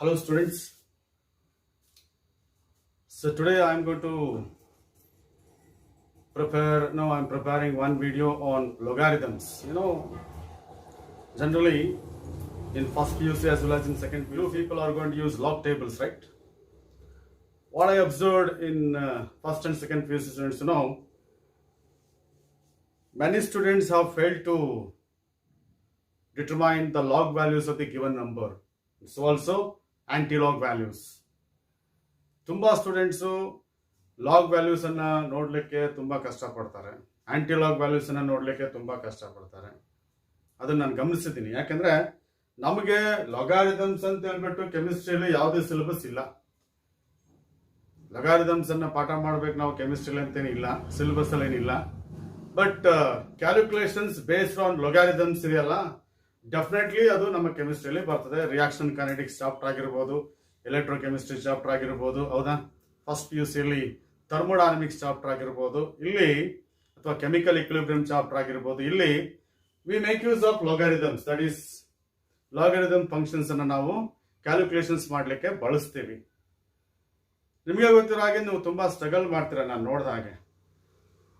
Hello students. So today I'm going to I'm preparing one video on logarithms. Generally in first PUC as well as in second PUC, people are going to use log tables, right? What I observed in first and second PUC students, many students have failed to determine the log values of the given number. So also anti-log values. ತುಂಬಾ students log values ಅನ್ನ ನೋಡ್ಲಿಕ್ಕೆ ತುಂಬಾ ಕಷ್ಟಪಡ್ತಾರೆ, aunty log values ಅನ್ನ ನೋಡ್ಲಿಕ್ಕೆ ತುಂಬಾ ಕಷ್ಟಪಡ್ತಾರೆ. ಅದನ್ನ ನಾನು ಗಮನಿಸಿದ್ದೀನಿ. ಯಾಕಂದ್ರೆ ನಮಗೆ ಲೊಗಾರಿದಮ್ಸ್ ಅಂತ ಹೇಳ್ಬಿಟ್ಟು ಕೆಮಿಸ್ಟ್ರಿಯಲ್ಲಿ ಯಾವುದೇ ಸಿಲೆಬಸ್ ಇಲ್ಲ. ಲೊಗಾರಿದಮ್ಸ್ ಅನ್ನ ಪಾಠ ಮಾಡ್ಬೇಕು ನಾವು ಕೆಮಿಸ್ಟ್ರಿಯಲ್ಲಿ ಅಂತೇನು ಇಲ್ಲ, ಸಿಲೆಬಸ್ ಅಲ್ಲಿ ಏನಿಲ್ಲ. ಬಟ್ ಕ್ಯಾಲ್ಕುಲೇಷನ್ಸ್ ಬೇಸ್ಡ್ ಆನ್ ಲೊಗಾರಿದಮ್ಸ್ ಇದೆಯಲ್ಲ, ಡೆಫಿನೆಟ್ಲಿ ಅದು ನಮ್ಮ ಕೆಮಿಸ್ಟ್ರಿಯಲ್ಲಿ ಬರ್ತದೆ. ರಿಯಾಕ್ಷನ್ ಕೈನೆಟಿಕ್ಸ್ ಚಾಪ್ಟರ್ ಆಗಿರ್ಬೋದು, ಎಲೆಕ್ಟ್ರೋಕೆಮಿಸ್ಟ್ರಿ ಚಾಪ್ಟರ್ ಆಗಿರ್ಬೋದು, ಹೌದಾ, ಫಸ್ಟ್ PUCಯಲ್ಲಿ ಥರ್ಮೋಡೈನಮಿಕ್ಸ್ ಚಾಪ್ಟರ್ ಆಗಿರ್ಬೋದು, ಇಲ್ಲಿ ಅಥವಾ ಕೆಮಿಕಲ್ ಇಕ್ವಿಲಿಬ್ರಿಯಂ ಚಾಪ್ಟರ್ ಆಗಿರ್ಬೋದು, ಇಲ್ಲಿ we make use of logarithms. That is logarithm functions ಅನ್ನು ನಾವು ಕ್ಯಾಲ್ಕುಲೇಷನ್ಸ್ ಮಾಡಲಿಕ್ಕೆ ಬಳಸ್ತೀವಿ. ನಿಮಗೆ ಗೊತ್ತಿರೋ ಹಾಗೆ ನೀವು ತುಂಬಾ ಸ್ಟ್ರಗಲ್ ಮಾಡ್ತೀರಾ ನಾನು ನೋಡಿದ ಹಾಗೆ.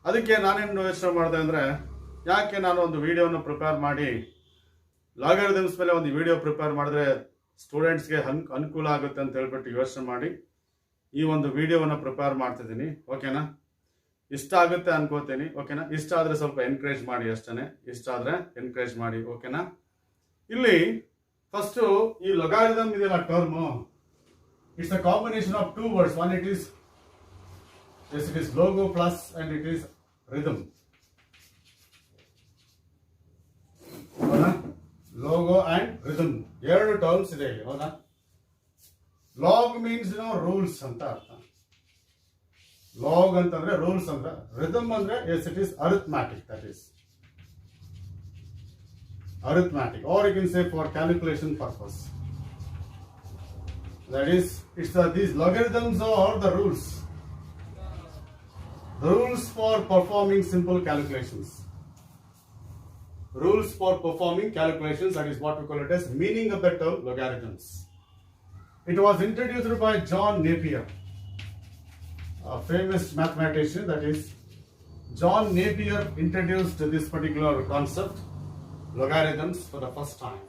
ಅದಕ್ಕೆ ನಾನೇನು ಯೋಚನೆ ಮಾಡಿದೆ ಅಂದ್ರೆ, ಯಾಕೆ ನಾನು ಒಂದು ವಿಡಿಯೋನ ಪ್ರಿಪೇರ್ ಮಾಡಿ ಲಾಗರಿದಮ್ಸ್ ಮೇಲೆ ಒಂದು ವಿಡಿಯೋ ಪ್ರಿಪೇರ್ ಮಾಡಿದ್ರೆ ಸ್ಟೂಡೆಂಟ್ಸ್ಗೆ ಅನುಕೂಲ ಆಗುತ್ತೆ ಅಂತ ಹೇಳ್ಬಿಟ್ಟು ಯೋಚನೆ ಮಾಡಿ ಈ ಒಂದು ವಿಡಿಯೋವನ್ನು ಪ್ರಿಪೇರ್ ಮಾಡ್ತಿದ್ದೀನಿ. ಓಕೆನಾ? ಇಷ್ಟ ಆಗುತ್ತೆ ಅನ್ಕೋತೀನಿ. ಓಕೆನಾ? ಇಷ್ಟ ಆದ್ರೆ ಸ್ವಲ್ಪ ಎನ್ಕರೇಜ್ ಮಾಡಿ, ಅಷ್ಟೇ. ಇಷ್ಟ ಆದ್ರೆ ಎನ್ಕರೇಜ್ ಮಾಡಿ. ಓಕೆನಾ? ಇಲ್ಲಿ ಫಸ್ಟ್ ಈ ಲೊಗಾರಿದಮ್ ಇದೆಯಲ್ಲ term, it's a combination of two words. One it is logo plus and it is rhythm. Logo and rhythm ಎರಡು ಟರ್ಮ್ಸ್ ಇದೆ ಇಲ್ಲಿ, ಹೌದಾ? ಲಾಗ್ ಮೀನ್ಸ್ ರೂಲ್ಸ್ ಅಂತ ಅರ್ಥ. ಲಾಗ್ ಅಂತಂದ್ರೆ ರೂಲ್ಸ್ ಅಂದ್ರೆ, ರಿದಮ್ ಅಂದ್ರೆ yes it is arithmetic. That is arithmetic, or you can say for calculation purpose. That is these logarithms are the rules for performing simple calculations. Rules for performing calculations, that is what we call it as meaning of the term logarithms. It was introduced by John Napier, a famous mathematician. That is, John Napier introduced this particular concept, logarithms, for the first time.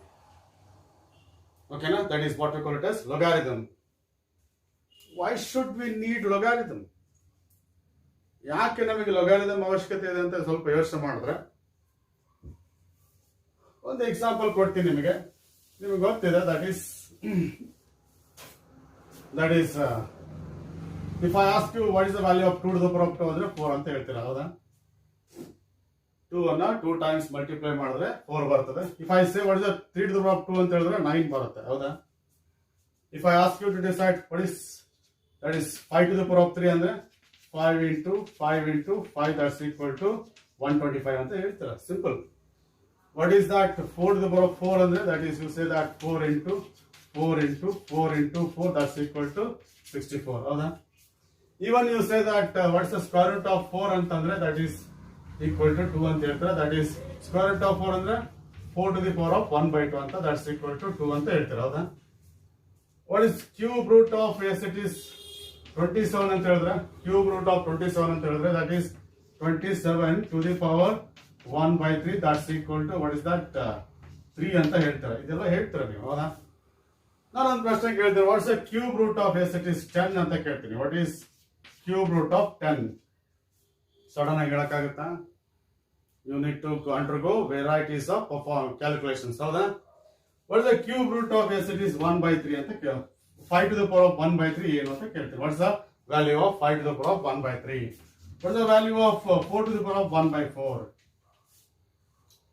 Okay, now that is what we call it as logarithm. Why should we need logarithm? ಯಾಕೆ ನಮಗೆ ಲೊಗಾರಿದಮ್ ಅವಶ್ಯಕತೆ ಇದೆ ಅಂತ ಸ್ವಲ್ಪ ಯೋಚನೆ ಮಾಡಿದ್ರೆ, ಒಂದು example ಕೊಡ್ತೀನಿ ನಿಮಗೆ. ನಿಮಗೆ ಗೊತ್ತಿದೆ, that is if I ask you what is the value of 2 to the power of 2 ಅಂದ್ರೆ 4 ಅಂತ ಹೇಳ್ತೀರಾ, ಹೌದಾ? 2 ಅನ್ನ 2 times ಮಲ್ಟಿಪ್ಲೈ ಮಾಡಿದ್ರೆ 4 ಬರ್ತದೆ. If I say what is the 3 to the power of 2 ಅಂತ ಹೇಳಿದ್ರೆ 9 ಬರುತ್ತೆ, ಹೌದಾ? If I ask you to decide what is that is 5 to the power of 3 ಅಂದ್ರೆ 5 into 5 that's equal to 125 ಅಂತ ಹೇಳ್ತೀರಾ. Simple. What is that? 4 to the power of 4 ಅಂದ್ರೆ, that is, you say that 4 into 4 that's equal to 64, ಹೌದಾ? Even you say that what's the square root of 4 ಅಂತಂದ್ರೆ, that is equal to 2 ಅಂತ ಹೇಳ್ತೀರಾ. that is square root of 4 ಅಂದ್ರೆ 4 to the power of 1/2 ಅಂತ, that's equal to 2 ಅಂತ ಹೇಳ್ತೀರಾ, ಹೌದಾ? What is cube root of, yes it is 27 ಅಂತ ಹೇಳಿದ್ರೆ, ಕ್ಯೂಬ್ ರೂಟ್ ಆಫ್ 27 ಅಂತ ಹೇಳಿದ್ರೆ, that is 27 to the power 1/3 that's equal to what is that 3 ಅಂತ ಹೇಳ್ತಾರೆ. ಇದೆಲ್ಲ ಹೇಳ್ತೀರಾ ನೀವು, ಹೌದಾ? ನಾನೊಂದು ಪ್ರಶ್ನೆ ಕೇಳ್ತೀನಿ, what's the cube root of, S it is 10 ಅಂತ ಕೇಳ್ತೀನಿ. What is cube root of 10? Sudden ಆಗಿ ಹೇಳಕ್ಕಾಗುತ್ತಾ? You need to undergo varieties of calculations, ಹೌದಾ? What is the cube root of, S it is 1/3 ಅಂತ ಕೇಳ. 5 to the power of 1/3 ಏನು ಅಂತ ಕೇಳ್ತೀನಿ. What's the value of 5 to the power of 1/3? What's the value of 4 to the power of 1/4?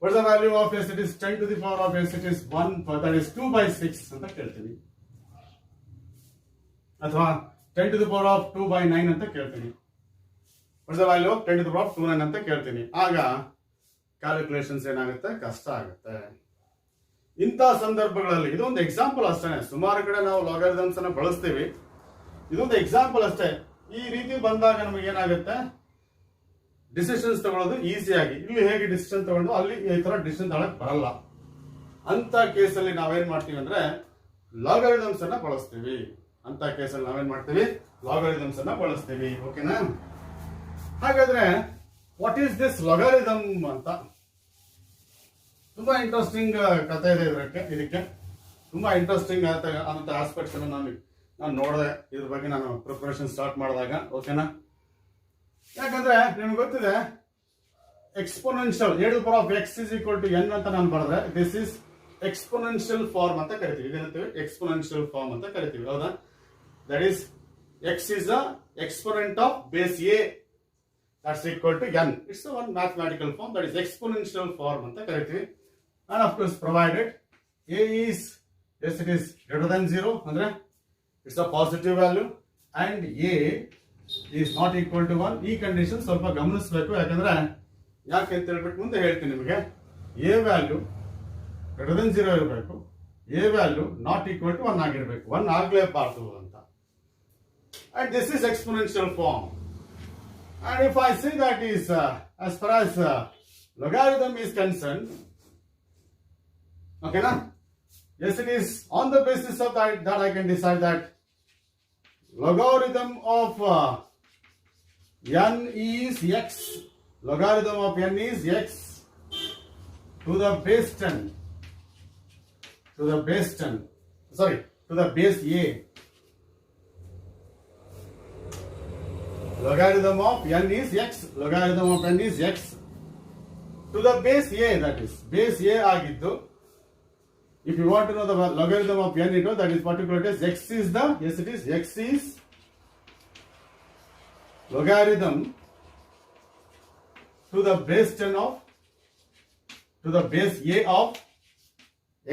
What is the value of, yes it is 10 to the power of, yes it is 1, that is 2/6 ಅಂತ ಕೇಳ್ತೀನಿ. ಅಥವಾ 10 to the power of 2/9 ಅಂತ ಕೇಳ್ತೀನಿ. What is the value of 10 to the power of 29 ಅಂತ ಕೇಳ್ತೀನಿ. ಆಗ calculations ಏನಾಗುತ್ತೆ, ಕಷ್ಟ ಆಗುತ್ತೆ. ಇಂಥ ಸಂದರ್ಭಗಳಲ್ಲಿ ಇದೊಂದು ಎಕ್ಸಾಂಪಲ್ ಅಷ್ಟೇ. ಸುಮಾರು ಕಡೆ ನಾವು ಲಾಗರಿದಮ್ಸ್ ಅನ್ನ ಬಳಸ್ತೀವಿ. ಇದೊಂದು ಎಕ್ಸಾಂಪಲ್ ಅಷ್ಟೇ. ಈ ರೀತಿ ಬಂದಾಗ ನಮಗೆ ಏನಾಗುತ್ತೆ, ಡಿಸಿಷನ್ಸ್ ತಗೊಳ್ಳೋದು ಈಸಿಯಾಗಿ. ಇಲ್ಲಿ ಹೇಗೆ ಡಿಸಿಷನ್ ತಗೊಂಡು ಅಲ್ಲಿ ಈ ತರ ಡಿಸಿಷನ್ ತಗೊಳಕ್ ಬರಲ್ಲ. ಅಂತ ಕೇಸಲ್ಲಿ ನಾವೇನ್ ಮಾಡ್ತೀವಿ ಅಂದ್ರೆ, ಲಾಗರಿದಮ್ಸ್ ಅನ್ನ ಬಳಸ್ತೀವಿ. ಅಂತ ಕೇಸಲ್ಲಿ ನಾವೇನ್ ಮಾಡ್ತೀವಿ, ಲಾಗರಿದಮ್ಸ್ ಅನ್ನ ಬಳಸ್ತೀವಿ. ಓಕೆನಾ? ಹಾಗಾದ್ರೆ ವಾಟ್ ಈಸ್ ದಿಸ್ ಲಾಗರಿದಮ್ ಅಂತ ತುಂಬಾ ಇಂಟ್ರೆಸ್ಟಿಂಗ್ ಕಥೆ ಇದೆ ಇದಕ್ಕೆ ತುಂಬಾ ಇಂಟ್ರೆಸ್ಟಿಂಗ್ ಅಂತ ಆಸ್ಪೆಕ್ಟ್ಸ್ ಅನ್ನು ನಾನು ನೋಡಿದೆ ಇದ್ರ ಬಗ್ಗೆ ನಾನು ಪ್ರಿಪರೇಷನ್ ಸ್ಟಾರ್ಟ್ ಮಾಡಿದಾಗ. ಓಕೆನಾ? ಯಾಕಂದ್ರೆ ನಿಮ್ಗೆ ಗೊತ್ತಿದೆ ಎಕ್ಸ್ಪೋನೆನ್ಷಿಯಲ್ (x = n) ಅಂತ ನಾನು ಬರೆದ್ರೆ ದಿಸ್ ಇಸ್ ಎಕ್ಸ್ಪೋನೆನ್ಷಿಯಲ್ ಫಾರ್ಮ್ ಅಂತ ಕರಿತೀವಿ. ಇದೇನಂತೀವಿ? ಎಕ್ಸ್ಪೋನೆನ್ಷಿಯಲ್ ಫಾರ್ಮ್ ಅಂತ ಕರಿತೀವಿ. ಹೌದಾ? That is x is the exponent of base a, that's equal to n. It's a one mathematical form, that is exponential form ಅಂತ ಕರಿತೀವಿ. And of course provided a is, yes, it is greater than 0 ಅಂದ್ರೆ it's a positive value and a is not equal to 1. ಈ condition ಸ್ವಲ್ಪ ಗಮನಿಸಬೇಕು. ಯಾಕಂದ್ರೆ ಯಾಕೆ ಅಂತ ಹೇಳ್ಬಿಟ್ಟು ಮುಂದೆ ಹೇಳ್ತೀನಿ ನಿಮಗೆ. a ವ್ಯಾಲ್ಯೂ greater than 0 ಇರಬೇಕು, a value not equal to 1 ಆಗಿರಬೇಕು. 1 ಆಗಲೇಬಾರ್ದು ಅಂತ. And this is exponential form. And if I say that is as far as logarithm is concerned, okay na? Yes, it is on the basis of that I can decide that logarithm of n is x. Logarithm of n is x to the base 10. To the base 10. Sorry, to the base a. Logarithm of n is x. Logarithm of n is x to the base a. That is base a ಆಗಿದ್ದು. If you want to know the logarithm of n, that is particular as x is the, yes, it is x is logarithm to the base 10 of, to the base a of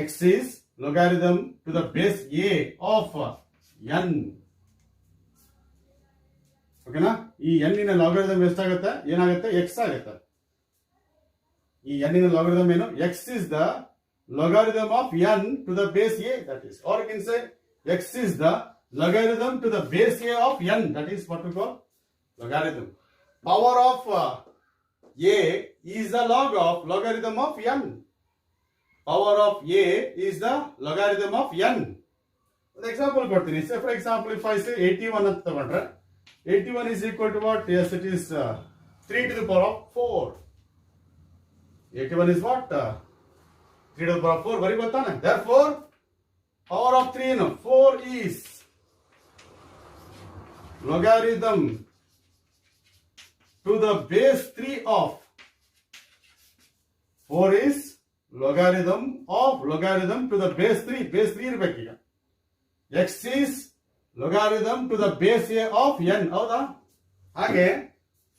x is logarithm to the base a of n. ಓಕೆನಾ? ಈ ಎನ್ನಿನ logarithm ಎಷ್ಟಾಗುತ್ತೆ? ಏನಾಗುತ್ತೆ? X ಆಗುತ್ತೆ. ಈ ಎನ್ನಿನ logarithm ಏನು? X is the logarithm of n to the base a, that is, or you can say x is the logarithm to the base a of n, that is what we call logarithm. Power of a is the log of logarithm of n. Power of a is the logarithm of n. An example ಕೊಡ್ತೀನಿ. Say for example, if I say 81 ಅಂತ ತಗೊಂಡ್ರೆ 81 is equal to what? Yes, it is 3 to the power of 4. 81 is what? 3 to the power of 4. Very good. Therefore, power of 3, no, 4 is logarithm to the base 3 of 4 is logarithm to the base 3. Base 3 ಇರಬೇಕು ಈಗ. X is logarithm to the base a of n. ಹೌದಾ? ಹಾಗೆ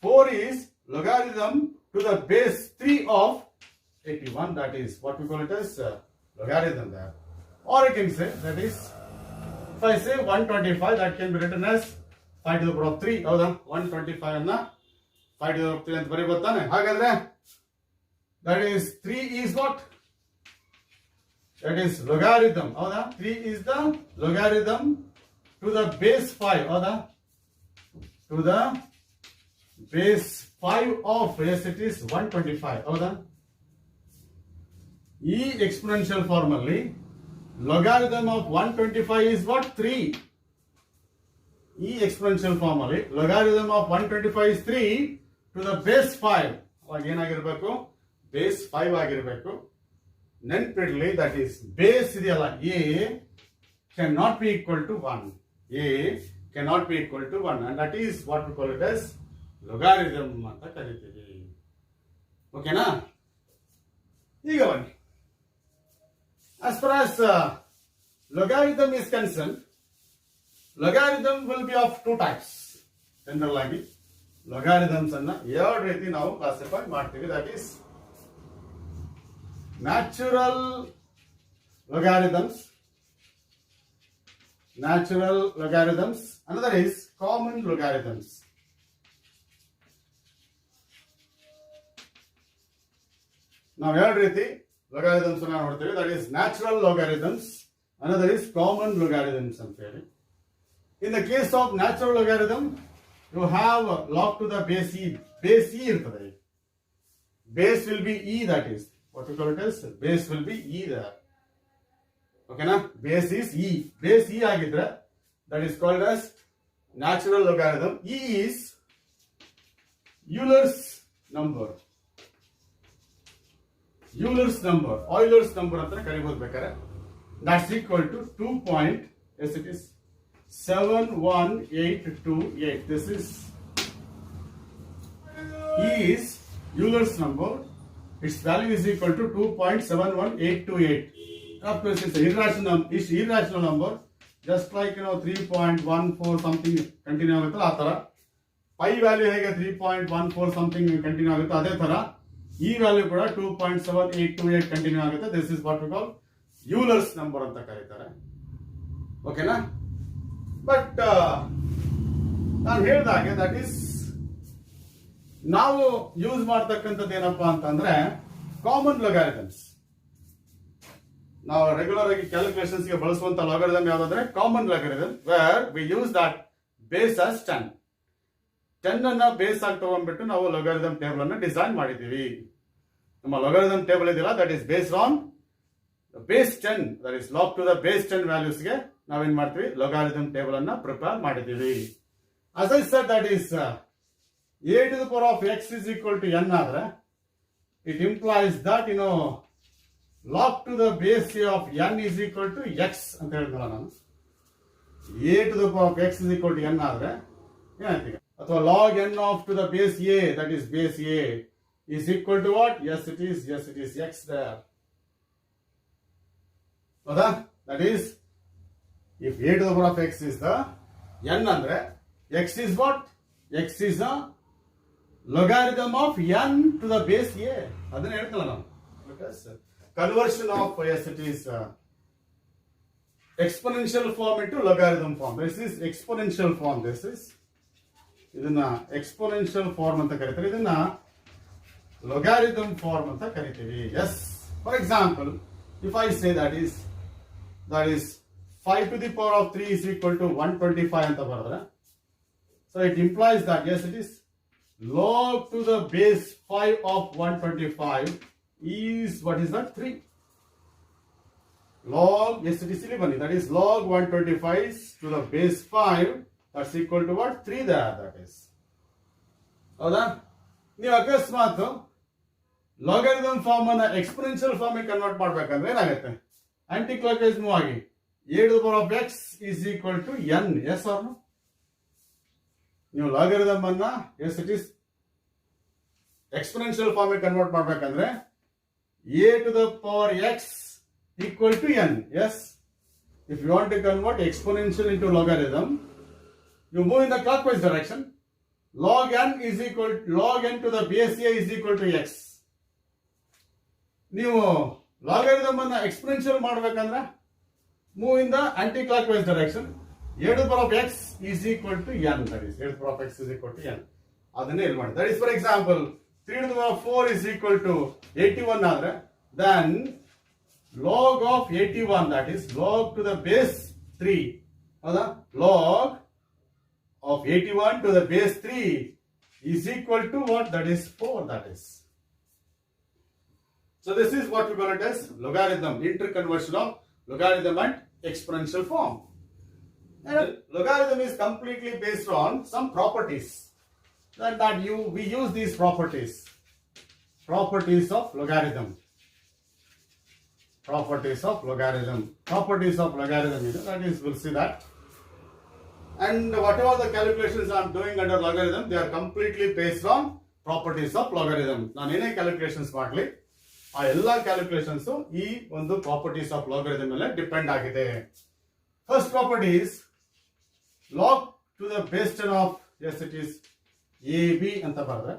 4 is logarithm to the base 3 of 81. That is what we call it as logarithm there. Or you can say that is, if I say 125, that can be written as 5 to the power of 3. ಹೌದಾ? 125 ಅನ್ನ 5 to the power of 3 ಅಂತ ಬರೀಬಹುದಾನೆ. ಹಾಗಾದ್ರೆ that is 3 is what? That is logarithm. ಹೌದಾ? 3 is the logarithm to the base 5. ಹೌದಾ? To the base 5 of, yes, it is 125. ಹೌದಾ? ಈ exponential form ಅಲ್ಲಿ logarithm of 125 is what? 3. ಈ ಎಕ್ಸ್ಪೋನೆನ್ಷಿಯಲ್ ಫಾರ್ಮ್ ಅಲ್ಲಿ logarithm of 125 is 3 to the base 5. ಅವಾಗ ಏನಾಗಿರ್ಬೇಕು? Base 5 ಆಗಿರ್ಬೇಕು. ನೆನ್ಪಿಡ್ಲಿ, ದಟ್ ಈಸ್ ಬೇಸ್ ಇದೆಯಲ್ಲ a cannot be equal to 1. a cannot be equal to 1, and that is what we call it as logarithm ಅಂತ ಕರಿತೀವಿ. ಓಕೆನಾ? ಈಗ ಬನ್ನಿ. As far as logarithm is concerned, logarithm will be of 2 types. General ಆಗಿ logarithms ಅನ್ನ 2 ರೀತಿ ನಾವು classify ಮಾಡ್ತೀವಿ. That is natural logarithms. Another is common logarithms. ನಾವು 2 ರೀತಿ logarithms ಅನ್ನ ನೋಡ್ತೀವಿ. That is natural logarithms, another is common logarithms ಅಂತ ಹೇಳಿ. In the case of natural logarithm, you have log to the base e. Base e ಇರ್ತದೆ. Base will be e, that is what we call it as base will be e there. ಓಕೆನಾ. Base is e. Base e ಆಗಿದ್ರೆ that is called as natural logarithm. E is Euler's number. Euler's number, Euler's number ಅಂತ ಕರಿಬಹುದು ಬೇಕಾದ್ರೆ. That's equal to 2. Yes, it is 71828. This is E is Euler's number. Its value is equal to 2.71828. Of course, it's irrational number. Just like 3.14 something continue ಆಗುತ್ತೆ ಆ ತರ. Pi value ಹೇಗೆ 3.14 something continue ಆಗುತ್ತೆ ಅದೇ ತರ ಈ ವ್ಯಾಲ್ಯೂ ಕೂಡ 2.7828 continue ಆಗುತ್ತೆ. This is what we call ಯೂಲರ್ಸ್ number ಅಂತ ಕರೀತಾರೆ. ಓಕೆನಾ. ಬಟ್ ನಾನು ಹೇಳಿದಾಗೆ ದಟ್ ಈಸ್ ನಾವು ಯೂಸ್ ಮಾಡ್ತಕ್ಕಂಥದ್ದು ಏನಪ್ಪಾ ಅಂತಂದ್ರೆ ಕಾಮನ್ ಲೊಗಾರಿದಮ್ಸ್. ನಾವು ರೆಗ್ಯುಲರ್ ಆಗಿ ಕ್ಯಾಲ್ಕುಲೇಷನ್ಸ್ ಗೆ ಬಳಸುವಂತ ಲೊಗಾರಿದಮ್ ಯಾವ್ದಂದ್ರೆ common logarithm, where we use that base as 10. 10 ಅನ್ನ ಬೇಸ್ ಆಗಿ ತಗೊಂಡ್ಬಿಟ್ಟು ನಾವು ಲೊಗಾರಿದಮ್ ಟೇಬಲ್ ಅನ್ನ ಡಿಸೈನ್ ಮಾಡಿದೀವಿ. ನಮ್ಮ ಲೊಗಾರಿದಮ್ ಟೇಬಲ್ ಇದೆಯಲ್ಲ that is based on base 10, that is log to the base 10 values ಗೆ ನಾವೇನ್ ಮಾಡ್ತೀವಿ ಲೊಗಾರಿದಮ್ ಟೇಬಲ್ ಅನ್ನ ಪ್ರಿಪೇರ್ ಮಾಡಿದೀವಿ. as I said, that is a to the power of x is equal to n ಆದ್ರೆ it implies that log to the base a of n is equal to x ಅಂತ ಹೇಳಿದ್ನಲ್ಲ ನಾನು. a to the power of x is equal to n ಆದ್ರೆ ಏನಾಯ್ತು, ಅಥವಾ log n of to the base a, that is base a is equal to what? Yes it is x there. ಹೌದಾ? That is, if a to the power of x is the n ಅಂದ್ರೆ x is what? X is a logarithm of n to the base a. ಅದನ್ನ ಹೇಳ್ತಲ್ಲ ನಾವು. Because conversion of yes it is exponential form into logarithm form. This is exponential form. This is ಇದನ್ನ exponential form ಅಂತ ಕರೀತಾರೆ. ಇದನ್ನ logarithm form ಅಂತ ಕರಿತೀವಿ. Yes. For example, if I say that is 5 to the power of 3 is equal to 125 ಅಂತ ಬರೆದ್ರೆ, so it implies that yes it is log to the base 5 of 125 is what is that? 3. Log, yes it is ಇಲ್ಲಿ ಬನ್ನಿ, that is log 125 to the base 5, that's equal to what? 3 there, that is. ಹೌದಾ? ನೀವು ಅಕಸ್ಮಾತ್ logarithm form ಅನ್ನ exponential form convert ಮಾಡ್ಬೇಕಂದ್ರೆ ಏನಾಗುತ್ತೆ? Aunty clock wise move ಆಗಿ a to the power of x is equal to n. Yes or no? ನೀವು logarithm ಅನ್ನ yes it is exponential form convert ಮಾಡ್ಬೇಕಂದ್ರೆ a to the power x equal to n. Yes. If you want to convert exponential into logarithm, you move in the clockwise direction. Log n to the base a is equal to x. ನೀವು logarithm ಅನ್ನ exponential ಮಾಡ್ಬೇಕಂದ್ರೆ move in the anti-clockwise direction. a to the power of x is equal to n. That is a to the power of x is equal to n. ಅದನ್ನೇ ಇಲ್ಲಿ ಮಾಡಿ. That is, for example, 3 to the power of 4 is equal to 81 ಆದ್ರೆ then log of 81, that is log to the base 3. ಹೌದಾ? log of 81 to the base 3 is equal to what? That is 4. That is. So this is what we call it as logarithm, interconversion of logarithm and exponential form. And logarithm is completely based on some properties. We use these properties of logarithm. Properties of logarithm, that is, we'll see that. And whatever the calculations I am doing under logarithm, they are completely based on properties of logarithm. ನಾನು ಏನೇ calculations ಮಾಡಲಿ ಆ ಎಲ್ಲ calculations ಈ ಒಂದು properties of logarithm ಮೇಲೆ depend ಆಗಿದೆ. First property is log to the base 10 of S it is a b ಅಂತ ಬರೆದ್ರೆ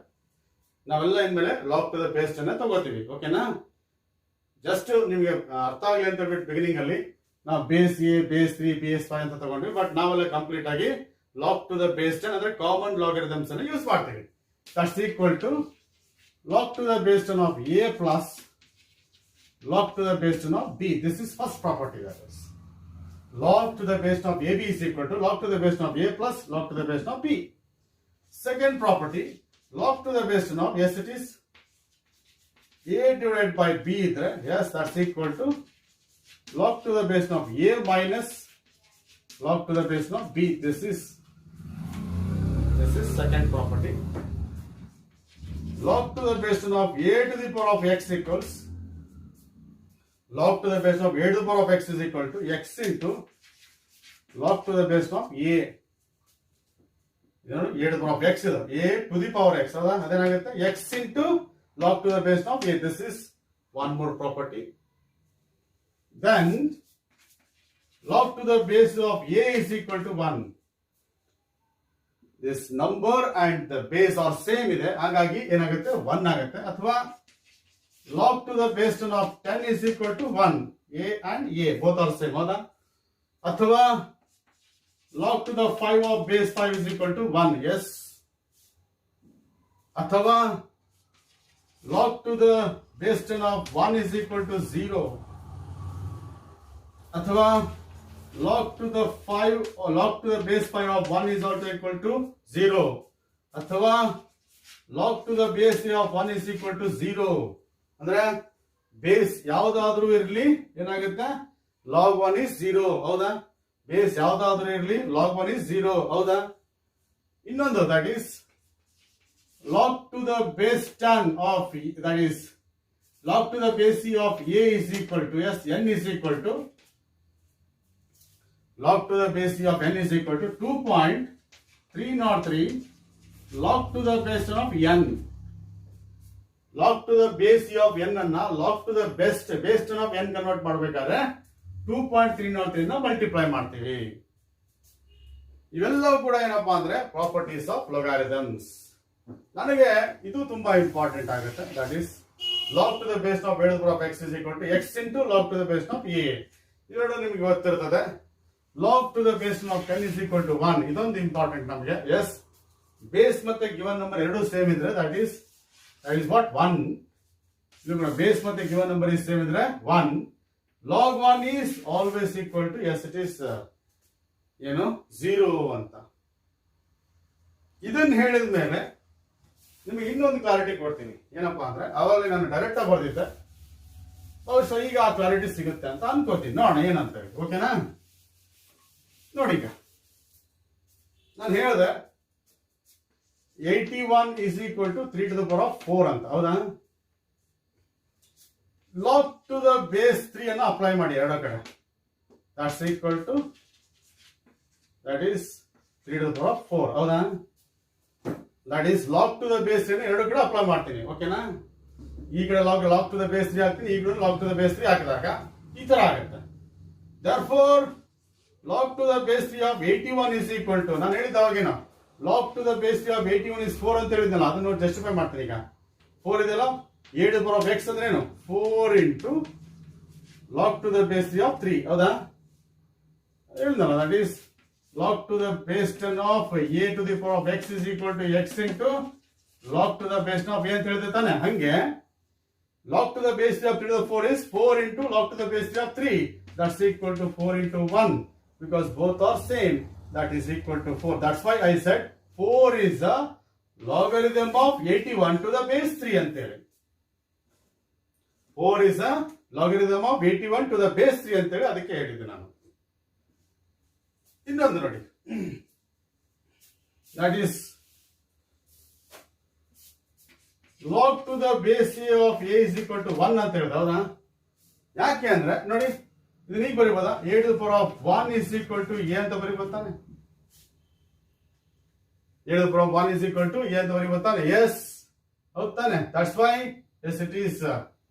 ನಾವೆಲ್ಲ ಇನ್ಮೇಲೆ ಲಾಗ್ ಟು ದ ಬೇಸ್ 10 ತಗೋತೀವಿ. ಓಕೆನಾ? ಜಸ್ಟ್ ನಿಮ್ಗೆ ಅರ್ಥ ಆಗಲಿ ಅಂತ ಬಿಟ್ಟು ಬಿಗಿನಿಂಗ್ ಅಲ್ಲಿ ನಾವು ಬೇಸ್ ಎ, ಬೇಸ್ 3, ಬೇಸ್ 5 ಅಂತ ತಗೊಂಡ್ವಿ. ಬಟ್ ನಾವೆಲ್ಲ ಕಂಪ್ಲೀಟ್ ಆಗಿ ಲಾಗ್ ಟು ದ ಬೇಸ್ 10 ಅಂದ್ರೆ ಕಾಮನ್ ಲಾಗರಿಥಮ್ಸ್ ಅನ್ನು ಯೂಸ್ ಮಾಡ್ತೀವಿ. That's equal to log to the base 10 of a plus log to the base 10 of b. This is first property, that is. Log to the base 10 of ab is equal to log to the base 10 of a plus log to the base 10 of b. Second property, log to the base 10 of, yes it is a divided by b. Yes, that's equal to log to the base of a minus log to the base of b. This is second property. Log to the base of a to the power of x equals log to the base of a to the power of x is equal to x into log to the base of a. a to the power of x is a to the power x. X into log to the base of a. This is one more property. Then log to the base of a is equal to 1. This number and the base are same ಇದೆ, ಹಾಗಾಗಿ ಏನಾಗುತ್ತೆ 1 ಆಗುತ್ತೆ. ಅಥವಾ log to the base of 10 is equal to 1. a and a both are same, ಹೌದಾ? ಅಥವಾ log to the 5 of base 5 is equal to 1. yes. ಅಥವಾ log to the base 10 of 1 is equal to 0. ಅಥವಾ log to the 5 or log to the base 5 of 1 is also equal to 0. ಅಥವಾ log to the base of 1 is equal to 0. ಅಂದ್ರೆ base ಯಾವ್ದಾದ್ರೂ ಇರಲಿ ಏನಾಗುತ್ತೆ log 1 is 0, ಹೌದಾ? Base ಯಾವ್ದಾದ್ರೂ ಇರಲಿ log 1 is 0, ಹೌದಾ? ಇನ್ನೊಂದು that is log to the base 10 of that is log to the base of a is equal to yes n is equal to log to the base of n is equal to 2.303 log to the base of n. log to the base of n ಅನ್ನ log to the base 10 of n convert ಮಾಡಬೇಕಾದ್ರೆ 2.303 ನ multiply ಮಾಡ್ತೀವಿ. ಇವೆಲ್ಲವೂ ಕೂಡ ಏನಪ್ಪಾ ಅಂದ್ರೆ properties of ಲೊಗಾರಿದಮ್ಸ್. ನನಗೆ ಇದು ತುಂಬಾ ಇಂಪಾರ್ಟೆಂಟ್ ಆಗುತ್ತೆ. That is log to the base of a to the power of x is equal to x into log to the base of a. ಇವೆರಡು ನಿಮಗೆ ಗೊತ್ತಿರ್ತದೆ. log to the base of 10 is equal to 1. ಇದೊಂದು important ನಮಗೆ. S, base ಮತ್ತೆ given number ಎರಡು same ಇದ್ರೆ that is what 1. Base ಮತ್ತೆ given number is same ಇದ್ರೆ 1. log 1 is always equal to yes it is 0 ಅಂತ. ಇದನ್ನ ಹೇಳಿದ ಮೇಲೆ ನಿಮಗೆ ಇನ್ನೊಂದು ಕ್ಲಾರಿಟಿ ಕೊಡ್ತೀನಿ. ಏನಪ್ಪಾ ಅಂದ್ರೆ ಅವಾಗ ನಾನು ಡೈರೆಕ್ಟ್ ಆಗಿ ಬರ್ದಿದ್ದೆ, ಬಹುಶಃ ಈಗ ಆ ಕ್ಲಾರಿಟಿ ಸಿಗುತ್ತೆ ಅಂತ ಅನ್ಕೋತೀನಿ. ನೋಡೋಣ ಏನಂತ ಹೇಳಿ. ಓಕೆನಾ? ನೋಡಿ, ಈಗ ನಾನು ಹೇಳಿದೆ 81 is equal to 3 to the power of 4 ಅಂತ, ಹೌದಾ? log to the base 3 ಅನ್ನು ಅಪ್ಲೈ ಮಾಡಿ ಎರಡೋ ಕಡೆ. that's equal to that is 3 to the power of 4, ಹೌದಾ? that is log to the base 3 ಎರಡು ಕಡೆ ಅಪ್ಲೈ ಮಾಡ್ತೀನಿ. ಓಕೆನಾ? ಈ ಕಡೆ log to the base 3 ಹಾಕ್ತೀನಿ, ಈ ಕಡೆ log to the base 3 ಹಾಕಿದಾಗ ಈ ತರ ಆಗುತ್ತೆ. therefore log to the base 3 of 81 is equal to, ನಾನು ಹೇಳಿದ ಅವಾಗೇನು log to the base 3 of 81 is 4 ಅಂತ ಹೇಳಿದ್ನಲ್ಲ, ಅದನ್ನು ಜಸ್ಟಿಫೈ ಮಾಡ್ತೀನಿ. ಈಗ 4 ಇದೆಯಲ್ಲ, a to the power of x ಅಂದ್ರೆ ಏನು 4 into log to the base 3 of 3, ಹೌದಾ? ಹೇಳಿದ್ನಲ್ಲ, that is log to the base 10 of a to the power of x is equal to x into log to the base 10 of a ಅಂತ ಹೇಳಿದೆ ತಾನೆ. ಹಂಗೆ log to the base 3 of 3 to the 4 is 4 into log to the base 3 of 3. that's equal to 4 into 1 because both are same. that is equal to 4. that's why I said 4 is a logarithm of 81 to the base 3 ಅಂತ ಹೇಳಿ. 4 is a logarithm of 81 to the base 3 ಅಂತ ಹೇಳಿ ಅದಕ್ಕೆ ಹೇಳಿದ್ದೆ ನಾನು. ಇನ್ನೊಂದು ನೋಡಿ, that is log to the base a of a is equal to 1 ಅಂತ ಹೇಳಿದ, ಹೌದಾ? ಯಾಕೆ ಅಂದ್ರೆ ನೋಡಿ, ಇದನ್ನ ಈಗ ಬರೀಬೋದಾ? a to the power of 1 is equal to a ಅಂತ ಬರೀಬೋದಾನೆ. a to the power of 1 is equal to a ಅಂತ ಬರೀಬೋದಾನೆ. ಎಸ್, ಹೌದು ತಾನೆ? that's why yes it is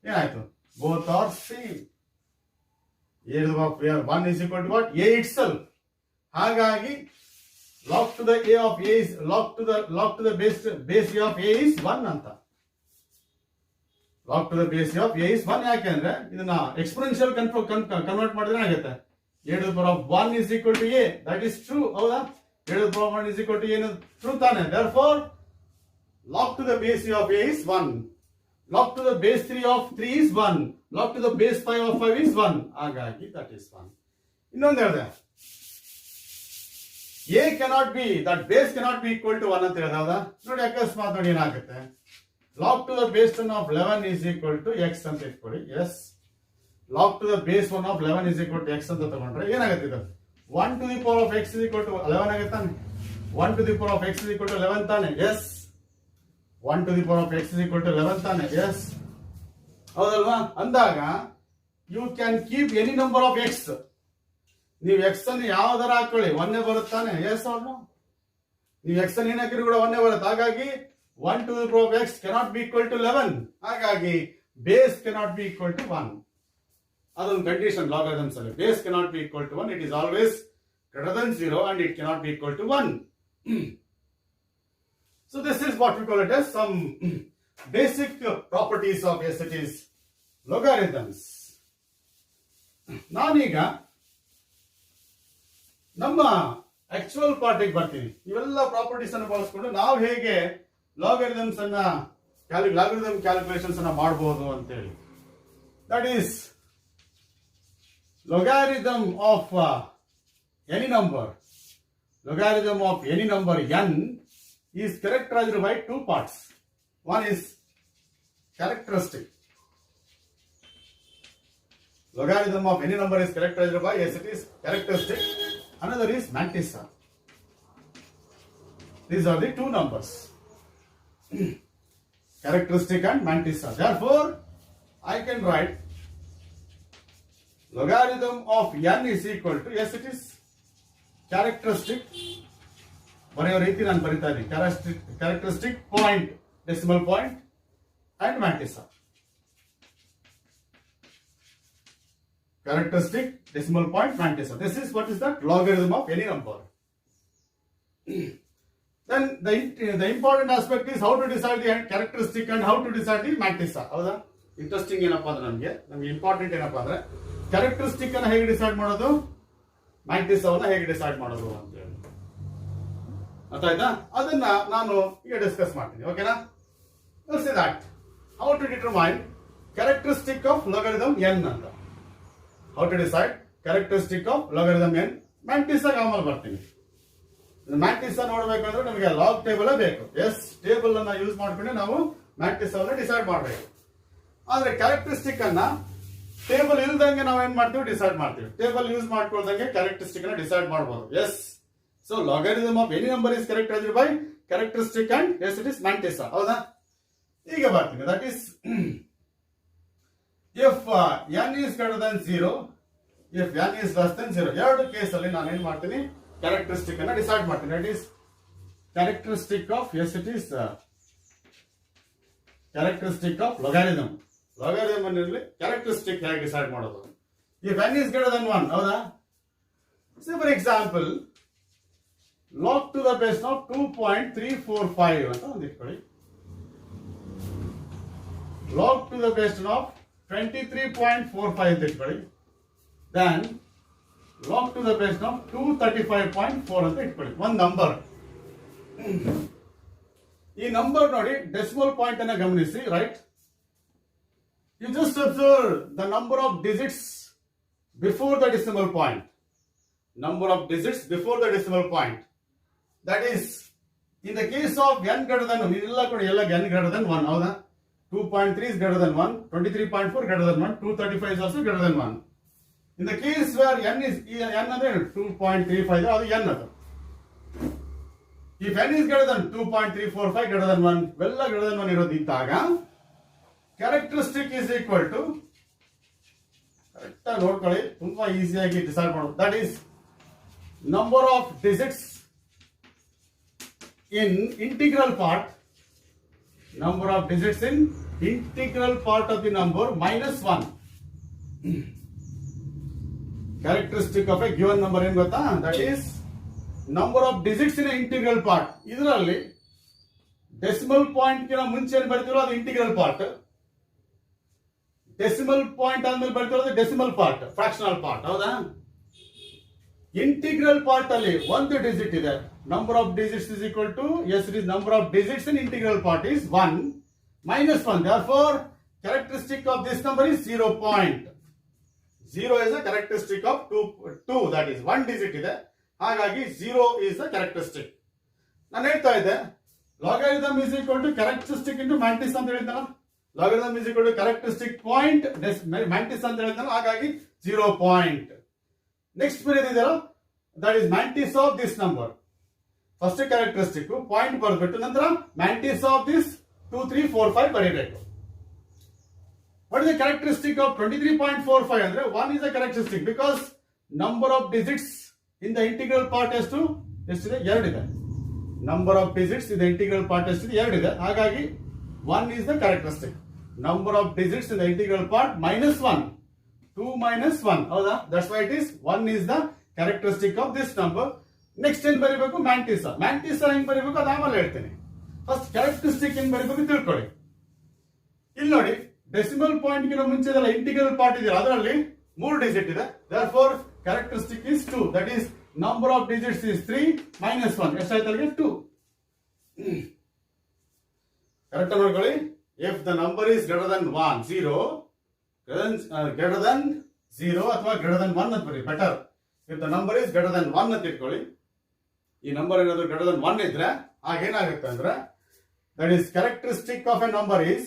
ಏನಾಯ್ತು, both are same. a to the power of 1 is equal to what? a itself. ಹಾಗಾಗಿ log to the a of a is log to the base a of a is 1 ಅಂತ. log to the base of a is 1 ಯಾಕೆ ಅಂದ್ರೆ ಇದನ್ನ exponential convert ಮಾಡಿದ್ರೆ ಆಗುತ್ತೆ. a to the power of 1 is equal to a, that is true, ಹೌದಾ? a to the power of 1 is equal to a true ತಾನೆ. therefore log to the base of a is 1, log to the base 3 of 3 is 1, log to the base 5 of 5 is 1. ಹಾಗಾಗಿ that is 1. ಇನ್ನೊಂದು ಹೇಳಿದೆ, a cannot be, that base cannot be equal to 1 ಅಂತ ಹೇಳಿದ, ಹೌದಾ? ನೋಡಿ ಅಕಸ್ಮಾತ್ ನೋಡಿ ಏನಾಗುತ್ತೆ, log to the base 10 of 11 is equal to x ಅಂತ ಇಟ್ಕೊಳ್ಳಿ. Yes, log to the base 1 of 11 is equal to x ಅಂತ ತಗೊಂಡ್ರೆ ಏನಾಗುತ್ತೆ ಇದು 1 to the power of x is equal to 11 ಆಗುತ್ತಾನೆ. 1 to the power of x is equal to 11 ತಾನೆ. Yes 1 to the power of x is equal to 11 ತಾನೆ. Yes ಹೌದಲ್ವಾ? ಅಂದಾಗ you can keep any number of x. ನೀವು x ಅನ್ನು ಯಾವ್ದಾರ ಹಾಕೊಳ್ಳಿ ಒಂದೇ ಬರುತ್ತಾನೆ. ಎಸ್ ಅವ್ರು ನೀವು ಎಕ್ಸ್ ಅನ್ನು ಏನ್ ಹಾಕಿದ್ರು ಕೂಡ ಒಂದೇ ಬರುತ್ತೆ. ಹಾಗಾಗಿ 1 to the power of x cannot be equal to 11. ಹಾಗಾಗಿ base cannot be equal to 1. ಅದೊಂದು ಕಂಡೀಷನ್ ಲಾಗರಿಥಮ್ಸ್ ಅಲ್ಲಿ. Base cannot be equal to 1. It is always greater than 0 and it cannot be equal to 1. So this is what we call it as some basic properties of SAT's logarithms. ನಾನೀಗ ನಮ್ಮ actual ಪಾರ್ಟಿಗೆ ಬರ್ತೀನಿ. ಇವೆಲ್ಲ properties ಅನ್ನು ಬಳಸ್ಕೊಂಡು ನಾವು ಹೇಗೆ ಲಾಗರಿಥಮ್ಸ್ ಅನ್ನ ಲಾಗರಿಥಮ್ ಕ್ಯಾಲ್ಕುಲೇಷನ್ಸ್ ಅನ್ನ ಮಾಡಬಹುದು ಅಂತ ಹೇಳಿ. That is logarithm of any number. Logarithm of any number n is characterized by two parts. One is characteristic. Logarithm of any number is characterized by, yes, it is characteristic. Another is mantissa. These are the two numbers, characteristic and mantissa. Therefore, I can write logarithm of n is equal to, yes, it is characteristic. ಬರೆಯೋ ರೀತಿ ನಾನು ಬರಿತಾ ಇದ್ದೀನಿ. characteristic point, decimal point and mantissa. Characteristic, decimal point, mantissa. This is what is the logarithm of any number. Then the important aspect is how to decide the characteristic and how to decide the mantissa. ಹೌದಾ? Interesting ಏನಪ್ಪಾ ಅಂದ್ರೆ ನಮ್ಗೆ important ಏನಪ್ಪಾ ಅಂದ್ರೆ characteristic ಅನ್ನ ಹೇಗೆ decide ಮಾಡೋದು, ಮ್ಯಾಂಟಿಸವನ್ನ ಹೇಗೆ ಡಿಸೈಡ್ ಮಾಡೋದು ಅಂತ ಹೇಳಿ. ಅರ್ಥ ಆಯ್ತಾ? ಅದನ್ನ ನಾನು ಈಗ ಡಿಸ್ಕಸ್ ಮಾಡ್ತೀನಿ. ಓಕೆನಾ? See that how to determine characteristic of logarithm n ಅಂತ. How to decide characteristic of logarithm n. Mantissa ಆಮೇಲೆ ಬರ್ತೀನಿ. ಮ್ಯಾಂಟಿಸಾ ನೋಡ್ಬೇಕಂದ್ರೆ ನಮಗೆ ಲಾಗ್ ಟೇಬಲ್ ಬೇಕು. ಎಸ್, ಟೇಬಲ್ ಅನ್ನ ಯೂಸ್ ಮಾಡ್ಕೊಂಡು ನಾವು ಮ್ಯಾಂಟಿಸವನ್ನ ಡಿಸೈಡ್ ಮಾಡಬೇಕು. ಆದ್ರೆ ಕ್ಯಾರೆಕ್ಟರಿಸ್ಟಿಕ್ ಅನ್ನ ಟೇಬಲ್ ಇಲ್ದಂಗೆ ನಾವು ಏನ್ ಮಾಡ್ತೀವಿ, ಡಿಸೈಡ್ ಮಾಡ್ತೀವಿ. ಟೇಬಲ್ ಯೂಸ್ ಮಾಡ್ಕೊಳ್ದಂಗೆ ಕ್ಯಾರೆಕ್ಟರಿಸ್ಟಿಕ್ ಅನ್ನ ಡಿಸೈಡ್ ಮಾಡಬಹುದು. Yes, so logarithm of any number is characterized by characteristic and yes it is mantissa. ಹೌದಾ? ಈಗ ಬರ್ತೀನಿ. That is if n is greater than 0, if n is less than 0, ಎರಡು case ಅಲ್ಲಿ ನಾನು ಏನ್ ಮಾಡ್ತೀನಿ, ಕ್ಯಾರೆಕ್ಟರಿಸ್ಟಿಕ್ ಅನ್ನ ಡಿಸೈಡ್ ಮಾಡ್ತೀನಿ. That is characteristic of, S it is characteristic of logarithm. Logarithm ಅನ್ನಲ್ಲಿ ಕ್ಯಾರೆಕ್ಟರಿಸ್ಟಿಕ್ ಹೇಗೆ ಡಿಸೈಡ್ ಮಾಡೋದು. If n is greater than 1, ಹೌದಾ? Say for example log to the base of 2.345 ಅಂತ ಒಂದು ಇಟ್ಕೊಳ್ಳಿ. log to the base of 23.45 ಅಂತ ಇಟ್ಕೊಳ್ಳಿ. then log to the base of 235.4 ಅಂತ ಇಟ್ಕೊಳ್ಳಿ. ಒಂದು ನಂಬರ್. ಈ ನಂಬರ್ ನೋಡಿ, ಡೆಸಿಮಲ್ ಪಾಯಿಂಟ್ ಅನ್ನ ಗಮನಿಸಿ. Right, you just observe the number of digits before the decimal point. Number of digits before the decimal point. That is, in the case of n greater than 1, ಇದೆಲ್ಲ ಕೂಡ ಎಲ್ಲ n greater than 1. ಹೌದಾ? 2.3 is greater than 1, 23.4 greater than 1, 235 is also greater than 1. In the case where n ಅಂದ್ರೆ 2.35, ಅದು n ಅದು. If n is greater than 2.345 greater than 1, ಇವೆಲ್ಲ greater than 1 ಇರೋದಿದ್ದಾಗ characteristic is equal to, correct ಆಗಿ ನೋಡ್ಕೊಳ್ಳಿ, ತುಂಬಾ ಈಸಿಯಾಗಿ ಡಿಸೈಡ್ ಮಾಡೋದು. That is number of digits in integral part, number of digits in integral part of the number minus 1. Characteristic of a given number ಏನು ಗೊತ್ತಾ? That is number of digits in a integral part. ಇದರಲ್ಲಿ decimal point ಗಿನ ಮುಂಚೆ ಏನು ಬರ್ತಿರೋ ಅದು integral part. Decimal point ಆದ್ಮೇಲೆ ಬರ್ತಿರೋದು ಡೆಸಿಮಲ್ ಪಾರ್ಟ್, ಫ್ರಾಕ್ಷನಲ್ ಪಾರ್ಟ್. ಹೌದಾ? ಇಂಟಿಗ್ರಲ್ ಪಾರ್ಟ್ ಅಲ್ಲಿ ಒಂದು ಡಿಜಿಟ್ ಇದೆ. Number of digits is equal to, S it is number of digits in integral part is 1 minus 1. Therefore, characteristic of this number is 0. 0 is a characteristic of 2. That is 1 digit ಇದೆ. ಹಾಗಾಗಿ 0 is a characteristic. ನಾನು ಹೇಳ್ತಾ ಇದ್ದೆ logarithm is equal to characteristic into mantis ಅಂತ ಹೇಳಿದ್ನಲ್ಲ. Logarithm is equal to characteristic point mantis ಅಂತ ಹೇಳ್ತಾನೆ, ಹಾಗಾಗಿ 0 ಪಾಯಿಂಟ್. ನೆಕ್ಸ್ಟ್ ಬರೆದಿದೆಯಲ್ಲ that is mantis of this number. First characteristic point ಬರೆದ್ಬಿಟ್ಟು ನಂತರ ಮ್ಯಾಂಟಿಸ್ ಆಫ್ ದಿಸ್ 2, 3, 4, 5 ಬರೀಬೇಕು. What is the characteristic of 23.45 ಅಂದ್ರೆ 1 is a characteristic because number of digits in the integral part ಎಷ್ಟಿದೆ? 2 ಇದೆ. Number of digits in the integral part ಎಷ್ಟಿದೆ? 2 ಇದೆ. ಹಾಗಾಗಿ 1 is the characteristic. Number of digits in the integral part -1. 2 minus 1. ಹೌದಾ? That's why it is 1 is the characteristic of this number. Next ಏನ್ ಬರೀಬೇಕು? Mantissa. Mantissa ಹೆಂಗ್ ಬರೀಬೇಕು ಅದು ಆಮೇಲೆ ಹೇಳ್ತೀನಿ. ಫಸ್ಟ್ ಕ್ಯಾರೆಕ್ಟರಿಸ್ಟಿಕ್ ಹೆಂಗ್ ಬರೀಬೇಕು ತಿಳ್ಕೊಳ್ಳಿ. ಇಲ್ಲಿ ನೋಡಿ, ಡೆಸಿಮಲ್ ಪಾಯಿಂಟ್ ಗಿನ ಮುಂಚೆ ಇಂಟಿಗ್ರಲ್ ಪಾರ್ಟ್ ಇದೆಯಲ್ಲ ಅದರಲ್ಲಿ 3 ಡಿಜಿಟ್ ಇದೆ. therefore characteristic is 2. that is number of digits is 3 minus 1. ಎಷ್ಟಾಯ್ತು ಅಲ್ಲಿಗೆ? 2. ಕರೆಕ್ಟ್ ನೋಡ್ಕೊಳ್ಳಿ. if the number is greater than 1 0 greater than 0 ಅಥವಾ greater than 1 ಅಂತ ಬರೀ better. if the number is greater than 1 ಅಂತ ಇಟ್ಕೊಳ್ಳಿ. ಈ ನಂಬರ್ ಏನಾದ್ರು greater than 1 ಇದ್ರೆ ಆಗೇನಾಗುತ್ತೆ ಅಂದ್ರೆ that is characteristic of a number is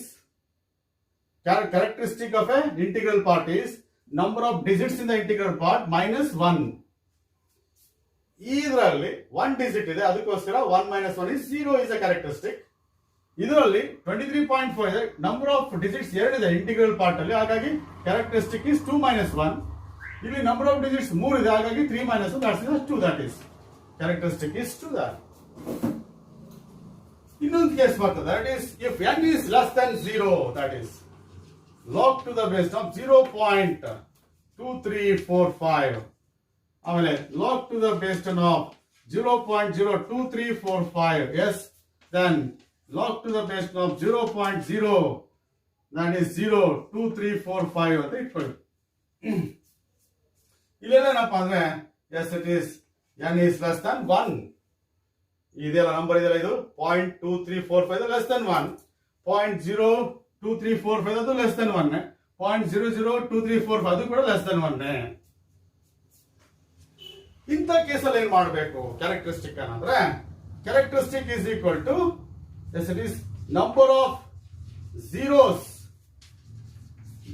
characteristic of a integral part is number of digits in the integral part minus 1. ಇದರಲ್ಲಿ 1 digit ಇದೆ, ಅದಕ್ಕೋಸ್ಕರ 1 minus 1 is 0 is a characteristic. ಇದರಲ್ಲಿ 23.4 ಇದೆ, ನಂಬರ್ ಆಫ್ ಡಿಜಿಟ್ಸ್ 2 ಇದೆ integral part ಅಲ್ಲಿ, ಹಾಗಾಗಿ characteristic is 2 minus 1. ಇಲ್ಲಿ number of digits 3 ಇದೆ, ಹಾಗಾಗಿ 3 minus 1 that's 2. that is characteristic is 2. that ಇನ್ನೊಂದು ಕೇಸ್ ಬರ್ತದೆ, that is if n is less than 0, that is log to the base of 0.2345. ಆಮೇಲೆ log to the base of 0.02345. yes, then log to the base of 0.0, that is 0.2345 ಅಂತ ಇಟ್ಕೊಳ್ಳಿ. ಇಲ್ಲೇನಪ್ಪ ಅಂದ್ರೆ yes it is n is less than 1. ಇದೆಲ್ಲ number ಇದೆಲ್ಲ ಇದು 0.2345 less than 1, 0.02345 ಅದು less than 1, 0.00235 ಅದು ಕೂಡ ಲೆಸ್ ದನ್ 1. ಇಂಥ ಕೇಸಲ್ಲಿ ಏನ್ ಮಾಡಬೇಕು ಕ್ಯಾರೆಕ್ಟರಿಸ್ಟಿಕ್ ಅಂದ್ರೆ characteristic is equal to it is number of zeros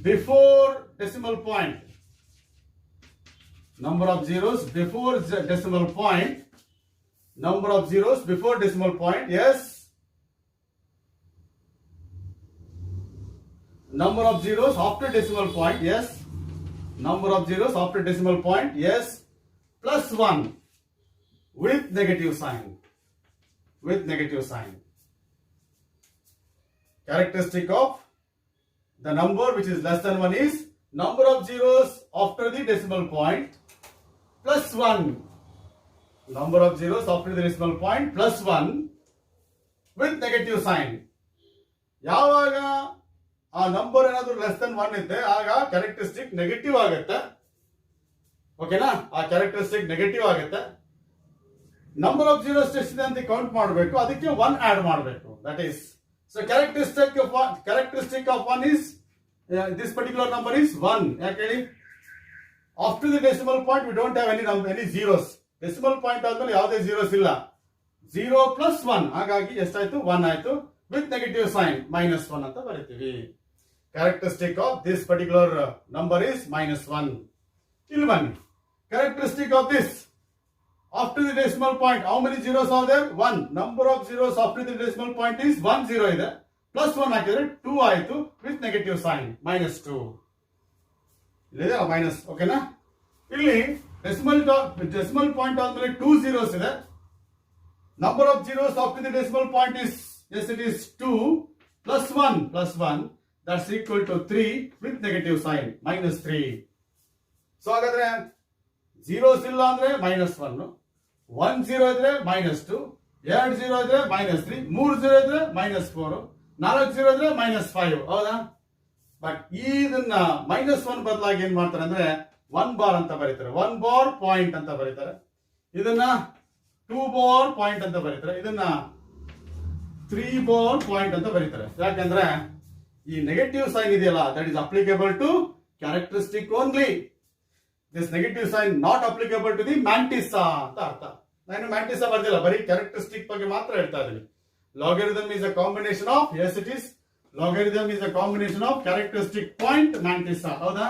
before decimal point. Number of zeros before decimal point. Number of zeros before decimal point, yes. Number of zeros after decimal point, yes. Number of zeros after decimal point, yes. Plus 1 with negative sign. With negative sign. Characteristic of the number which is less than 1 is number of zeros after the decimal point plus 1. Number of zeros after the decimal point plus 1 with negative sign. ಯಾವಾಗ ಆ number ಏನಾದ್ರು less than 1 ಇದ್ದೆ ಆಗ characteristic negative ಆಗುತ್ತೆ. ಓಕೆನಾ? ಆ characteristic negative ಆಗುತ್ತೆ. Number of zeros ಎಷ್ಟಿದೆ ಅಂತ ಕೌಂಟ್ ಮಾಡಬೇಕು, ಅದಕ್ಕೆ 1 ಆಡ್ ಮಾಡಬೇಕು. That is so characteristic of 1 is this particular number is 1. ಯಾಕೆ ಹೇಳಿ? after the decimal point we don't have any zeros. Decimal point ಆದ್ಮೇಲೆ ಯಾವುದೇ ಜೀರೋಸ್ ಇಲ್ಲ. 0 plus 1, ಹಾಗಾಗಿ ಎಷ್ಟಾಯ್ತು? 1 ಆಯ್ತು. ವಿತ್ ನೆಗೆಟಿವ್ ಸೈನ್ -1 ಅಂತ ಬರೀತೀವಿ. Characteristic of this particular number is -1. ಇಲ್ಲಿ ಬನ್ನಿ, characteristic of this after the decimal point how many zeros are there? 1. Number of zeros after the decimal point is 1 0 ಇದೆ, plus 1 ಹಾಕಿದ್ರೆ 2 ಆಯ್ತು ವಿತ್ ನೆಗೆಟಿವ್ ಸೈನ್ -2. ಇಲ್ಲಿದೆ minus. ಓಕೆನಾ? ಇಲ್ಲಿ decimal point ಆದ್ಮೇಲೆ 2 zeros ಇದೆ. Number of zeros after the decimal point is yes it is 2 plus 1 that's equal to 3 with negative sign -3. So ಹಾಗಾದ್ರೆ zeros ಇಲ್ಲ ಅಂದ್ರೆ -1, 1 0 ಇದ್ರೆ -2, 2 0 ಇದ್ರೆ -3, 3 0 ಇದ್ರೆ -4, 4 0 ಇದ್ರೆ -5. ಹೌದಾ? ಬಟ್ ಇದನ್ನ -1 ಬದಲಾಗಿ ಏನ್ ಮಾಡ್ತಾರೆ ಅಂದ್ರೆ 1 ಬಾರ್ ಅಂತ ಬರೀತಾರೆ, 1 ಬಾರ್ ಪಾಯಿಂಟ್ ಅಂತ ಬರೀತಾರೆ. ಇದನ್ನ 2 ಬಾರ್ ಪಾಯಿಂಟ್ ಅಂತ ಬರೀತಾರೆ, ಇದನ್ನ 3 ಬಾರ್ ಪಾಯಿಂಟ್ ಅಂತ ಬರೀತಾರೆ. ಯಾಕಂದ್ರೆ ಈ ನೆಗೆಟಿವ್ ಸೈನ್ ಇದೆಯಲ್ಲ that is applicable to characteristic only. This negative sign not applicable to the mantissa ಅಂತ ಅರ್ಥ. ನಾನು ಮ್ಯಾಂಟಿಸಾ ಬರ್ದಿಲ್ಲ, ಬರೀ ಕ್ಯಾರೆಕ್ಟರಿಸ್ಟಿಕ್ ಬಗ್ಗೆ ಮಾತ್ರ ಹೇಳ್ತಾ ಇದ್ದೀನಿ. Logarithm is a combination of yes it is logarithm is a combination of characteristic point mantis. ಹೌದಾ?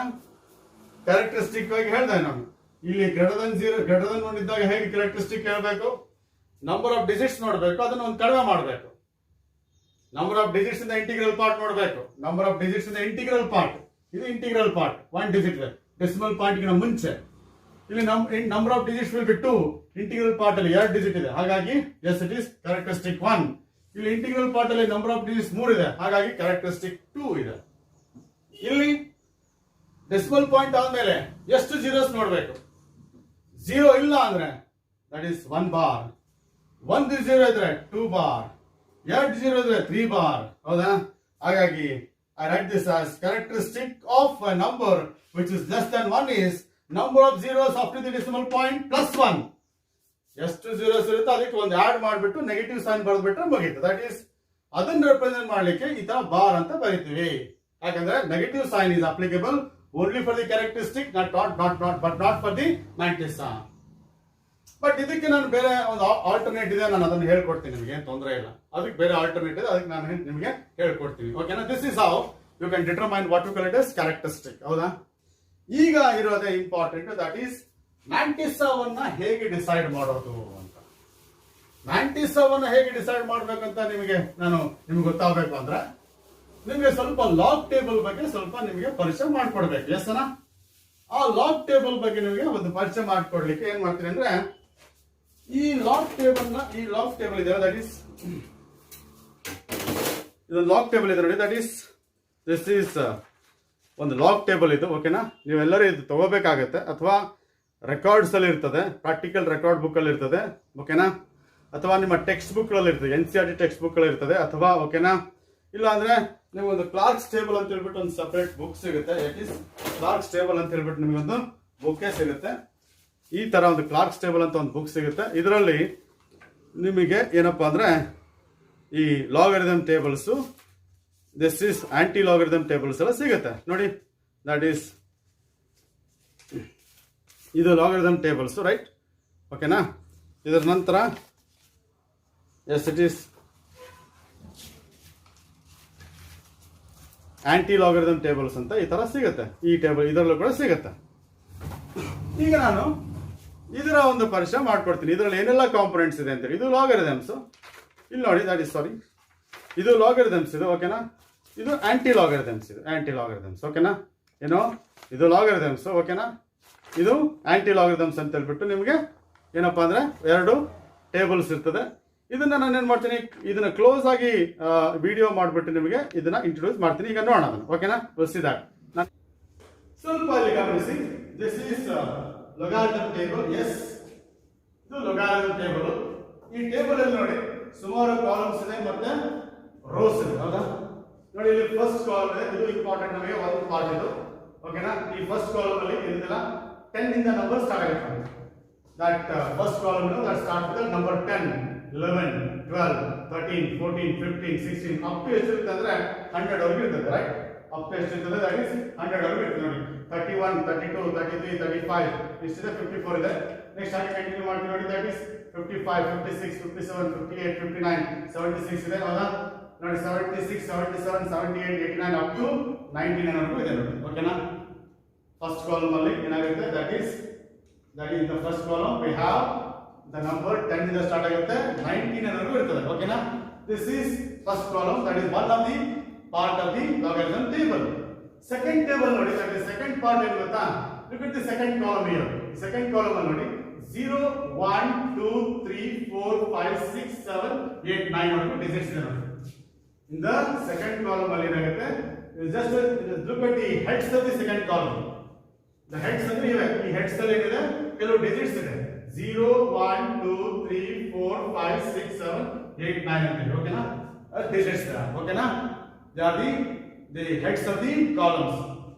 Characteristic ಆಗಿ ಹೇಳ್ದೆ ನಾನು. ಇಲ್ಲಿ ಗ್ರೇಟರ್ ದನ್ 0 ಗ್ರೇಟರ್ ದನ್ 1 ಇದ್ದಾಗ ಹೇಗೆ ಕ್ಯಾರೆಕ್ಟರಿಸ್ಟಿಕ್ ಹೇಳ್ಬೇಕು? ನಂಬರ್ ಆಫ್ ಡಿಜಿಟ್ಸ್ ನೋಡಬೇಕು, ಅದನ್ನ ಒಂದು ಕಡಿಮೆ ಮಾಡಬೇಕು. ನಂಬರ್ ಆಫ್ ಡಿಜಿಟ್ಸ್ ಇಂದ ಇಂಟಿಗ್ರಲ್ ಪಾರ್ಟ್ ನೋಡಬೇಕು. ನಂಬರ್ ಆಫ್ ಡಿಜಿಟ್ಸ್ ಇಂದ ಇಂಟಿಗ್ರಲ್ ಪಾರ್ಟ್, ಇದು integral part 1 digit decimal point ಗಿನ ಮುಂಚೆ. ಇಲ್ಲಿ number of digits will be 2, integral part ಅಲ್ಲಿ 2 ಡಿಜಿಟ್ ಇದೆ, ಹಾಗಾಗಿ ಎಸ್ ಇಟ್ ಇಸ್ ಕ್ಯಾರೆಕ್ಟರಿಸ್ಟಿಕ್ 1. ಇಲ್ಲಿ ಇಂಟಿಗ್ರಲ್ ಪಾರ್ಟ್ ಅಲ್ಲಿ ನಂಬರ್ ಆಫ್ ಡಿಜಿಟ್ಸ್ 3 ಇದೆ, ಹಾಗಾಗಿ ಕ್ಯಾರೆಕ್ಟರಿಸ್ಟಿಕ್ 2 ಇದೆ. ಇಲ್ಲಿ ಡೆಸಿಮಲ್ ಪಾಯಿಂಟ್ ಆದ್ಮೇಲೆ ಎಷ್ಟು ಜೀರೋಸ್ ನೋಡಬೇಕು? 0 ಇಲ್ಲ ಅಂದ್ರೆ ದಟ್ ಇಸ್ 1 ಬಾರ್, 1 0 ಇದ್ರೆ 2 ಬಾರ್, 2 0 ಇದ್ರೆ 3 ಬಾರ್. ಹೌದಾ? ಹಾಗಾಗಿ I write this as characteristic of a number which is less than 1 is number of zeros after the decimal point plus 1. ಎಷ್ಟು zeros ಇರುತ್ತೆ ಅದಕ್ಕೆ ಒಂದು ಆಡ್ ಮಾಡಿಬಿಟ್ಟು ನೆಗೆಟಿವ್ ಸೈನ್ ಬರೆದ್ಬಿಟ್ರೆ ಮುಗೀತು. ದಟ್ ಈಸ್ ಅದನ್ನ ರೆಪ್ರೆಸೆಂಟ್ ಮಾಡ್ಲಿಕ್ಕೆ ಈ ತರ ಬಾರ್ ಅಂತ ಬರೀತೀವಿ. ಯಾಕಂದ್ರೆ negative sign is applicable only for the characteristic, but not for the mantissa. But ಇದಕ್ಕೆ ನಾನು ಬೇರೆ ಒಂದು ಆಲ್ಟರ್ನೇಟ್ ಇದೆ, ನಾನು ಅದನ್ನು ಹೇಳ್ಕೊಡ್ತೀನಿ, ನಿಮಗೆ ಏನು ತೊಂದರೆ ಇಲ್ಲ. ಅದಕ್ಕೆ ಬೇರೆ ಆಲ್ಟರ್ನೇಟ್ ಇದೆ, ಅದಕ್ಕೆ ನಾನು ನಿಮಗೆ ಹೇಳ್ಕೊಡ್ತೀನಿ. ಓಕೆನಾ? This is how you can determine what you call it as characteristic. ಹೌದಾ? ಈಗ ಇರೋದೇ ಇಂಪಾರ್ಟೆಂಟ್, ದಟ್ ಈಸ್ ಮ್ಯಾಂಟಿಸವನ್ನ ಹೇಗೆ ಡಿಸೈಡ್ ಮಾಡೋದು ಅಂತ. ಮ್ಯಾಂಟಿಸವನ್ನ ಹೇಗೆ ಡಿಸೈಡ್ ಮಾಡ್ಬೇಕಂತ ನಿಮ್ಗೆ ಗೊತ್ತಾಗಬೇಕು ಅಂದ್ರೆ ನಿಮ್ಗೆ ಸ್ವಲ್ಪ ಲಾಗ್ ಟೇಬಲ್ ಬಗ್ಗೆ ಸ್ವಲ್ಪ ನಿಮಗೆ ಪರಿಚಯ ಮಾಡ್ಕೊಡ್ಬೇಕು. ಎಸ್ ಅಣ್ಣ? ಆ ಲಾಗ್ ಟೇಬಲ್ ಬಗ್ಗೆ ನಿಮಗೆ ಒಂದು ಪರಿಚಯ ಮಾಡ್ಕೊಡ್ಲಿಕ್ಕೆ ಏನ್ ಮಾಡ್ತೀನಿ ಅಂದ್ರೆ, ಈ ಲಾಗ್ ಟೇಬಲ್ ಇದೆ, ದಟ್ ಈಸ್ ಇದು ಲಾಗ್ ಟೇಬಲ್ ಇದೆ ನೋಡಿ. ದಟ್ ಈಸ್ ದಿಸ್ ಈಸ್ ಒಂದು ಲಾಗ್ ಟೇಬಲ್ ಇದು. ಓಕೆನಾ? ನೀವೆಲ್ಲರೂ ಇದು ತಗೋಬೇಕಾಗತ್ತೆ, ಅಥವಾ ರೆಕಾರ್ಡ್ಸ್ ಅಲ್ಲಿ ಇರ್ತದೆ, ಪ್ರಾಕ್ಟಿಕಲ್ ರೆಕಾರ್ಡ್ ಬುಕ್ ಅಲ್ಲಿ ಇರ್ತದೆ. ಓಕೆನಾ? ಅಥವಾ ನಿಮ್ಮ ಟೆಕ್ಸ್ಟ್ ಬುಕ್ ಗಳಲ್ಲಿ ಇರ್ತದೆ, NCERT ಟೆಕ್ಸ್ಟ್ ಬುಕ್ ಗಳಲ್ಲಿ ಇರ್ತದೆ. ಅಥವಾ ಓಕೆನಾ, ಇಲ್ಲ ಅಂದ್ರೆ ನೀವು ಒಂದು ಕ್ಲಾರ್ಕ್ಸ್ ಟೇಬಲ್ ಅಂತ ಹೇಳ್ಬಿಟ್ಟು ಒಂದು ಸಪರೇಟ್ ಬುಕ್ ಸಿಗುತ್ತೆ. ಇಟ್ ಈಸ್ ಕ್ಲಾರ್ಕ್ಸ್ ಟೇಬಲ್ ಅಂತ ಹೇಳ್ಬಿಟ್ಟು ನಿಮಗೆ ಒಂದು ಬುಕ್ಕೇ ಸಿಗುತ್ತೆ. ಈ ತರ ಒಂದು ಕ್ಲಾರ್ಕ್ಸ್ ಟೇಬಲ್ ಅಂತ ಒಂದು ಬುಕ್ ಸಿಗುತ್ತೆ. ಇದರಲ್ಲಿ ನಿಮಗೆ ಏನಪ್ಪಾ ಅಂದ್ರೆ ಈ logarithm tables, this is anti logarithm tables ಎಲ್ಲ ಸಿಗುತ್ತೆ ನೋಡಿ. ದಟ್ ಈಸ್ ಇದು ಲಾಗರಿದಮ್ ಟೇಬಲ್ಸ್, ರೈಟ್? ಓಕೆನಾ? ಇದರ ನಂತರ as it is anti logarithm tables ಅಂತ ಈ ತರ ಸಿಗುತ್ತೆ. ಈ ಟೇಬಲ್ ಇದರಲ್ಲೂ ಕೂಡ ಸಿಗುತ್ತೆ. ಈಗ ನಾನು ಇದರ ಒಂದು ಪರಿಚಯ ಮಾಡ್ಕೊಡ್ತೀನಿ. ಇದರಲ್ಲಿ ಏನೆಲ್ಲ ಕಾಂಪೊನೆಂಟ್ಸ್ ಇದೆ ಅಂತೇಳಿ. ಇದು ಲಾಗರಿದಮ್ಸ್, ಇಲ್ಲಿ ನೋಡಿ. ದಟ್ ಈಸ್ ಸಾರಿ, ಇದು ಲಾಗರಿದಮ್ಸ್ ಇದು. ಓಕೆನಾ? ಇದು ಆಂಟಿ ಲಾಗರಿದಮ್ಸ್, ಇದು ಆಂಟಿ ಲಾಗರಿದಮ್ಸ್. ಓಕೆನಾ? ಏನೋ ಇದು ಲಾಗರಿದಮ್ಸ್. ಓಕೆನಾ? ಇದು ಆಂಟಿ ಲಾಗರಿದಮ್ಸ್ ಅಂತ ಹೇಳ್ಬಿಟ್ಟು ನಿಮಗೆ ಏನಪ್ಪಾ ಅಂದ್ರೆ 2 ಟೇಬಲ್ಸ್ ಇರ್ತದೆ. ಇದನ್ನ ನಾನು ಏನ್ ಮಾಡ್ತೀನಿ, ಇದನ್ನ ಕ್ಲೋಸ್ ಆಗಿ ವಿಡಿಯೋ ಮಾಡ್ಬಿಟ್ಟು ನಿಮಗೆ ಇದನ್ನ ಇಂಟ್ರೊಡ್ಯೂಸ್ ಮಾಡ್ತೀನಿ. ಈಗ ನೋಡೋಣ ಅದನ್ನ. ಓಕೆನಾ? ಸಿದಾಗ ಸ್ವಲ್ಪ ಇಲ್ಲಿ ಗಮನಿಸಿ. This is logarithm table. Yes, ಇದು ಲೊಗಾರಿದಮ್ ಟೇಬಲ್. ಈ ಟೇಬಲ್ ಅಲ್ಲಿ ನೋಡಿ ಸುಮಾರು ಕಾಲಮ್ಸ್ ಇದೆ ಮತ್ತೆ ರೋಸ್ ಇದೆ. ಹೌದಾ? ನೋಡಿ, ಇಲ್ಲಿ ಫಸ್ಟ್ ಕಾಲಮ್ ಇದೆ, ಇದು ಇಂಪಾರ್ಟೆಂಟ್ ನಮಗೆ ಒಂದು ಪಾರ್ಟ್ ಇದು. ಓಕೆನಾ? ಈ ಫಸ್ಟ್ ಕಾಲಮ್ ಅಲ್ಲಿ ಇದೆಲ್ಲ 10 ಇಂದ ನಂಬರ್ ಸ್ಟಾರ್ಟ್ ಆಗುತ್ತೆ. That first column that start with number 10, 11, 12, 13, 14, 15, 16 up to ಎಷ್ಟು ಇರುತ್ತೆ ಅಂದ್ರೆ 100 ವರೆಗೂ ಇರ್ತದೆ, ರೈಟ್? ಅಪ್ ಟು ಎಷ್ಟು ಇರ್ತದೆ? ದಟ್ ಈಸ್ 100 ವರೆಗೂ ಇರ್ತದೆ ನೋಡಿ. 31, 32, 33, 35 ಇಷ್ಟಿದೆ, 54 ಇದೆ. ನೆಕ್ಸ್ಟ್ ಹಾಗೆ ಕಂಟಿನ್ಯೂ ಮಾಡ್ತೀವಿ ನೋಡಿ. ದಟ್ ಈಸ್ 55, 56, 57, 58, 59, 76 ಇದೆ. ಹೌದಾ? ನೋಡಿ 76, 77, 78, 89 ಅಪ್ ಟು 99 ವರೆಗೂ ಇದೆ ನೋಡಿ. ಓಕೆನಾ? ಫಸ್ಟ್ ಕಾಲಮ್ ಅಲ್ಲಿ ಏನಾಗುತ್ತೆ? That is the first column we have the number 10 ಇಂದ ಸ್ಟಾರ್ಟ್ ಆಗುತ್ತೆ 19 ವರೆಗೂ ಇರ್ತದೆ. ಓಕೆನಾ? This is first column. That is one of the part of the logarithm table. Second table ನೋಡಿ, ದಟ್ ಈಸ್ ಸೆಕೆಂಡ್ ಪಾರ್ಟ್ ಏನು ಗೊತ್ತಾ? Look at the second column here. Second column ಅಲ್ಲಿ ನೋಡಿ 0, 1, 2, 3, 4, 5, 6, 7, 8, 9 ವರೆಗೂ ಡಿಜಿಟ್ಸ್ ಇದೆ ನೋಡಿ. ಇನ್ ದ ಸೆಕೆಂಡ್ ಕಾಲಮ್ ಅಲ್ಲಿ ಏನಾಗುತ್ತೆ? Just look at the heads of the second column. The heads ಅಂದ್ರೆ ಇವೆ. ಈ ಹೆಡ್ಸ್ ಅಲ್ಲಿ ಏನಿದೆ? ಕೆಲವು ಡಿಜಿಟ್ಸ್ ಇದೆ. 0, 1, 2, 3, 4, 5, 6, 7, 8, 9 ಅಂತ. ಓಕೆನಾ? ಡಿಜಿಟ್ಸ್. ಓಕೆನಾ? They are the heads of the columns.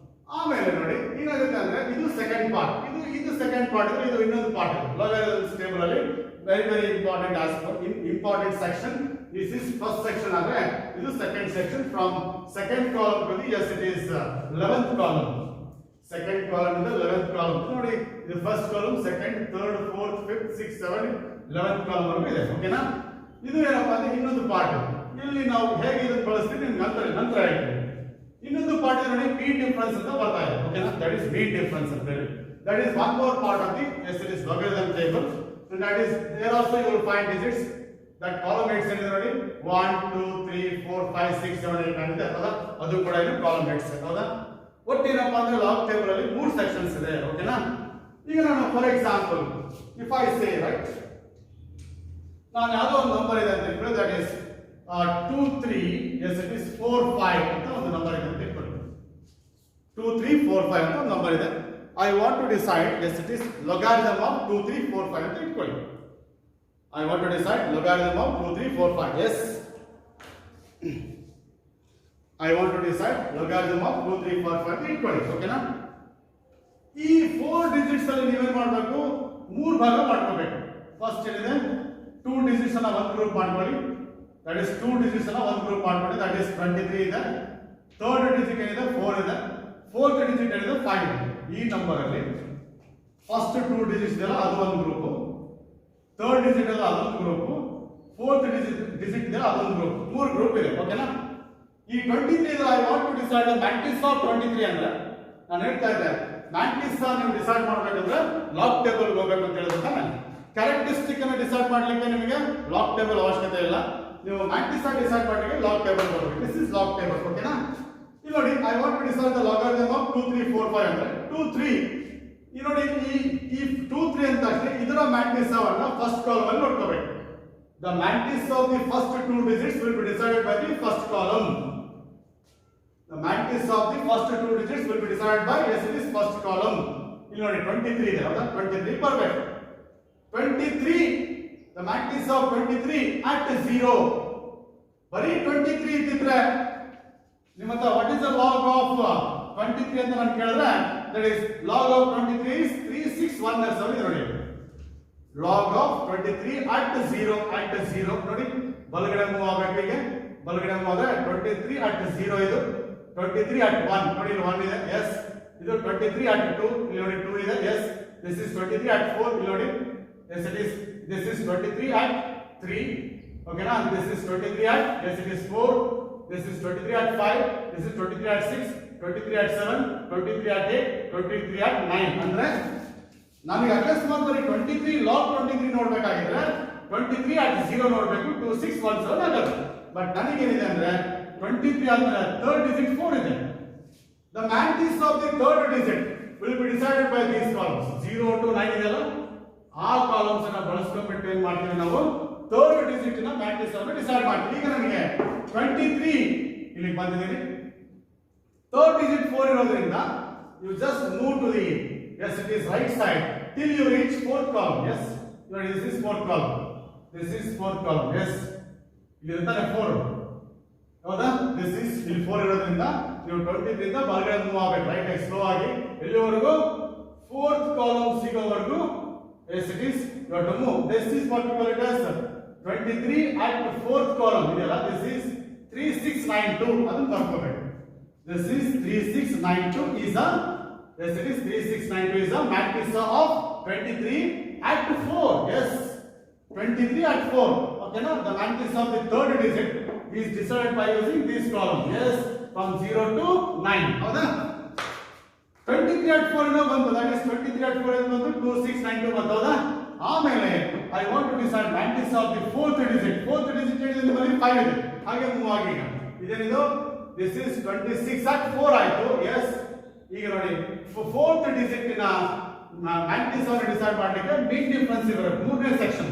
ಆಮೇಲೆ ನೋಡಿ ಏನಾಗುತ್ತೆ ಅಂದ್ರೆ ಇದು ಸೆಕೆಂಡ್ ಪಾರ್ಟ್. ಇದು ಸೆಕೆಂಡ್ ಪಾರ್ಟ್ ಇದೆ, ಇದು ಇನ್ನೊಂದು ಪಾರ್ಟ್. ಲಾಗರಿದಮ್ಸ್ ಟೇಬಲ್ ಅಲ್ಲಿ very important important section. This is first section ಆದ್ರೆ ಇದು second section. From second column to the as it is 11th column. Second column ಇಂದ 11th ಕಾಲಮ್ ನೋಡಿ. ಇದು first column, second, third, fourth, fifth, six, 7, 11th column ವರೆಗೂ ಇದೆ. ಓಕೆನಾ? ಇದು ಏನಪ್ಪಾ ಅಂದ್ರೆ ಇನ್ನೊಂದು ಪಾರ್ಟ್. ಇಲ್ಲಿ ನಾವು ಹೇಗೆ ಇದನ್ನು ಬಳಸ್ತೀವಿ ನಿಮ್ಗೆ ನಂತರ ಹೇಳ್ತೀವಿ. ಇನ್ನೊಂದು ಪಾರ್ಟ್ ನೋಡಿ ಪಿ ಡಿಫರೆನ್ಸ್ ಅಂತ ಬರ್ತಾ ಇದೆ. ಓಕೆನಾ, ದಟ್ ಇಸ್ ಪಿ ಡಿಫರೆನ್ಸ್ ಅಂತ ಹೇಳಿ. That is one more part of the SLS logarithm table, and that is there also you will find digits. that column 8 ಇದೆ ನೋಡಿ, 1 2 3 4 5 6 7 8 9 ಇದೆ ಹೌದಾ, ಅದು ಕೂಡ ಇಲ್ಲಿ ಕಾಲಮ್ 8 ಹೌದಾ. ಒಟ್ಟೇನಪ್ಪ ಅಂದ್ರೆ ಲಾಗ್ ಟೇಬಲ್ ಅಲ್ಲಿ 3 ಸೆಕ್ಷನ್ಸ್ ಇದೆ. ಓಕೆನಾ, ಈಗ ನಾನು for example if I say right, ನಾನು ಯಾವುದೋ ಒಂದು ನಂಬರ್ ಇದೆ ಅಂತ ಇಟ್ಕೊಳ್ಳಿ, that is 2 3 yes it is 4 5 ಅಂತ ಒಂದು ನಂಬರ್ ಇದೆ ಅಂತ ಇಟ್ಕೊಳ್ಳಿ. 2 3 4 5 ಅಂತ ಒಂದು ನಂಬರ್ ಇದೆ. I want to decide yes it is logarithm of 2 3 4 5 ಅಂತ ಇಟ್ಕೊಳ್ಳಿ. I want to decide logarithm of 2 3 4 5. yes I want to decide logarithm of 2 3 4 5 ಅಂತ ಇಟ್ಕೊಳ್ಳಿ. ಓಕೆನಾ, ಈ 4 ಡಿಜಿಟ್ಸ್ ಅಲ್ಲಿ ನೀವೇನು ಮಾಡಬೇಕು, 3 ಭಾಗ ಮಾಡ್ಕೋಬೇಕು. ಫಸ್ಟ್ ಏನಿದೆ 2 ಡಿಜಿಟ್ಸ್ ಅನ್ನ ಒಂದು ಗ್ರೂಪ್ ಮಾಡ್ಕೊಳ್ಳಿ, ದಟ್ ಇಸ್ 2 ಡಿಜಿಟ್ಸ್ ಅನ್ನ ಒಂದು ಗ್ರೂಪ್ ಮಾಡ್ಕೊಳ್ಳಿ, ದಟ್ ಇಸ್ 23 ಇದೆ. ಥರ್ಡ್ ಡಿಜಿಟ್ ಏನಿದೆ 4 ಇದೆ. ಫೋರ್ತ್ ಡಿಜಿಟ್ ಏನಿದೆ 5 ಇದೆ. ಈ ನಂಬರ್ ಅಲ್ಲಿ ಫಸ್ಟ್ 2 ಡಿಜಿಟ್ಸ್ ಇದೆಯಲ್ಲ ಅದು ಒಂದು ಗ್ರೂಪ್, ಥರ್ಡ್ ಡಿಜಿಟ್ ಇದೆ ಅದೊಂದು ಗ್ರೂಪ್, ಫೋರ್ತ್ ಡಿಜಿಟ್ ಇದೆ ಅದೊಂದು ಗ್ರೂಪ್, 3 ಗ್ರೂಪ್ ಇದೆ. ಓಕೆನಾ, ಈ 23 ಇದೆ. I want to decide the matrix of 23 ಅಂದ್ರೆ ನಾನು ಹೇಳ್ತಾ ಇದ್ದೆ ಮ್ಯಾಟ್ರಿಕ್ಸ್ ನೀವು ಡಿಸೈಡ್ ಮಾಡಬೇಕಂದ್ರೆ ಲಾಗ್ ಟೇಬಲ್ ಹೋಗಬೇಕು ಅಂತ ಹೇಳಿದ್ರೆ ತಾನೆ. ಕ್ಯಾರೆಕ್ಟರಿಸ್ಟಿಕ್ ಅನ್ನು ಡಿಸೈಡ್ ಮಾಡಲಿಕ್ಕೆ ನಿಮಗೆ ಲಾಗ್ ಟೇಬಲ್ ಅವಶ್ಯಕತೆ ಇಲ್ಲ, ನೀವು ಮ್ಯಾಟ್ರಿಕ್ಸ್ ಅನ್ನು ಡಿಸೈಡ್ ಮಾಡಲಿಕ್ಕೆ ಲಾಗ್ ಟೇಬಲ್ ಬರಬೇಕು. This is log table. ಓಕೆನಾ, ಇಲ್ಲಿ ನೋಡಿ I want to decide the logarithm of 2 3 4 5 ಅಂದ್ರೆ 2 3 ಈ ನೋಡಿ ಈ 2 3 ಅಂತ ಅಷ್ಟೇ ಇದರ ಮ್ಯಾಟ್ರಿಕ್ಸ್ ಅನ್ನು ಫಸ್ಟ್ ಕಾಲಮ್ ಅಲ್ಲಿ ನೋಡ್ಕೋಬೇಕು. The matrix of the first 2 digits will be decided by the first column. The matrix of the first 2 digits will be decided by as it is first column. ಇಲ್ಲಿ ನೋಡಿ 23 ಇದೆ ಹೌದಾ, 23 ಬರಬೇಕು. 23 the matrix of 23 at 0 ಬರೀ 23 ಇದ್ದಿದ್ರೆ ನಿಮ್ಮ ಹತ್ರ what is the log of 23 ಅಂತ ನಾನು ಕೇಳಿದ್ರೆ that is log of 23 is 3617 ನೋಡಿ. ಲಾಗ್ ಆಫ್ 23 at 0 ನೋಡಿ, ಬಲಗಡೆ ಮೂವ್ ಆಗಬೇಕು. ಹೀಗೆ ಬಲಗಡೆ ಮೂವ್ ಆದ್ರೆ 23 at 0 ಇದು 23 at 1 ನೋಡಿ, ಇಲ್ಲಿ 1 ಇದೆ. ಎಸ್, ಇದು 23 at 2 ಇಲ್ಲಿ ನೋಡಿ 2 ಇದೆ. ಎಸ್, ದಿಸ್ ಇಸ್ 23 at 4 ಇಲ್ಲಿ ನೋಡಿ. As it is this is 23 at 3. ಓಕೆನಾ, this is 23 at yes it is 4. This is 23 at 5, this is 23 at 6, 23 at 7, 23 at 8, 23 at 9. ಅಂದ್ರೆ ನನಗೆ ಅಕಸ್ಮಾತ್ ಬರೀ 23 ಲಾಗ್ 23 ನೋಡ್ಬೇಕಾಗಿದ್ರೆ 23 at 0 ನೋಡಬೇಕು, 2617 ಆಗುತ್ತೆ. ಬಟ್ ನನಗೇನಿದೆ ಅಂದ್ರೆ 23 ಆದ್ಮೇಲೆ ಥರ್ಡ್ ಡಿಜಿಟ್ 4 ಇದೆ. The matrix of the third digit will be decided by these columns 0 to 9 ಇದೆಯಲ್ಲ, ಆ ಕಾಲಮ್ಸ್ ಅನ್ನ ಬಳಸ್ಕೊಂಡ್ಬಿಟ್ಟು ಏನ್ ಮಾಡ್ತೀವಿ ನಾವು, ಥರ್ಡ್ ಡಿಜಿಟ್ ನ ಮ್ಯಾಟ್ರಿಕ್ಸ್ ಅನ್ನು ಡಿಸೈಡ್ ಮಾಡ್ತೀವಿ. ಈಗ ನನಗೆ 23 ಇಲ್ಲಿ ಬಂದಿದೆ, ಥರ್ಡ್ ಡಿಜಿಟ್ 4 ಇರೋದ್ರಿಂದ you just move to the yes it is right side till you reach fourth column. yes ನೋಡಿ, this is fourth column, this is fourth column. yes ಇಲ್ಲಿ ಇರ್ತಾನೆ 4 ಹೌದಾ, this is ಇಲ್ಲಿ 4 ಇರೋದ್ರಿಂದ ನೀವು 23 ಇಂದ ಬಲಗಡೆ ಮೂವ್ ಆಗಬೇಕು ರೈಟ್ ಆಗಿ ಸ್ಲೋ ಆಗಿ ಎಲ್ಲಿವರೆಗೂ ಫೋರ್ತ್ ಕಾಲಮ್ ಸಿಗೋವರೆಗೂ. yes it is you have to move. this is what we call it as 23 at fourth column ಇದೆಯಲ್ಲ, this is 3692 ಅದನ್ನು ಬರ್ಕೋಬೇಕು. this is 3692 is a yes it is 3692 is a matrix of 23 at 4. yes 23 at 4. okay now the matrix of the third digit is decided by using this column. yes from 0 to 9 ಹೌದಾ. 23 at 4 ಇಂದ ಬಂತು, that is 23 at 4 ಇಂದ ಬಂತು 2692 ಬಂತು ಹೌದಾ. ಆಮೇಲೆ I want to decide matrix of the fourth digit. Fourth digit ಏನಿದೆ ಬರೀ 5 ಇದೆ, ಹಾಗೆ ಮೂವ್ ಆಗಿ ಈಗ ಇದೇನಿದು ದಿಸ್ ಇಸ್ 26 at 4 ಆಯ್ತು. ಎಸ್, ಈಗ ನೋಡಿ ಫೋರ್ತ್ ಡಿಜಿಟ್ ನ ಮ್ಯಾಟ್ರಿಕ್ಸ್ ಅನ್ನು ಡಿಸೈಡ್ ಮಾಡಲಿಕ್ಕೆ ಮೀನ್ ಡಿಫರೆನ್ಸ್ ಇರಬೇಕು. ಮೂರನೇ ಸೆಕ್ಷನ್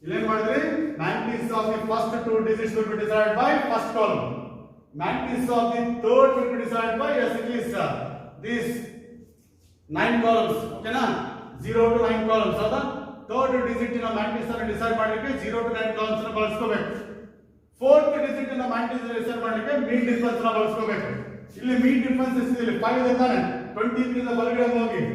ಇಲ್ಲೇನ್ ಮಾಡಿದ್ರಿ, matrix of the first 2 digits will be decided by first column. Matrix of the third will be decided by yes it is these 9 columns. okay na 0 to 9 columns ಹೌದಾ. Third digit ನ matrix ಅನ್ನು decide ಮಾಡಲಿಕ್ಕೆ 0 to 9 columns ಅನ್ನು ಬಳಸ್ಕೋಬೇಕು. Fourth digit ನ matrix ಅನ್ನು decide ಮಾಡಲಿಕ್ಕೆ ಮೀನ್ difference ಅನ್ನು ಬಳಸ್ಕೋಬೇಕು. ಇಲ್ಲಿ ಮೀನ್ ಡಿಫರೆನ್ಸ್ ಎಷ್ಟಿದೆ, 5 ಇದೆ ತಾನೆ. 23 ಇಂದ ಬಲಗಡೆ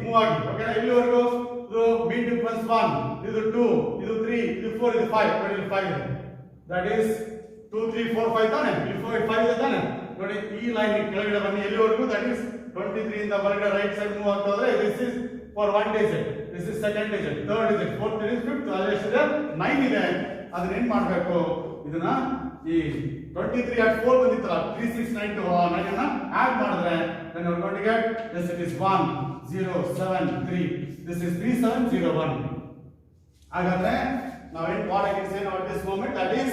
ಮೂವ್ ಆಗಿ ಓಕೆ ನಾ ಇಲ್ಲಿವರೆಗೂ ಇದು ಮೀನ್ ಡಿಫರೆನ್ಸ್ 1, ಇದು 2, ಇದು 3, ಇದು 4, ಇದು 5 ನೋಡಿ, ಇಲ್ಲಿ 5 ಇದೆ. ದಟ್ ಈಸ್ 2 3 4 5 ತಾನೆ, ಇಲ್ಲಿ 5 ಇದೆ ತಾನೆ. ನೋಡಿ ಈ ಲೈನ್ ಕೆಳಗಡೆ ಬನ್ನಿ ಎಲ್ಲಿವರೆಗೂ, ದಟ್ ಈಸ್ 23 ಇಂದ ಬಲಗಡೆ ರೈಟ್ ಸೈಡ್ ಮೂವ್ ಆಗ್ತಾ ಹೋದ್ರೆ this is for 1 digit, this is second digit, third digit, fourth digit, fifth, ಅಲ್ಲಿ ಎಷ್ಟಿದೆ 9 ಇದೆ. ಅದನ್ನ ಏನ್ ಮಾಡಬೇಕು, ಇದನ್ನ ಈ 23 at 4 ಬಂದಿತ್ತಲ್ಲ 3692 9 ಆಡ್ ಮಾಡಿದ್ರೆ then we are going to get yes it is 1073 this is 3701 ಹಾಗಾದ್ರೆ now in what I can say now at this moment that is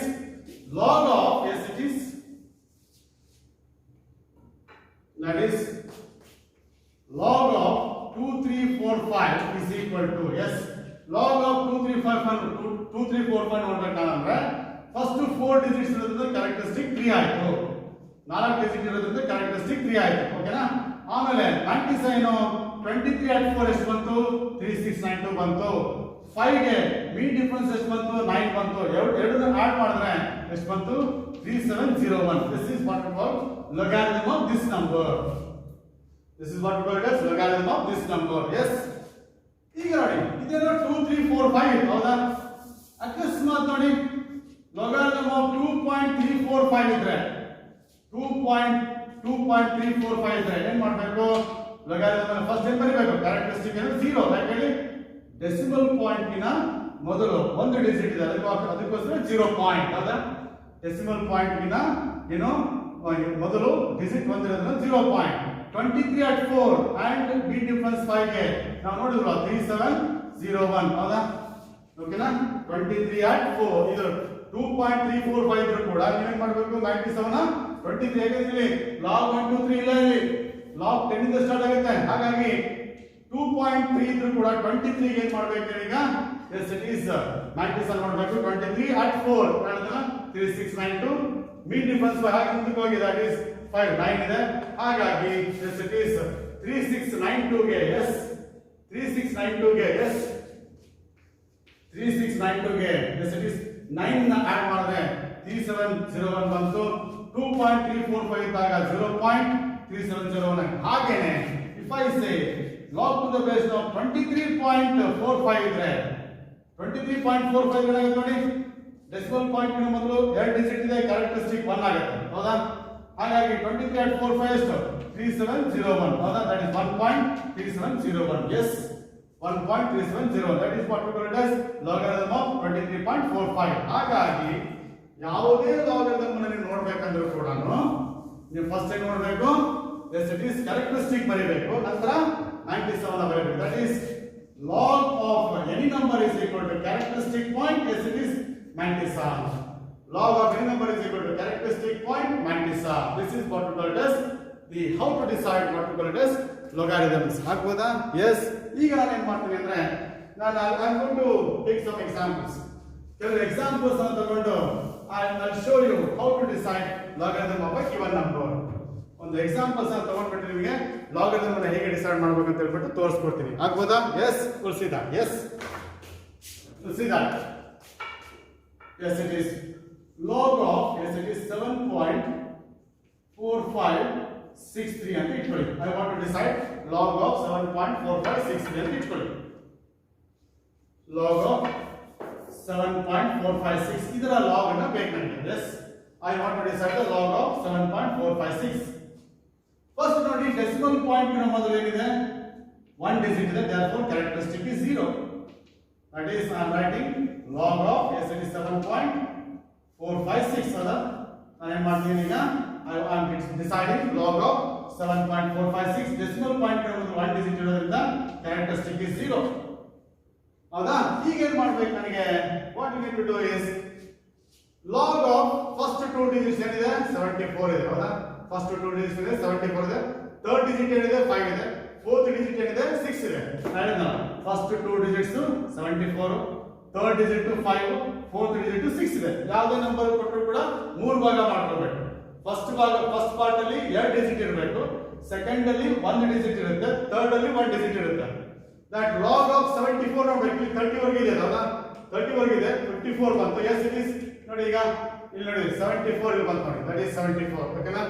log of yes it is that is log of 2345 is equal to yes log of 2345 ನೋಡಬೇಕಂದ್ರೆ first 4 digits ಇರೋದ್ರಿಂದ characteristic 3 ಆಯ್ತು 4 digit ಇರೋದ್ರಿಂದ characteristic 3 ಆಯ್ತು ಓಕೆನಾ ಆಮೇಲೆ 97 23 at 4 ಎಷ್ಟು ಬಂತು 3692 ಬಂತು 5 ಗೆ ಮೀನ್ ಡಿಫರೆನ್ಸ್ ಎಷ್ಟು ಬಂತು 9 ಬಂತು ಎರಡನ್ನ ಆಡ್ ಮಾಡಿದ್ರೆ ಎಷ್ಟು ಬಂತು 3701 this is what we call logarithm of this number this is what we call as logarithm of this number yes ಈಗ ನೋಡಿ ಇದೇನೋ 2345 ಹೌದಾ ಅಕಸ್ಮಾತ್ ನೋಡಿ logarithm of 2.345 ಇದ್ರೆ 2.345 ಇದ್ರೆ ಏನು ಮಾಡಬೇಕು logarithm ಅನ್ನು ಫಸ್ಟ್ ಏನು ಬರಿಬೇಕು ಕ್ಯಾರೆಕ್ಟರಿಸ್ಟಿಕ್ ಏನು 0 ಲೈಕ್ ಹೇಳಿ ಡೆಸಿಮಲ್ ಪಾಯಿಂಟ್ ನ ಮೊದಲು ಒಂದು ಡಿಜಿಟ್ ಇದೆ ಅದಕ್ಕೋಸ್ಕರ 0 ಪಾಯಿಂಟ್ ಹೌದಾ ಡೆಸಿಮಲ್ ಪಾಯಿಂಟ್ ನ ಏನು ಮೊದಲು digit ಒಂದಿರೋದ್ರಿಂದ 0 point 23 at 4 and mean difference 5 ಗೆ ನಾವು ನೋಡಿದ್ವಿ 3701 ಹೌದಾ ಓಕೆನಾ 23 at 4 ಇದು 2.345 ಇದ್ರು ಕೂಡ ನೀವು ಏನು ಮಾಡಬೇಕು 97 ನ 23 ಹೇಗೆ ಇಲ್ಲಿ log 1 2 3 ಇಲ್ಲ ಇಲ್ಲಿ log 10 ಇಂದ ಸ್ಟಾರ್ಟ್ ಆಗುತ್ತೆ ಹಾಗಾಗಿ 2.3 ಇದ್ರು ಕೂಡ 23 ಗೆ ಏನು ಮಾಡಬೇಕು ಈಗ yes it is 97 ಮಾಡಬೇಕು 23 at 4 ಹೇಳಿದ್ನಲ್ಲ 3692 mean difference ಹಾಗೆ ಮುಂದಕ್ಕೆ ಹೋಗಿ that is 5 9 ಇದೆ ಹಾಗಾಗಿ yes it is 3692 ಗೆ yes 3692 ಗೆ yes 3692 ಗೆ yes it is 9 ನ ಆಡ್ ಮಾಡಿದ್ರೆ 3701 ಬಂತು 2.345 ಇದ್ದಾಗ 0.3701 ಹಾಗೇನೆ if I say log to the base of 23.45 ಇದ್ರೆ 23.45 ಏನಾಗುತ್ತೆ ನೋಡಿ ಡೆಸಿಮಲ್ ಪಾಯಿಂಟ್ ನ ಮೊದಲು ಎರಡು ಡಿಜಿಟ್ ಇದೆ ಕ್ಯಾರೆಕ್ಟರಿಸ್ಟಿಕ್ 1 ಆಗುತ್ತೆ ಹೌದಾ ಹಾಗಾಗಿ 23 at 45 ಎಷ್ಟು 3701 ಹೌದಾ that is 1.3701 yes 1.3701 that is what we call as logarithm of 23.45 ಹಾಗಾಗಿ ಯಾವುದೇ logarithm ಅನ್ನು ನೀವು ನೋಡಬೇಕಂದ್ರೂ ಕೂಡ ನೀವು ಫಸ್ಟ್ ಏನು ನೋಡಬೇಕು yes it is characteristic ಬರಿಬೇಕು ನಂತರ 97 ಬರಿಬೇಕು that is log of any number is equal to characteristic point yes it is 97 log of any number is equal to characteristic point 97 this is what we call as the how to decide what we call as logarithms ಆಗ್ಬೋದಾ yes ಈಗ ನಾನು ಏನು ಮಾಡ್ತೀನಿ ಅಂದ್ರೆ ನಾನು I am going to take some examples ಕೆಲವು examples ಅನ್ನು ತಗೊಂಡು I'll show you how to decide logarithm of a given number ಒಂದು ಎಕ್ಸಾಂಪಲ್ಸ್ ಅನ್ನು ತಗೊಂಡ್ಬಿಟ್ಟು ನಿಮಗೆ logarithm ಅನ್ನು ಹೇಗೆ ಡಿಸೈಡ್ ಮಾಡಬೇಕು ಅಂತ ಹೇಳ್ಬಿಟ್ಟು ತೋರಿಸ್ಕೊಡ್ತೀನಿ ಆಗ್ಬೋದಾ yes we'll see that yes we'll see that yes it is log of yes it is 7.4563 ಅಂತ ಇಟ್ಕೊಳ್ಳಿ I want to decide log of 7.4563 ಅಂತ ಇಟ್ಕೊಳ್ಳಿ log of 7.456 ಇದರ log ಅನ್ನು ಬೇಕು ನನಗೆ yes I want to decide the log of 7.456 first ನೋಡಿ decimal point ನ ಮೊದಲು ಏನಿದೆ 1 ಡಿಜಿಟ್ ಇದೆ therefore characteristic is 0 that is I am writing log of yes it is 7.456 ಅಲ್ಲ ನಾನು ಏನು ಮಾಡ್ತೀನಿ ಈಗ I am deciding log of 7.456 decimal point ನ ಮೊದಲು 1 ಡಿಜಿಟ್ ಇರೋದ್ರಿಂದ characteristic is 0 ಹೌದಾ ಈಗ ಏನು ಮಾಡಬೇಕು ನನಗೆ what you need to do is log of first 2 digits ಏನಿದೆ 74 ಇದೆ ಹೌದಾ ಫಸ್ಟ್ 2 digits ಇದೆ 74 ಇದೆ ಥರ್ಡ್ ಡಿಜಿಟ್ ಏನಿದೆ 5 ಇದೆ ಫೋರ್ತ್ ಡಿಜಿಟ್ ಏನಿದೆ 6 ಇದೆ ಹೇಳಿದ್ನ first 2 digits 74 third digit 5 fourth digit 6 ಇದೆ ಯಾವುದೇ ನಂಬರ್ ಕೊಟ್ಟರು ಕೂಡ ಮೂರು ಭಾಗ ಮಾಡ್ಕೊಬೇಕು ಫಸ್ಟ್ ಪಾರ್ಟ್ ಅಲ್ಲಿ 2 ಡಿಜಿಟ್ ಇರಬೇಕು ಸೆಕೆಂಡ್ ಅಲ್ಲಿ 1 ಡಿಜಿಟ್ ಇರುತ್ತೆ ಥರ್ಡ್ ಅಲ್ಲಿ 1 ಡಿಜಿಟ್ ಇರುತ್ತೆ that log of 74 ನೋಡಬೇಕು 30 ವರೆಗೆ ಇದೆ ಅಲ್ಲ 30 ವರೆಗೆ ಇದೆ 54 ಬಂತು yes it is ನೋಡಿ ಈಗ ಇಲ್ಲಿ ನೋಡಿ 74 ಇಲ್ಲಿ ಬಂತು ನೋಡಿ that is 74 ಓಕೆನಾ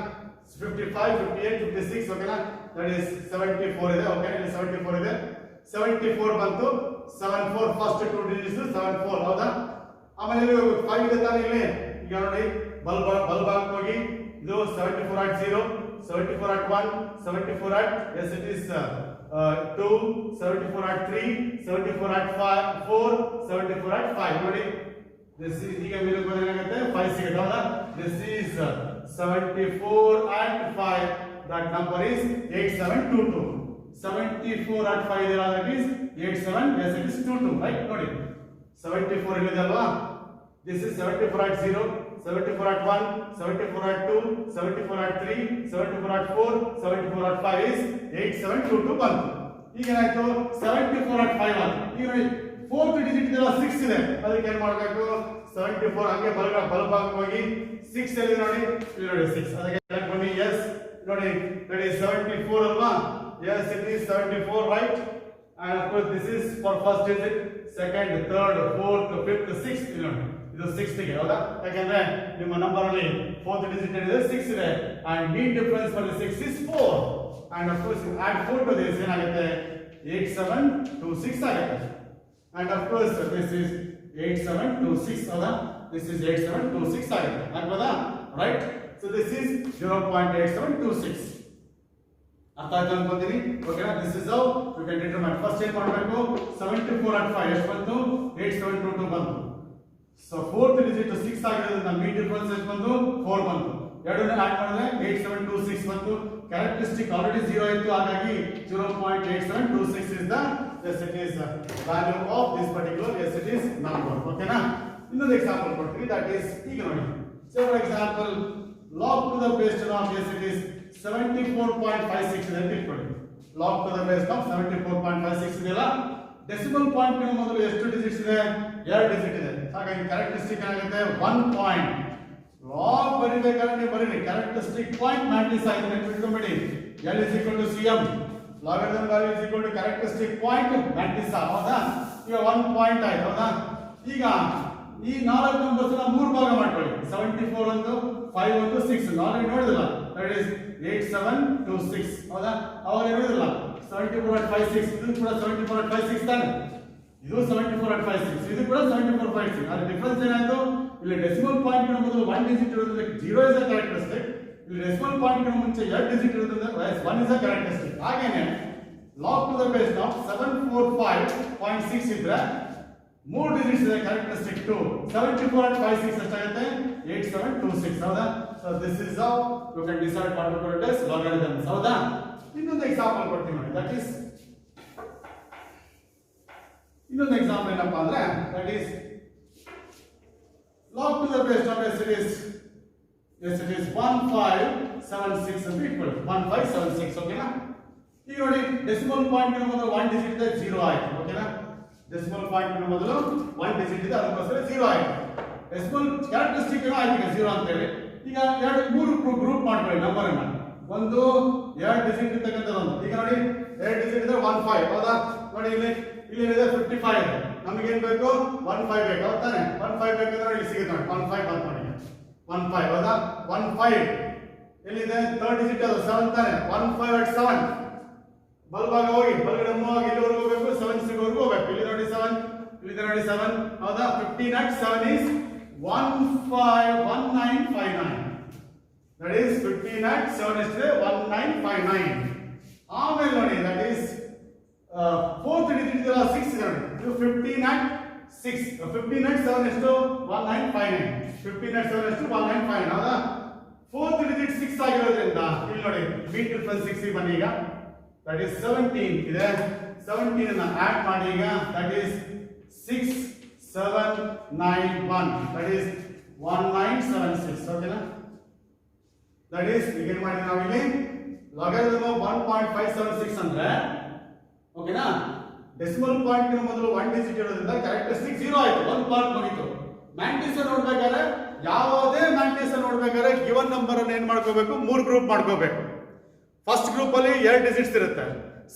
55 58 56 ಓಕೆನಾ that is 74 ಇದೆ ಓಕೆ ಇಲ್ಲಿ 74 ಇದೆ 74 ಬಂತು 74 ಫಸ್ಟ್ 2 ಡಿಜಿಟ್ಸ್ 74 ಹೌದಾ ಆಮೇಲೆ ಇಲ್ಲಿ 5 ಇದೆ ತಾನೇ ಇಲ್ಲಿ ಈಗ ನೋಡಿ ಬಲ್ಬ್ ಹೋಗಿ ಇದು 74 at 0 74 at 1 74 at yes it is 2 74 at 3 74 at 4 74 at 5 ನೋಡಿ this is ಈಗ ಮೇಲೆ ಏನಾಗುತ್ತೆ 5 ಸಿಗುತ್ತೆ ಹೌದಾ this is 74 at 5. That number is 8722. 74 at 5 ಇದೆಯಲ್ಲ, that is 87, yes it is 22, right? ನೋಡಿ 74 ಇಲ್ಲಿದೆ ಅಲ್ವಾ, this is 74 at 0, 74 at 1, 74 at 2, 74 at 3, 74 at 4, 74 at 5 is 8722 ಬಂತು. ಈಗ ಏನಾಯ್ತು 74 at 5 ಆಯ್ತು. ಈಗ ನೋಡಿ ಫೋರ್ತ್ ಡಿಜಿಟ್ ಇದೆಲ್ಲ 6 ಇದೆ, ಅದಕ್ಕೆ ಏನು ಮಾಡಬೇಕು 74 ಹಂಗೆ ಬಲಭಾಗಕ್ಕೆ ಹೋಗಿ 6 ಎಲ್ಲಿ ನೋಡಿ, ಇಲ್ಲಿ ನೋಡಿ 6, ಅದಕ್ಕೆ ಹೇಳಕ್ ಬನ್ನಿ ಎಸ್ ನೋಡಿ that is 74 ಅಲ್ವಾ, yes it is 74, right? And of course this is for first digit, second, third, fourth, fifth, sixth, ಇಲ್ಲಿ ನೋಡಿ ಇದು 6th ಗೆ ಹೌದಾ, ಯಾಕಂದ್ರೆ ನಿಮ್ಮ ನಂಬರ್ ಅಲ್ಲಿ ಫೋರ್ತ್ ಡಿಜಿಟ್ ಇದೆ 6 ಇದೆ, and mean difference for the 6 is 4, and of course you add 4 to this ಏನಾಗುತ್ತೆ 8726 ಆಗುತ್ತೆ, and of course this is 8726 ಹೌದಾ, this is 8726 ಆಗುತ್ತೆ, ಆಗ್ಬೋದಾ, right? So this is 0.8726. ಅರ್ಥ ಆಯ್ತು ಅನ್ಕೊಂತೀನಿ, ಓಕೆನಾ? This is how you can determine. First ಏನು ಮಾಡಬೇಕು 74 at 5 ಎಷ್ಟು ಬಂತು 8722 ಬಂತು. ಸೊ ಫೋರ್ತ್ ಡಿಜಿಟ್ 6 ಆಗಿರೋದ್ರಿಂದ ಮೀನ್ ಡಿಫರೆನ್ಸ್ ಎಷ್ಟು ಬಂತು 4 ಬಂತು, ಎರಡನೇ ಆಡ್ ಮಾಡಿದ್ರೆ 8726 ಬಂತು. ಕ್ಯಾರೆಕ್ಟರಿಸ್ಟಿಕ್ ಆಲ್ರೆಡಿ 0 ಇತ್ತು, ಹಾಗಾಗಿ 0.8726 is the yes it is value of this particular yes it is number, ಓಕೆನಾ? ಇನ್ನೊಂದು ಎಕ್ಸಾಂಪಲ್ ಕೊಡ್ತೀನಿ, ದಟ್ ಈಸ್ ಈಗ ನೋಡಿ. So for example log to the base 10 of yes it is 74.56 ಇದೆ ಅಂತ ಇಟ್ಕೊಳ್ಳಿ. log to the base of 74.56 ಇದೆಯಲ್ಲ, decimal point ನ ಮೊದಲು ಎಷ್ಟು ಡಿಜಿಟ್ಸ್ ಇದೆ, 2 ಡಿಜಿಟ್ ಇದೆ, ಹಾಗಾಗಿ ಕ್ಯಾರೆಕ್ಟರಿಸ್ಟಿಕ್ ಆಗುತ್ತೆ 1 ಪಾಯಿಂಟ್. log ಬರಿಬೇಕಾದ್ರೆ ನೀವು ಬರೀರಿ ಕ್ಯಾರೆಕ್ಟರಿಸ್ಟಿಕ್ ಪಾಯಿಂಟ್ ಮ್ಯಾಟ್ರಿಕ್ಸ್ ಆಗಿದೆ ಅಂತ ಇಟ್ಕೊಂಡ್ಬಿಡಿ. L is equal to CM, logarithm value is equal to characteristic point matrix, ಹೌದಾ? ಈಗ 1 ಪಾಯಿಂಟ್ ಆಯ್ತು, ಹೌದಾ? ಈಗ ಈ 4 ನಂಬರ್ಸ್ ನ 3 ಭಾಗ ಮಾಡ್ಕೊಳ್ಳಿ, 74 ಒಂದು 5 ಒಂದು 6 ಆಲ್ರೆಡಿ ನೋಡಿದಿಲ್ಲ, ದಟ್ ಇಸ್ 8726 ಹೌದಾ? ಅವಾಗ ನೋಡಿದಿಲ್ಲ 74 at 56, ಇದು ಕೂಡ 74 at 56 ತಾನೆ, ಇದು 74 at 56, ಇದು ಕೂಡ 74 at 56. ಅದರ ಡಿಫರೆನ್ಸ್ ಏನಾಯ್ತು, ಇಲ್ಲಿ ಡೆಸಿಮಲ್ ಪಾಯಿಂಟ್ ನ ಮೊದಲು 1 ಡಿಜಿಟ್ ಇರೋದ್ರಿಂದ 0 is a characteristic, ಇಲ್ಲಿ ಡೆಸಿಮಲ್ ಪಾಯಿಂಟ್ ನ ಮುಂಚೆ 2 ಡಿಜಿಟ್ ಇರೋದ್ರಿಂದ 1 is a characteristic. ಹಾಗೇನೆ log to the base of 745.6 ಇದ್ರೆ 3 ಡಿಜಿಟ್ಸ್ ಇದೆ ಕ್ಯಾರೆಕ್ಟರಿಸ್ಟಿಕ್ 2, 74 at 56 ಎಷ್ಟಾಗುತ್ತೆ 8726 ಹೌದಾ? So this is how you can decide what to call it logarithms, ಹೌದಾ? ಇನ್ನೊಂದು ಎಕ್ಸಾಂಪಲ್ ಕೊಡ್ತೀನಿ ನೋಡಿ, ದಟ್ ಈಸ್ ಇನ್ನೊಂದು ಎಕ್ಸಾಂಪಲ್ ಏನಪ್ಪಾ ಅಂದ್ರೆ that is log to the base of yes it is 1576 ಅಂತ ಇಟ್ಕೊಳ್ಳಿ, 1576 ಓಕೆನಾ? ಈಗ ನೋಡಿ ಡೆಸಿಮಲ್ ಪಾಯಿಂಟ್ ನ ಮೊದಲು 1 ಡಿಜಿಟ್ ಇದೆ 0 ಆಯ್ತು, ಓಕೆನಾ? ಡೆಸಿಮಲ್ ಪಾಯಿಂಟ್ ನ ಮೊದಲು 1 ಡಿಜಿಟ್ ಇದೆ, ಅದಕ್ಕೋಸ್ಕರ 0 ಆಯ್ತು. ಡೆಸಿಮಲ್ ಕ್ಯಾರೆಕ್ಟರಿಸ್ಟಿಕ್ ಏನೋ ಆಯ್ತು ಈಗ 0 ಅಂತ ಹೇಳಿ. ಈಗ 3 ಗ್ರೂಪ್ ಮಾಡ್ಕೊಳ್ಳಿ ನಂಬರ್ ಅನ್ನ, ಒಂದು 2 ಡಿಜಿಟ್ ಇರ್ತಕ್ಕಂಥದ್ದು, ಈಗ ನೋಡಿ 2 ಡಿಜಿಟ್ ಇದೆ 15 ಹೌದಾ? ನೋಡಿ ಇಲ್ಲಿ ಏನಿದೆ 55 ಇದೆ, ನಮಗೆ ಏನು ಬೇಕು 15 ಬೇಕು, ಹೌದಾ ತಾನೆ? 15 ಬೇಕಂದ್ರೆ ಇಲ್ಲಿ ಸಿಗುತ್ತೆ ನೋಡಿ 15 ಬಂತು ನೋಡಿ, 15 ಹೌದಾ? 15 ಎಲ್ಲಿದೆ, 3rd ಡಿಜಿಟ್ ಅದು 7 ತಾನೆ, 15 at 7 ಬಲಭಾಗ ಹೋಗಿ ಬಲಗಡೆ ಮೂವ್ ಆಗಿ ಇಲ್ಲಿವರೆಗೂ ಹೋಗಬೇಕು, 7 ಸಿಗೋವರೆಗೂ ಹೋಗಬೇಕು. ಇಲ್ಲಿ ನೋಡಿ 7, ಇಲ್ಲಿ ನೋಡಿ 7 ಹೌದಾ? 15 at 7 is 1959, that is 15 at 7 is 1959. ಆಮೇಲೆ ನೋಡಿ ದಟ್ ಈಸ್ 4th ಡಿಜಿಟ್ ಇದೆಲ್ಲ 6 ಇದೆ ನೋಡಿ, ಇದು 15 at 6, 15 at 7 ಎಷ್ಟು 1959, 15 at 7 ಎಷ್ಟು 1959 ಹೌದಾ? 4th ಡಿಜಿಟ್ 6 ಆಗಿರೋದ್ರಿಂದ ಇಲ್ಲಿ ನೋಡಿ ಮೀನ್ ಡಿಫರೆನ್ಸ್ 6 ಗೆ ಬನ್ನಿ, ಈಗ that is 17 ಇದೆ, 17 ಅನ್ನು ಆಡ್ ಮಾಡಿ ಈಗ that is 6791, that is 1976 ಓಕೆನಾ? that is ಈಗ ಏನು ಮಾಡಿದ್ವಿ ನಾವು ಇಲ್ಲಿ ಲಾಗರಿಥಮ್ 1.576 ಅಂದ್ರೆ ಓಕೆನಾ? ಡೆಸಿಮಲ್ ಪಾಯಿಂಟ್ ನ ಮೊದಲು 1 ಡಿಜಿಟ್ ಇರೋದ್ರಿಂದ ಕ್ಯಾರೆಕ್ಟರಿಸ್ಟಿಕ್ 0 ಆಯ್ತು, 1 ಪಾರ್ಟ್ ಮುಗಿತು. ಮ್ಯಾಟ್ರಿಕ್ಸ್ ನೋಡ್ಬೇಕಾದ್ರೆ ಯಾವುದೇ ಮ್ಯಾಟ್ರಿಕ್ಸ್ ನೋಡ್ಬೇಕಾದ್ರೆ ಗಿವನ್ ನಂಬರ್ ಅನ್ನು ಏನು ಮಾಡ್ಕೋಬೇಕು, 3 ಗ್ರೂಪ್ ಮಾಡ್ಕೋಬೇಕು. ಫಸ್ಟ್ ಗ್ರೂಪ್ ಅಲ್ಲಿ 2 ಡಿಜಿಟ್ಸ್ ಇರುತ್ತೆ,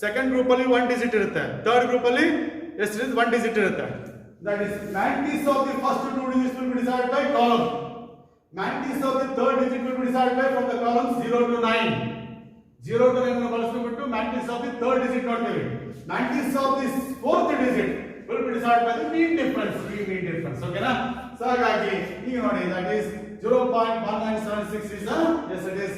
ಸೆಕೆಂಡ್ ಗ್ರೂಪ್ ಅಲ್ಲಿ 1 ಡಿಜಿಟ್ ಇರುತ್ತೆ, ಥರ್ಡ್ ಗ್ರೂಪ್ ಅಲ್ಲಿ ಎಷ್ಟು 1 ಡಿಜಿಟ್ ಇರುತ್ತೆ. That is matrix of the first 2 digits will be decided by column. Matrix of the third digit will be decided by from the column 0 to 9. 0 to 9 ಅನ್ನು ಬಳಸಿಬಿಟ್ಟು matrix of the third digit ನೋಡ್ತೀವಿ. Matrix of the fourth digit will be decided by the mean difference, mean difference ಓಕೆನಾ? So ಹಾಗಾಗಿ ಈಗ ನೋಡಿ that is 0.1976 is yes it is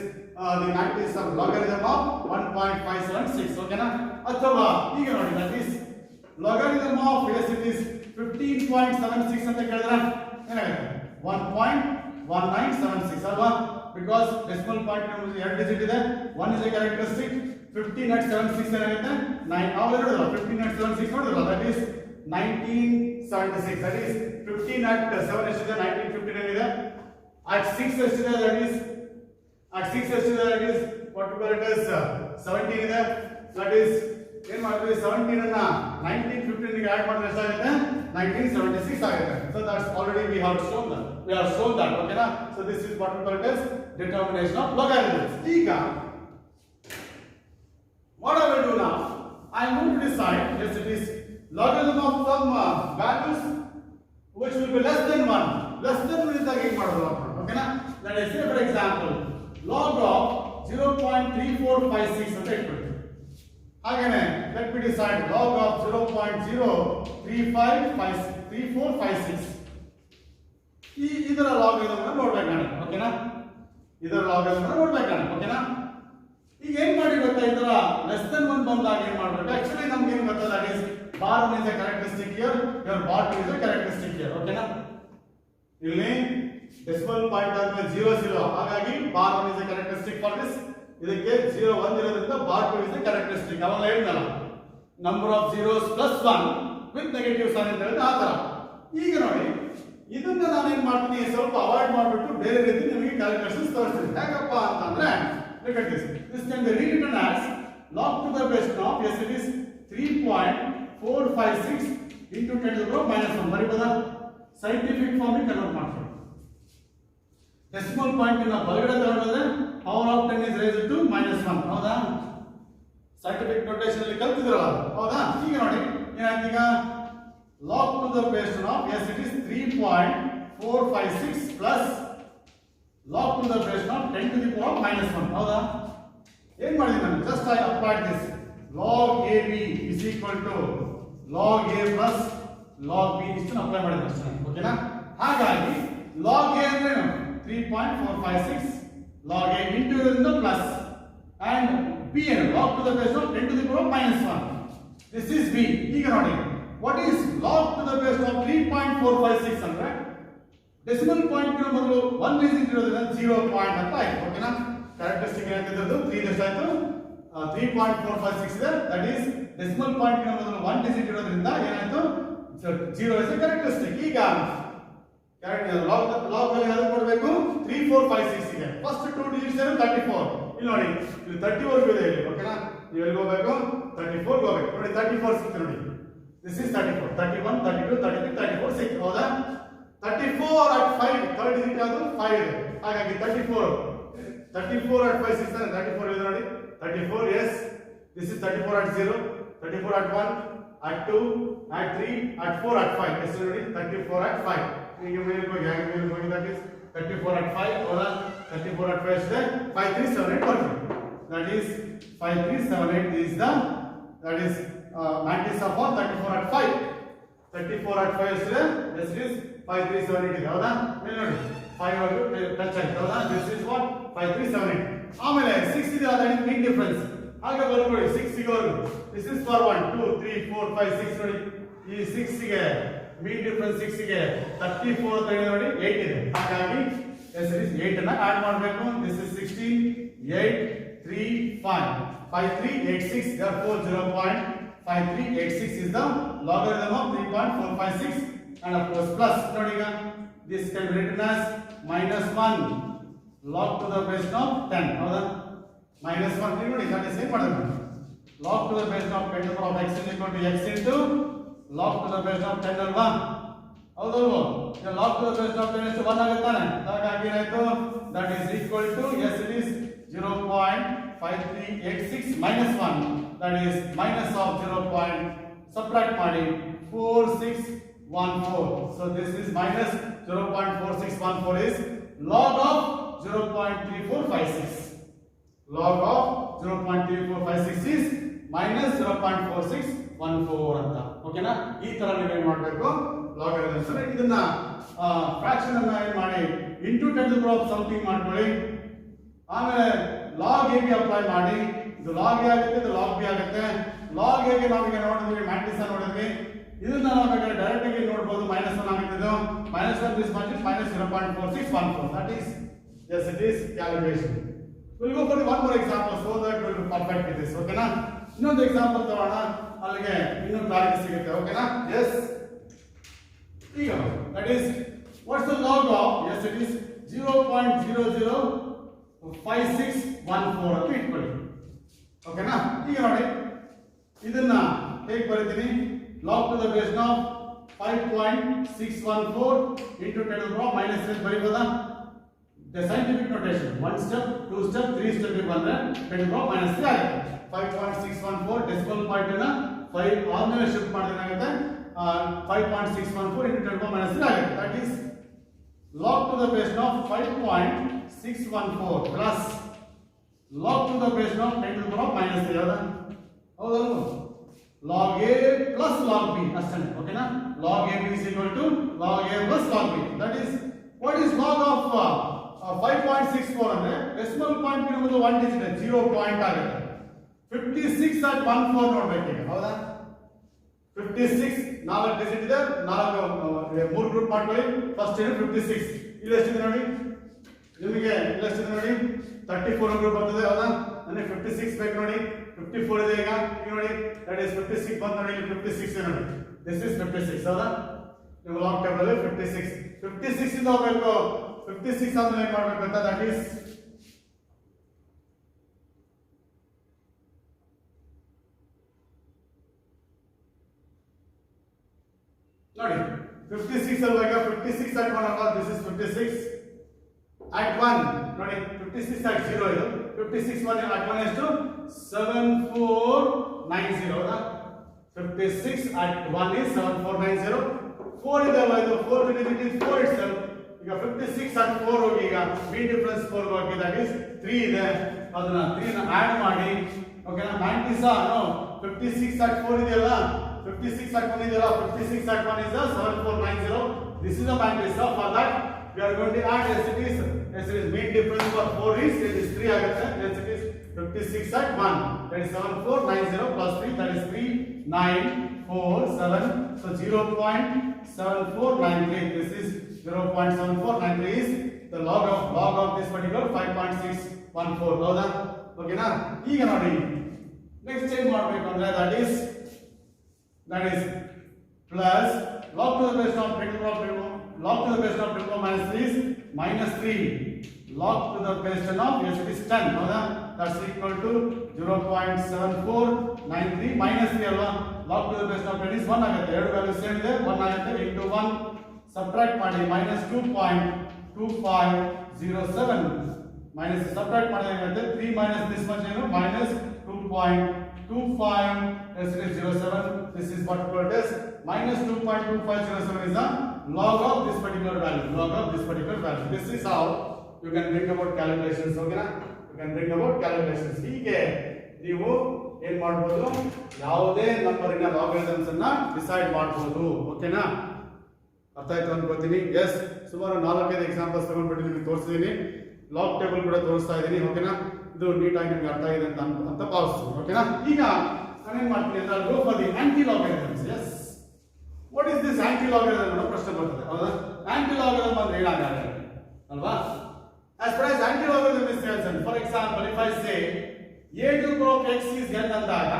the matrix of logarithm of 1.576 ಓಕೆನಾ? ಅಥವಾ ಈಗ ನೋಡಿ that is logarithm of yes it is 15.76 ಅಂತ ಕೇಳಿದ್ರೆ ಏನಾಗುತ್ತೆ 1.5 1976 ಅಲ್ವಾ, ಬಿಕಾಸ್ ಡೆಸಿಮಲ್ ಪಾಯಿಂಟ್ ಎರಡು ಡಿಜಿಟ್ ಇದೆ, 1 is a characteristic, 15 at 76 ಏನಾಗುತ್ತೆ 9, ನಾವು ಹೇಳಿದ್ರಲ್ಲ 15 at 76 ನೋಡಿದ್ರಲ್ಲ, that is 1976, that is 15 at 7 ಎಷ್ಟಿದೆ 1959 ಇದೆ, at 6 ಎಷ್ಟಿದೆ that is what we call it as 17 ಇದೆ, that is ಏನು ಮಾಡ್ತೀವಿ 17 ಅನ್ನ 1915 ಗೆ ಆಡ್ ಮಾಡಿದ್ರೆ ಎಷ್ಟಾಗುತ್ತೆ 1976 ಆಗುತ್ತೆ. So that's already we have shown that okay na. So this is what we call it as determination of logarithms. ಈಗ what I will do now, I am going to decide, yes it is logarithm of some values which will be less than 1 ಇದ್ದಾಗ ಏನು ಮಾಡೋದು okay na. Let us say for example log of 0.3456 ಅಂತ ಇಟ್ಬಿಡ್ತೀವಿ. ಹಾಗೇನೆ let me decide log of 0.0353456 ಇದರ logarithm ಅನ್ನು ನೋಡಬೇಕು ನಾನು ಓಕೆನಾ, ಇದರ ಲಾಗರಿಥಮ್ ಅನ್ನು ನೋಡಬೇಕು ನಾನು ಓಕೆನಾ. ಈಗ ಏನು ಮಾಡಿ ಗೊತ್ತಾ, ಇದರ ಲೆಸ್ ದನ್ 1 ಬಂದಾಗ ಏನು ಮಾಡಬೇಕು, ಆಕ್ಚುಲಿ ನಮಗೆ ಏನು ಗೊತ್ತಾ, that is bar 1 is a characteristic here, your bar 2 is a characteristic here ಓಕೆನಾ. ಇಲ್ಲಿ ಡೆಸಿಮಲ್ ಪಾಯಿಂಟ್ ಆದ್ಮೇಲೆ 0 ಹಾಗಾಗಿ bar 1 is a characteristic for this, ಇದಕ್ಕೆ 0 1 ಇರೋದ್ರಿಂದ ಬಾರ್ 2 is a characteristic. ಅವಾಗ ಹೇಳಿದ್ನಲ್ಲ number of zeros plus 1 with negative sign ಅಂತ ಹೇಳಿದ್ರೆ ಆ ತರ. ಈಗ ನೋಡಿ ಇದನ್ನ ನಾನು ಏನು ಮಾಡ್ತೀನಿ, ಸ್ವಲ್ಪ ಅವಾಯ್ಡ್ ಮಾಡಿಬಿಟ್ಟು ಬೇರೆ ರೀತಿ ನಿಮಗೆ ಕ್ಯಾಲ್ಕುಲೇಷನ್ಸ್ ತೋರಿಸ್ತೀನಿ. ಯಾಕಪ್ಪ ಅಂತಂದ್ರೆ look at this can be rewritten as log to the base of, yes it is 3.456 into 10 to the power -1 ಬರೀಬೋದಾ, ಸೈಂಟಿಫಿಕ್ ಫಾರ್ಮ್ ಕನ್ವರ್ಟ್ ಮಾಡ್ತೀವಿ. ಡೆಸಿಮಲ್ ಪಾಯಿಂಟ್ ಅನ್ನು ಬಲಗಡೆ ತಗೊಂಡ್ರೆ power of 10 is raised to -1 ಹೌದಾ, ಸೈಂಟಿಫಿಕ್ ನೋಟೇಷನ್ ಅಲ್ಲಿ ಕಲ್ತಿದ್ರಲ್ಲ ಹೌದಾ. ಈಗ ನೋಡಿ ಏನಾಯ್ತು, ಈಗ log to the base of, yes it is 3.456 plus log to the base of 10 to the power -1 ಹೌದಾ. ಏನು ಮಾಡಿದೆ ನಾನು, just I applied this log ab is equal to log a plus log b ಇಷ್ಟನ್ನು apply ಮಾಡಿದೆ ಅಷ್ಟೇ ಓಕೆನಾ. ಹಾಗಾಗಿ log a ಅಂದ್ರೆ 3.456 log a into ಇರೋದ್ರಿಂದ ಪ್ಲಸ್ and b ಏನು log to the base of 10 to the power -1, this is b. ಈಗ ನೋಡಿ what is log to the base of 3.456 ಅಂದ್ರೆ ಡೆಸಿಮಲ್ ಪಾಯಿಂಟ್ ಮೊದಲು 1 ಡಿಜಿಟ್ ಇರೋದ್ರಿಂದ 0 ಪಾಯಿಂಟ್ ಅಂತ ಆಯ್ತು ಓಕೆನಾ. ಕ್ಯಾರೆಕ್ಟರಿಸ್ಟಿಕ್ ಏನಾಗ್ತಿದ್ದು 3 ಎಷ್ಟಾಯ್ತು 3.456 ಇದೆ, ದಟ್ ಈಸ್ ಡೆಸಿಮಲ್ ಪಾಯಿಂಟ್ ಮೊದಲು 1 ಡಿಜಿಟ್ ಇರೋದ್ರಿಂದ ಏನಾಯ್ತು 0 ಇಸ್ ಕ್ಯಾರೆಕ್ಟರಿಸ್ಟಿಕ್. ಈಗ ಲಾಗ್ ಅಲ್ಲಿ ಯಾವುದು ಕೊಡಬೇಕು 3456 ಗೆ ಫಸ್ಟ್ 2 ಡಿಜಿಟ್ಸ್ ಏನು 34, ಇಲ್ಲಿ ನೋಡಿ ಇಲ್ಲಿ 30 ವರೆಗೂ ಇದೆ ಇಲ್ಲಿ ಓಕೆನಾ. ನೀವು ಎಲ್ಲಿ ಹೋಗಬೇಕು 34 ಹೋಗಬೇಕು ನೋಡಿ, 34 ಸಿಕ್ತು ನೋಡಿ, ದಿಸ್ ಇಸ್ 34, 31 32 33 34 ಸಿಕ್ತು ಹೌದಾ. 34 at 5 ಥರ್ಡ್ ಡಿಜಿಟ್ ಯಾವುದು 5 ಇದೆ, ಹಾಗಾಗಿ 34 at 5 6 34 ಇದೆ ನೋಡಿ 34, yes this is 34 at 0, 34 at 1 at 2 at 3 at 4 at 5 ಎಷ್ಟು ನೋಡಿ 34 at 5. ಈಗ ಮೇಲೆ ಹೋಗಿ that is 34 at 5 ಹೌದಾ. 34 at 5 ಇದೆ 5378 ಬರ್ತದೆ, that is 5378 is the that is 90s of 34 at 5. 34 at 5 ಇದೆ, this is 5378 ಇದೆ ಹೌದಾ. ಮೇಲೆ ನೋಡಿ 5 ವರೆಗೂ ಟಚ್ ಆಯ್ತು ಹೌದಾ, this is what 5378. ಆಮೇಲೆ 6 ಇದೆ, ಅದರ ಮೀನ್ ಡಿಫರೆನ್ಸ್ ಹಾಗೆ ಬರ್ಕೊಳ್ಳಿ 6 ಸಿಗೋವರೆಗೂ, this is for 1 2 3 4 5 6 ನೋಡಿ, ಈ 6 ಗೆ ಮೀನ್ ಡಿಫರೆನ್ಸ್ 6 ಗೆ 34 ಅಂತ ಹೇಳಿ ನೋಡಿ 8 ಇದೆ, ಹಾಗಾಗಿ this is 8 ಅನ್ನ ಆಡ್ ಮಾಡಬೇಕು. this is 16 8 3 5 5386, therefore 0.5386 is the logarithm of 3.456 and of course plus ನೋಡಿ ಈಗ this can be written as -1 log to the base of 10 ಹೌದಾ. -1 ನೋಡಿ that is ಏನು ಮಾಡೋದು, log to the base of 10 to the power of x is equal to x into log to the base of 10 ಅಲ್ವಾ ಹೌದಲ್ವಾ. ಈಗ log to the base of 10 ಎಷ್ಟು 1 ಆಗುತ್ತಾನೆ, ಹಾಗಾಗಿ ಏನಾಯ್ತು that is equal to, yes it is 0.5386 -1, that is minus of 0. Subtract ಮಾಡಿ 4614, so this is minus 0.4614 is log of 0.3456, log of 0.3456 is minus 0.4614 ಅಂತ ಓಕೆನಾ. ಈ ತರ ನೀವು ಏನು ಮಾಡಬೇಕು ಲಾಗರಿಥಮ್ಸ್ ಇದನ್ನ ಫ್ರಾಕ್ಷನ್ ಅನ್ನ ಏನು ಮಾಡಿ into 10 to the power something ಮಾಡ್ಕೊಳ್ಳಿ, ಆಮೇಲೆ log a ಗೆ ಅಪ್ಲೈ ಮಾಡಿ, ಇದು log a ಆಗುತ್ತೆ, ಇದು log b ಆಗುತ್ತೆ. log a ಗೆ ನಾವು ಈಗ ನೋಡಿದ್ವಿ ಮ್ಯಾಟ್ರಿಕ್ಸ್ ನೋಡಿದ್ವಿ, ಇದನ್ನ ನಾವು ಬೇಕಾದ್ರೆ ಡೈರೆಕ್ಟ್ ಆಗಿ ನೋಡಬಹುದು -1 ಆಗುತ್ತೆ, -1 minus 1 this much is minus 0.4614. That is, yes, it is calculation. We'll go for the one more example so that we'll be perfect with this. Okay na? ಇನ್ನೊಂದು ಎಕ್ಸಾಂಪಲ್ ತಗೋಣ, ಅಲ್ಲಿಗೆ ಇನ್ನೂ ಕ್ಲಾರಿಟಿ ಸಿಗುತ್ತೆ. ಓಕೆನಾ? Yes. ಈಗ that is, what's the log of? Yes, it is 0.005614 ಅಂತ ಇಟ್ಕೊಳ್ಳಿ. ಓಕೆನಾ? ಈಗ ನೋಡಿ ಇದನ್ನ ಹೇಗೆ ಬರೀತೀನಿ? log to the base of 5.614 into 10 to the power minus 10 ಬರೀಬೋದಾ? The scientific notation 1 step 2 step 3 step ಬಂದ್ರೆ 10 to the power minus 3 ಆಗುತ್ತೆ. 5.614 decimal point ನ 5 ಆರ್ಮೇಲೆ ಶಿಫ್ಟ್ ಮಾಡಿದ್ರೆ ಏನಾಗುತ್ತೆ? 5.614 into 10 to the power minus 3 ಆಗುತ್ತೆ. That is log to the base of 5.614 plus log to the base of 10 to the power minus 3 ಹೌದಾ? ಹೌದಲ್ವಾ? log a plus log b ಅಷ್ಟೇ. ಓಕೆನಾ? log ab is equal to log a plus log b. That is, what is log of 5.64 ಅಂದ್ರೆ decimal point ಇರುವುದು 1 digit 0 point ಆಗುತ್ತೆ. 56 at 14 ನೋಡಬೇಕು ಈಗ. ಹೌದಾ? 56 4 ಡಿಜಿಟ್ ಇದೆ, 3 ಗ್ರೂಪ್ ಮಾಡ್ಕೊಳ್ಳಿ. ಫಸ್ಟ್ ಏನು 56, ಇಲ್ಲಿ ಎಷ್ಟಿದೆ ನೋಡಿ, ನಿಮಗೆ ಇಲ್ಲಿ ಎಷ್ಟಿದೆ ನೋಡಿ, 34 ಗ್ರೂಪ್ ಬರ್ತದೆ. ಹೌದಾ? ನನಗೆ 56 ಬೇಕು ನೋಡಿ, 54 ಇದೆ ಈಗ ನೋಡಿ, that is 56 ಬಂತು ನೋಡಿ, ಇಲ್ಲಿ 56 ಇದೆ ನೋಡಿ, this is 56. ಹೌದಾ? ನಿಮ್ಮ ಲಾಗ್ ಟೇಬಲ್ ಅಲ್ಲಿ 56 ಇಂದ ಹೋಗಬೇಕು. 56 ಅಂದ್ರೆ ಏನು ಮಾಡಬೇಕು ಅಂತ, that is ನೋಡಿ 56 ಅಲ್ಲಿ ಹೋಗ 56 at 1 ಅಲ್ಲ, this is 56 at 1 ನೋಡಿ, 56 at 0 ಇದು 56 1 at 1 ಎಷ್ಟು 7490. ಹೌದಾ? 56 at 1 is 7490. 4 ಇದೆ ಅಲ್ಲ, ಇದು 4 ಡಿಜಿಟ್ is 4 itself. ಈಗ 56 at 4 ಹೋಗಿ, ಈಗ b ಡಿಫರೆನ್ಸ್ 4 ಹೋಗಿ, that is 3 ಇದೆ, ಅದನ್ನ 3 ನ ಆಡ್ ಮಾಡಿ. ಓಕೆನಾ? 90 ಸಹ ನೋ 56 at 4 ಇದೆಯಲ್ಲ, 56 at 1 ಇದೆಯಲ್ಲ, 56 at 1 is 7490. This is the matrix. For that we are going to add, yes it is, mean difference for 4 is 3 ಆಗುತ್ತೆ. Yes it is 56 at 1, that is 7490 plus 3, that is 3947. So 0.7493, this is 0.7493 is the log of this particular 5.614. ಹೌದಾ? ಓಕೆನಾ? ಈಗ ನೋಡಿ next ಏನು ಮಾಡಬೇಕು ಅಂದ್ರೆ, that is plus log to the base of 10 to the power minus 3 is minus 3 log to the base of, yes it is 10. ಹೌದಾ? that's equal to 0.7493 minus 3 ಅಲ್ವಾ, log to the base of 10 is 1 ಆಗುತ್ತೆ. ಎರಡು value same ಇದೆ, 1 ಆಗುತ್ತೆ, into 1 subtract ಮಾಡಿ minus 2.2507 minus subtract ಮಾಡಿದ್ರೆ ಏನಾಗುತ್ತೆ, 3 minus this much ಏನು minus 2.2507. This is what we call as minus 2.2507 is the log of this particular value. This is how you can bring about calculations. Okay na? You can bring about calculations. ಹೀಗೆ ನೀವು ಏನು ಮಾಡಬಹುದು, ಯಾವುದೇ ನಂಬರಿನ ಲಾಗರಿಥಮ್ಸ್ ಅನ್ನ decide ಮಾಡಬಹುದು. ಓಕೆನಾ? ಅರ್ಥ ಆಯ್ತು ಅನ್ಕೋತೀನಿ. ಎಸ್, ಸುಮಾರು 4-5 ಎಕ್ಸಾಂಪಲ್ಸ್ ತಗೊಂಡ್ಬಿಟ್ಟು ನಿಮಗೆ ತೋರಿಸಿದ್ದೀನಿ, ಲಾಗ್ ಟೇಬಲ್ ಕೂಡ ತೋರಿಸ್ತಾ ಇದ್ದೀನಿ. ಓಕೆನಾ? ಇದು ನೀಟಾಗಿ ನಿಮಗೆ ಅರ್ಥ ಆಗಿದೆ ಅಂತ ಭಾವಿಸ್ತೀನಿ. ಓಕೆನಾ? ಈಗ ನಾನೇನ್ ಮಾಡ್ತೀನಿ ಅಂದ್ರೆ, go for the anti logarithms. Yes, what is this anti logarithm ಅನ್ನೋ ಪ್ರಶ್ನೆ ಬರ್ತದೆ. ಹೌದಾ? ಆಂಟಿ ಲಾಗರಿಥಮ್ ಅಂದ್ರೆ ಏನಾಗುತ್ತೆ ಅಲ್ವಾ? as far as anti logarithm is concerned, for example, if I say a to the power of x is n ಅಂದಾಗ,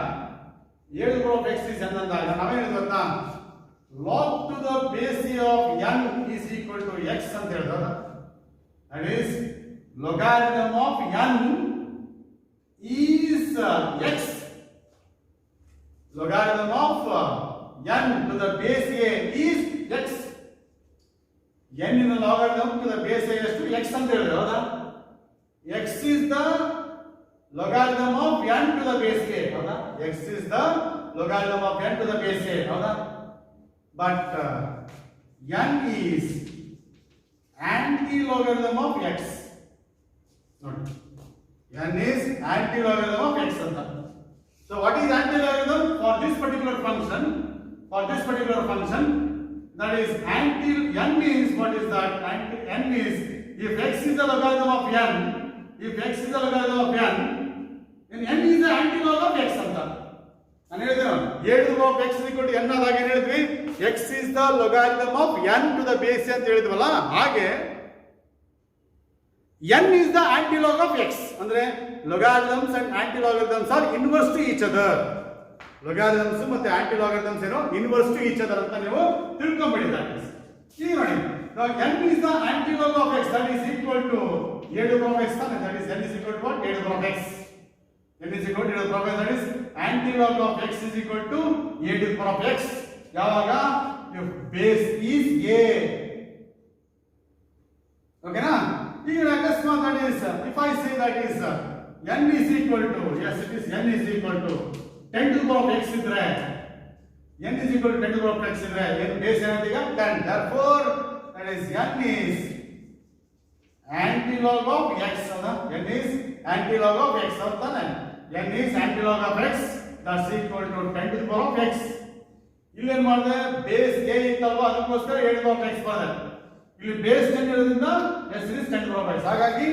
a to the power of x is n ಅಂದಾಗ ನಾವೇನು ಗೊತ್ತಾ, log to the base of n is equal to x ಅಂತ ಹೇಳಿದ್ರೆ, that is logarithm of n is x. Logarithm of n to the base a is x. n in the logarithm to the base a is to x ಅಂತ ಹೇಳಿದ್ರೆ, ಹೌದಾ? x is the logarithm of n to the base a. ಹೌದಾ? x is the logarithm of n to the base a. ಹೌದಾ? But n is anti-logarithm of x. ನೋಡಿ, n is anti-logarithm of x ಅಂತ. So what is anti-logarithm for this particular function? That is n means, what is that? N is, if x is the logarithm of n, then n is the anti-log of x ಅಂತ. ನಾನು ಹೇಳಿದೆ, a to the power of x is equal to n ಆದಾಗ ಏನು ಹೇಳಿದ್ವಿ, x is the logarithm of n to the base ಅಂತ ಹೇಳಿದ್ವಲ್ಲ, ಹಾಗೆ n is the antilog of x. ಅಂದ್ರೆ logarithms and antilogarithms are inverse to each other. logarithms ಮತ್ತೆ antilogarithms ಏನು inverse to each other ಅಂತ ನೀವು ತಿಳ್ಕೊಂಡ್ಬಿಟ್ಟಿದ್ದೀರಿ. ಈಗ ನೋಡಿ, now n is the antilog of x, that is equal to a to the power of x, that is n is equal to what? a to the power of x. n is equal to a to the power of x, that is antilog of x is equal to a to the power of x. ಯಾವಾಗ if base is a. ಓಕೆನಾ? ಈಗ ಅಕಸ್ಮಾತ್ that is, if I say that is n is equal to, yes it is n is equal to 10 to the power of x ಇದ್ರೆ, n is equal to 10 to the power of x ಇದ್ರೆ n base ಏನಾಗುತ್ತೆ ಈಗ 10. therefore that is n is antilog of x. ಹೌದಾ? n is antilog of x ಅಂತಾನೆ. n is antilog of x, that's equal to 10 to the power of x. ಇಲ್ಲಿ ಏನು ಮಾಡಿದೆ, base a ಇತ್ತಲ್ವಾ, ಅದಕ್ಕೋಸ್ಕರ 7 to the power of x ಮಾಡಿದೆ. ಇಲ್ಲಿ base 10 ಇರೋದ್ರಿಂದ s is 10 to the power of x. ಹಾಗಾಗಿ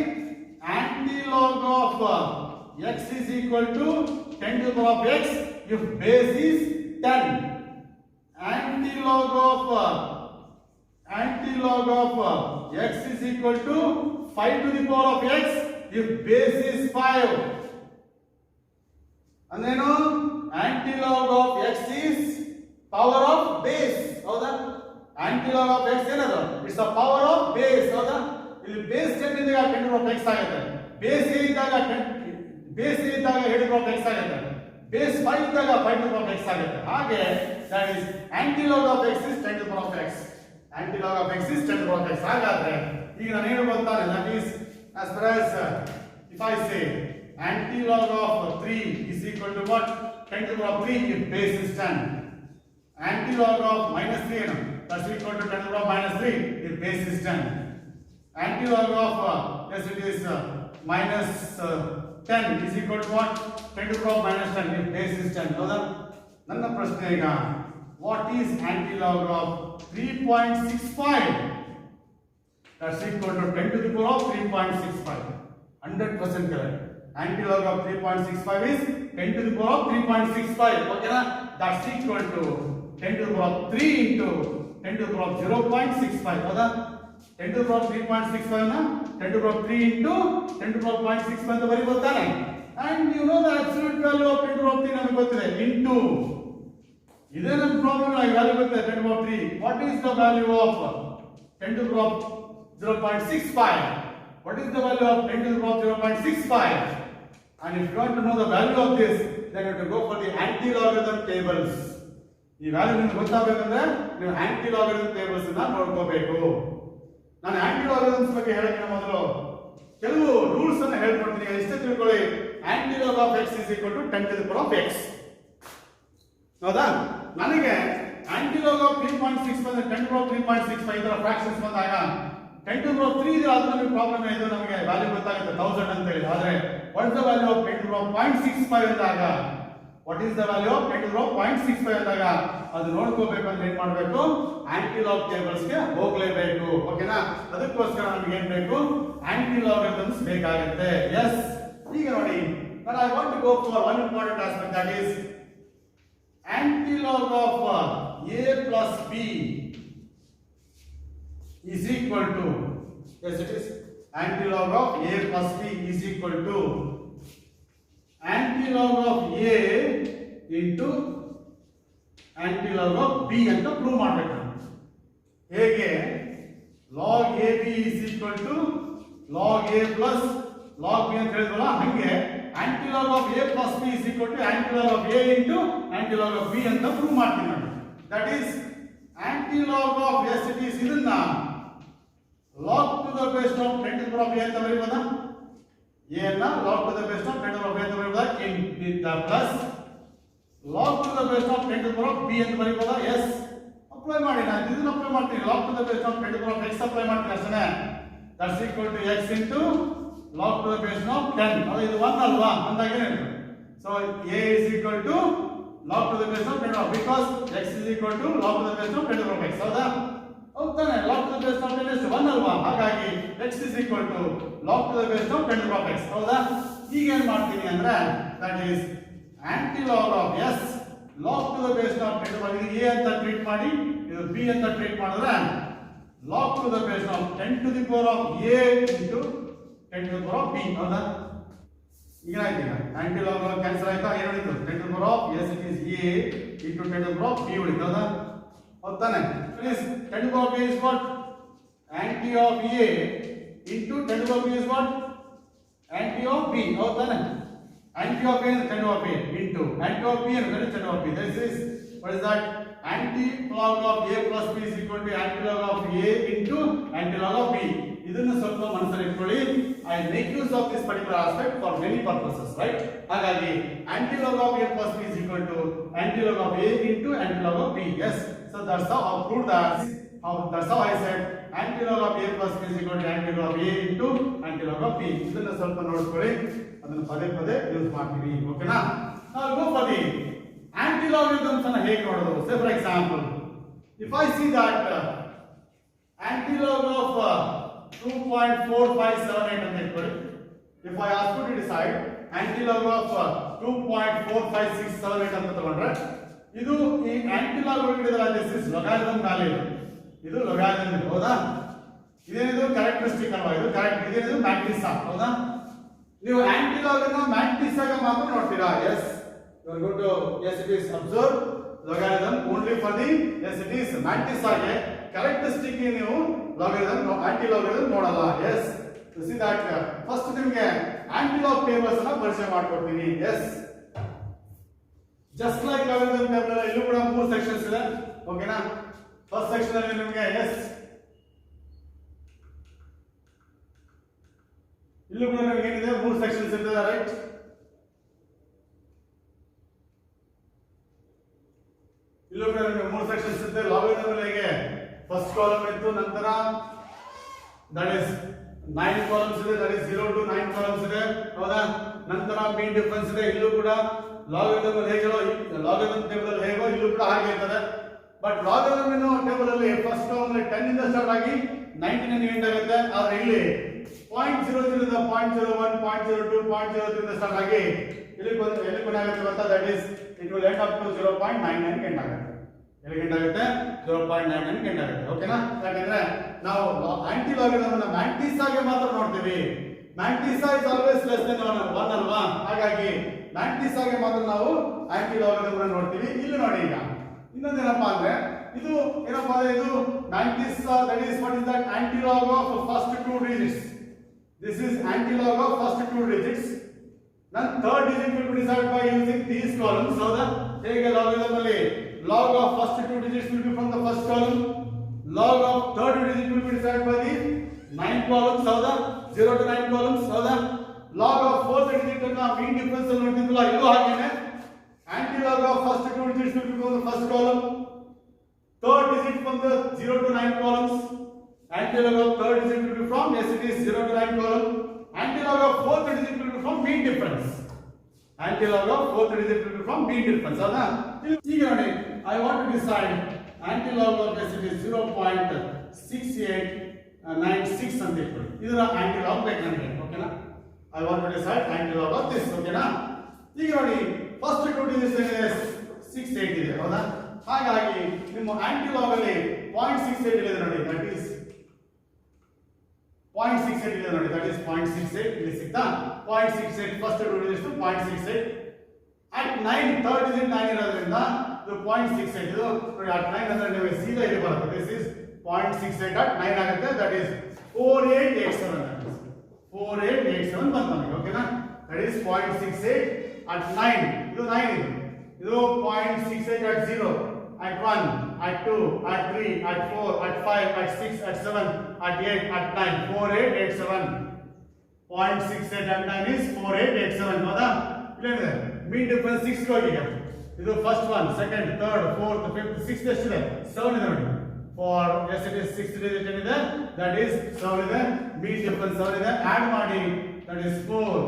antilog of x is equal to 10 to the power of x if base is 10. antilog of x is equal to 5 to the power of x if base is 5. ಅಂದ್ರೇನು, antilog of x is power of base. ಹೌದಾ? antilog of x ಏನದು? It's the power of base. ಹೌದಾ? ಇಲ್ಲಿ base 10 ಇದ್ದಾಗ 10 to the power of x ಆಗುತ್ತೆ. Base a ಇದ್ದಾಗ 7 to the power of x ಆಗುತ್ತೆ. Base 5 ಇದ್ದಾಗ 5 to the power of x ಆಗುತ್ತೆ. ಹಾಗೆ that is antilog of x is 10 to the power of x. antilog of x is 10 to the power of x. ಹಾಗಾದ್ರೆ ಈಗ ನಾನು ಏನು ಗೊತ್ತಾನೆ, that is as far as if I say antilog of 3 is equal to what? 10 to the power of 3 if base is 10. antilog of minus 3 ಏನು? that's equal to 10 to the power of minus 3 if base is 10. antilog of yes it is minus 10 is equal to what? 10 to the power of minus 10 if base is 10. ಹೌದಾ? ನನ್ನ ಪ್ರಶ್ನೆ ಈಗ, what is antilog of 3.65? that's equal to 10 to the power of 3.65. 100% correct. antilog of 3.65 is 10 to the power of 3.65. ಓಕೆನಾ? that's equal to 10 to the power of 3 into 10 to the power of 0.65. ಹೌದಾ? 10 to the power of 3.65 ನ 10 to the power of 3 into 10 to the power of 0.65 ಅಂತ ಬರೀಬಹುದು ತಾನೆ? and you know the absolute value of 10 to the power of 3 ನಮಗೆ ಗೊತ್ತಿದೆ, into ಇದೇ ನಮ್ಮ problem. ಈ value ಗೊತ್ತಿದೆ 10 to the power of 3. what is the value of 10 to the power of 0.65? what is the value of 10 to the power of 0.65? and if you want to know the value of this, then you have to go for the anti-logarithm tables. ಈ value ನಿಮಗೆ ಗೊತ್ತಾಗಬೇಕಂದ್ರೆ ನೀವು anti-logarithm tables ಅನ್ನು ನೋಡ್ಕೋಬೇಕು. ನಾನು anti-logarithms ಬಗ್ಗೆ ಹೇಳೋಕ್ಕಿಂತ ಮೊದಲು ಕೆಲವು rules ಅನ್ನು ಹೇಳ್ಕೊಡ್ತೀನಿ. ಇಷ್ಟೇ ತಿಳ್ಕೊಳ್ಳಿ, antilog of x is equal to 10 to the power of x. ಹೌದಾ? ನನಗೆ antilog of 3.65 10 to the power of 3.65 ಇದರ ಫ್ರಾಕ್ಷನ್ಸ್ ಬಂದಾಗ 10 to the power of 3 ಇದೆ, ಅದು ನಮಗೆ ಪ್ರಾಬ್ಲಮ್ ಇದೆ. ನಮಗೆ ವ್ಯಾಲ್ಯೂ ಗೊತ್ತಾಗುತ್ತೆ 1000 ಅಂತ ಹೇಳಿ. ಆದರೆ what is the value of 10 to the power of 0.65 ಅಂದಾಗ, what is the value of 10 to the power of 0.65 ಅಂದಾಗ ಅದು ನೋಡ್ಕೋಬೇಕು ಅಂದ್ರೆ ಏನು ಮಾಡಬೇಕು, antilog tables ಗೆ ಹೋಗಲೇಬೇಕು. ಓಕೆನಾ? ಅದಕ್ಕೋಸ್ಕರ ನಮಗೆ ಏನು ಬೇಕು, antilogarithms ಬೇಕಾಗುತ್ತೆ. ಎಸ್, ಈಗ ನೋಡಿ, but I want to go for one important aspect, that is antilog of a plus b is equal to, yes it is, antilog of a plus b is equal to antilog of a into antilog of b ಅಂತ prove ಮಾಡಬೇಕು. ಹೇಗೆ? log ab is equal to log a plus log b ಅಂತ ಹೇಳಿದ್ವಲ್ಲ, ಹಂಗೆ antilog of a plus b is equal to antilog of a into antilog of b ಅಂತ prove ಮಾಡ್ತೀನಿ ನಾನು. that is antilog of, yes it is, ಇದನ್ನ log to the base of 10 to the power of a ಅಂತ ಬರೀಬೋದಾ? a ಅನ್ನ log to the base of 10 to the power of a ಅಂತ ಬರೀಬೋದಾ? in the plus log to the base of 10 to the power of b ಅಂತ ಬರೀಬೋದಾ? yes. Apply ಮಾಡಿ, ನಾನು ಇದನ್ನ apply ಮಾಡ್ತೀನಿ. log to the base of 10 to the power of x apply ಮಾಡ್ತೀನಿ ಅಷ್ಟೇ. that's equal to x into log to the base of 10. ಅದು ಇದು 1 ಅಲ್ವಾ? ಅಂದಾಗ ಏನಿದೆ? so a is equal to log to the base of 10 because x is equal to log to the base of 10 to the power of x. ಹೌದಾ? ಹೌದಾನೆ? log to the base of 10 is 1 ಅಲ್ವಾ? ಹಾಗಾಗಿ x is equal to log to the base of 10 to the power of x. ಹೌದಾ? ಈಗ ಏನು ಮಾಡ್ತೀನಿ ಅಂದ್ರೆ, that is antilog of s log to the base of 10 to the power, ಇದು a ಅಂತ treat ಮಾಡಿ ಇದು b ಅಂತ ಟ್ರೀಟ್ ಮಾಡಿದ್ರೆ log to the base of 10 to the power of a into 10 to the power of b ಹೌದಾ ಈಗ ಆಯ್ತು aunty log cancel ಆಯ್ತಾ ಏನು ಉಳಿತು 10 to the power of yes it is a into 10 to the power of b ಉಳಿತು ಹೌದಾ ಹೌದಾನೆ please 10 to the power of a is what anti of a into 10 to the power of b is what anti of b ಹೌದಾನೆ anti of a is 10 to the power of a into anti of b is 10 to the power of b this is what is that anti log of a plus b is equal to anti log of a into anti log of b ಇದನ್ನು ಸ್ವಲ್ಪ ಮನಸ್ಸಲ್ಲಿ ಇಟ್ಕೊಳ್ಳಿ I make use of this particular aspect for many purposes right ಹಾಗಾಗಿ anti log of a plus b is equal to anti log of a into anti log of b yes so that's how I proved that that's how I said anti log of a plus b is equal to anti log of a into anti log of b ಇದನ್ನು ಸ್ವಲ್ಪ ನೋಡ್ಕೊಳ್ಳಿ ಅದನ್ನು ಪದೇ ಪದೇ use ಮಾಡ್ತೀವಿ ಓಕೆನಾ now go for the anti-logarithms ಅನ್ನು ಹೇಗೆ ನೋಡೋದು say for example if I see that anti-log of 2.4578 ಅಂತ ಇಟ್ಕೊಳ್ಳಿ if I ask you to decide anti-log of 2.4567 ಅಂತ ತಗೊಂಡ್ರೆ ಇದು ಈ anti-log ಒಳಗಡೆ this is logarithm value ಇದು logarithm ಹೌದಾ ಇದೇನಿದು ಕ್ಯಾರೆಕ್ಟರಿಸ್ಟಿಕ್ ಅಲ್ವಾ ಇದು ಕರೆಕ್ಟ್ ಇದೇನಿದು ಮ್ಯಾಟ್ರಿಕ್ಸ್ ಹೌದಾ ನೀವು anti-log ಅನ್ನು ಮ್ಯಾಟ್ರಿಕ್ಸ್ ಆಗಿ ಮಾತ್ರ ನೋಡ್ತೀರಾ yes you are going to yes it is observe logarithm only for the yes it is matrix ಆಗಿ characteristic ನೀವು logarithm anti logarithm ನೋಡಲ್ಲ yes you see that first ನಿಮಗೆ anti log tables ಅನ್ನು ಪರಿಚಯ ಮಾಡ್ಕೊಡ್ತೀನಿ yes just like logarithm table ಇಲ್ಲೂ ಕೂಡ ಮೂರು ಸೆಕ್ಷನ್ಸ್ ಇದೆ ಓಕೆನಾ ಫಸ್ಟ್ ಸೆಕ್ಷನ್ ಅಲ್ಲಿ ನಿಮಗೆ yes ಇಲ್ಲೂ ಕೂಡ ನಿಮಗೆ ಏನಿದೆ ಮೂರು ಸೆಕ್ಷನ್ಸ್ ಇರ್ತದೆ ರೈಟ್ ಇಲ್ಲೂ ಕೂಡ ನಿಮಗೆ ಮೂರು ಸೆಕ್ಷನ್ಸ್ ಇರುತ್ತೆ ಲಾಗರಿಥಮ್ ಅಲ್ಲಿ ಹೇಗೆ ಫಸ್ಟ್ ಕಾಲಮ್ ಇತ್ತು ನಂತರ ದಟ್ ಇಸ್ 9 ಕಾಲಮ್ಸ್ ಇದೆ ದಟ್ ಇಸ್ 0 to 9 ಕಾಲಮ್ಸ್ ಇದೆ ಹೌದಾ ನಂತರ ಮೀನ್ ಡಿಫರೆನ್ಸ್ ಇದೆ ಇಲ್ಲೂ ಕೂಡ ಲಾಗರಿಥಮ್ ಅಲ್ಲಿ ಹೇಗೋ ಲಾಗರಿಥಮ್ ಟೇಬಲ್ ಅಲ್ಲಿ ಹೇಗೋ ಇಲ್ಲೂ ಕೂಡ ಹಾಗೆ ಇರ್ತದೆ ಬಟ್ ಲಾಗರಿಥಮ್ ಟೇಬಲ್ ಅಲ್ಲಿ ಫಸ್ಟ್ ಕಾಲಮ್ ಅಲ್ಲಿ 10 ಇಂದ ಸ್ಟಾರ್ಟ್ ಆಗಿ 19 ಗೆ ಎಂಡ್ ಆಗುತ್ತೆ ಆದ್ರೆ ಇಲ್ಲಿ 0.00 ಇಂದ 0.01 0.02 0.03 ಇಂದ ಸ್ಟಾರ್ಟ್ ಆಗಿ ಇಲ್ಲಿ ಕೊನೆ ಆಗುತ್ತೆ ಗೊತ್ತಾ that is it will end up to 0.99 ಗೆ ಎಂಡ್ ಆಗುತ್ತೆ ಎಲ್ಲಿ ಎಂಡ್ ಆಗುತ್ತೆ 0.99 ಗೆ ಎಂಡ್ ಆಗುತ್ತೆ ಓಕೆನಾ ಯಾಕಂದ್ರೆ ನಾವು ಆಂಟಿ ಲಾಗರಿಥಮ್ ಅನ್ನು ಮ್ಯಾಟ್ರಿಕ್ಸ್ ಆಗಿ ಮಾತ್ರ ನೋಡ್ತೀವಿ matrix is always less than 1 ಅಲ್ವಾ ಹಾಗಾಗಿ ಮ್ಯಾಟ್ರಿಕ್ಸ್ ಆಗಿ ಮಾತ್ರ ನಾವು ಆಂಟಿ ಲಾಗರಿಥಮ್ ಅನ್ನು ನೋಡ್ತೀವಿ ಇಲ್ಲಿ ನೋಡಿ ಈಗ ಇನ್ನೊಂದೇನಪ್ಪಾ ಅಂದ್ರೆ ಇದು ಏನಪ್ಪಾ ಅಂದ್ರೆ ಇದು matrix that is what is that aunty log of first 2 digits this is anti log of first 2 digits then third digit will be decided by using these columns so that hege logarithm alli log of first 2 digits will be from the first column log of third digit will be decided by the 9 columns so that 0 to 9 columns so that log of fourth digit anna mean difference alli nodidilla idu hagene anti log of first 2 digits will be from the first column third digit from the 0 to 9 columns anti log of third digit will be from yes it is 0 to 9 column anti log of fourth digit will be from mean difference anti log of fourth digit will be from mean difference ಹೌದಾ ಈಗ ನೋಡಿ I want to decide anti log of yes it is 0.6896 ಅಂತ ಇಟ್ಕೊಳ್ಳಿ ಇದರ anti log ಬೇಕು ನನಗೆ ಓಕೆನಾ I want to decide anti log of this ಓಕೆನಾ ಈಗ ನೋಡಿ ಫಸ್ಟ್ 2 digits ಏನಿದೆ 68 ಇದೆ ಹೌದಾ ಹಾಗಾಗಿ ನಿಮ್ಮ anti log ಅಲ್ಲಿ 0.68 ಇದೆ ನೋಡಿ that is 0.68 ಇದೆ ನೋಡಿ that is 0.68 ಇಲ್ಲಿ ಸಿಗ್ತಾ 0.68 first 2 digits 0.68 at 9 third digit 9 ಇರೋದ್ರಿಂದ ಇದು 0.68 ಇದು ನೋಡಿ at 9 ಅಂದ್ರೆ ನೀವು ಸೀದಾ ಇಲ್ಲಿ ಬರುತ್ತೆ this is 0.68 at 9 ಆಗುತ್ತೆ that is 4887 that is 4887 ಬಂತು ನಮಗೆ ಓಕೆನಾ that is 0.68 at 9 ಇದು 9 ಇದು 0.68 at 0 at 1 at 2 at 3 at 4 at 5 at 6 at 7 at 8 at 9 4887 0.68 at 9 is 4887 ಹೌದಾ ಇಲ್ಲೇನಿದೆ ಮೀನ್ ಡಿಫರೆನ್ಸ್ 6 ಹೋಗಿದೆ ಇದು first one second third fourth fifth sixth ಎಷ್ಟಿದೆ 7 ಇದೆ ನೋಡಿ for as it is 6 digit ಏನಿದೆ ದಟ್ ಈಸ್ 7 ಇದೆ ಮೀನ್ ಡಿಫರೆನ್ಸ್ 7 ಇದೆ ಆಡ್ ಮಾಡಿ ದಟ್ ಈಸ್ 4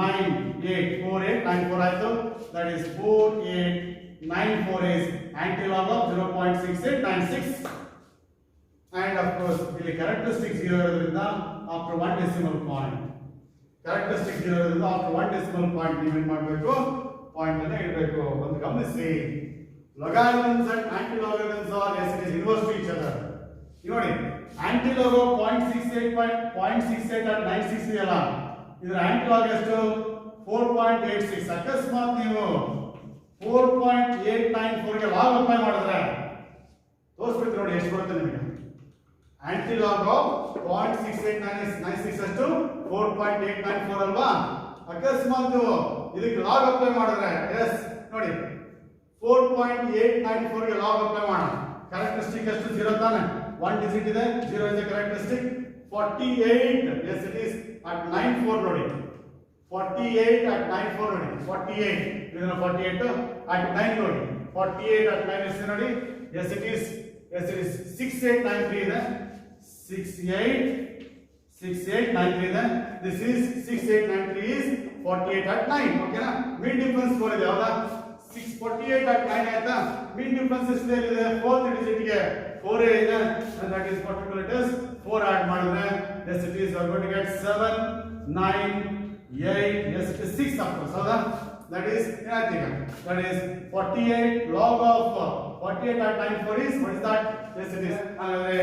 9 8 4894 ಆಯ್ತು that is 4894 is anti log of 0.6896 and of course ಇಲ್ಲಿ characteristic 0 ಇರೋದ್ರಿಂದ after 1 decimal point characteristic 0 ಇರೋದ್ರಿಂದ after 1 decimal point ನೀವು ಏನು ಮಾಡಬೇಕು ಪಾಯಿಂಟ್ ಅನ್ನು ಇಡಬೇಕು ಒಂದು ಗಮನಿಸಿ logarithms and anti-logarithms are yes it is inverse to each other. You know anti-log of 0.68 at 96 ಇದೆಯಲ್ಲ ಇದರ anti-log ಎಷ್ಟು 4.86 ಅಕಸ್ಮಾತ್ ನೀವು 4.894 ಗೆ ಲಾಗ್ ಅಪ್ಲೈ ಮಾಡಿದ್ರೆ ತೋರಿಸ್ಬಿಟ್ಟು ನೋಡಿ ಎಷ್ಟು ಬರುತ್ತೆ ನಿಮಗೆ anti-log of 0.6896 ಅಷ್ಟು 4.894 ಅಲ್ವಾ ಅಕಸ್ಮಾತ್ ಇದಕ್ಕೆ ಲಾಗ್ ಅಪ್ಲೈ ಮಾಡಿದ್ರೆ ಎಸ್ ನೋಡಿ 4.894 ಗೆ ಲಾಗ್ ಅಪ್ಲೈ ಮಾಡೋಣ ಕ್ಯಾರೆಕ್ಟರಿಸ್ಟಿಕ್ ಎಷ್ಟು 0 ತಾನೆ 1 ಡಿಜಿಟ್ ಇದೆ 0 is a characteristic 48 yes it is at 94 ನೋಡಿ 48 at 94 ನೋಡಿ 48 ಇದನ್ನ 48 at 9 ನೋಡಿ 48 at 9 ಎಷ್ಟು ನೋಡಿ yes it is 6893 ಇದೆ 6893 ಇದೆ this is 6893 is 48 at 9 ಓಕೆನಾ ಮೀನ್ ಡಿಫರೆನ್ಸ್ 4 ಇದೆ ಹೌದಾ 648 at 9 ಆಯ್ತಾ ಮೀನ್ ಡಿಫರೆನ್ಸ್ ಎಷ್ಟು ಇದೆ 4th ಡಿಜಿಟ್ ಗೆ 4 ಇದೆ and that is particular it is 4 add ಮಾಡಿದ್ರೆ yes it is we are going to get 7 9 8 yes it is 6 of course ಹೌದಾ that is ಏನಾಯ್ತು that is 48 log of 48 at 94 is what is that yes it is ಅಂದ್ರೆ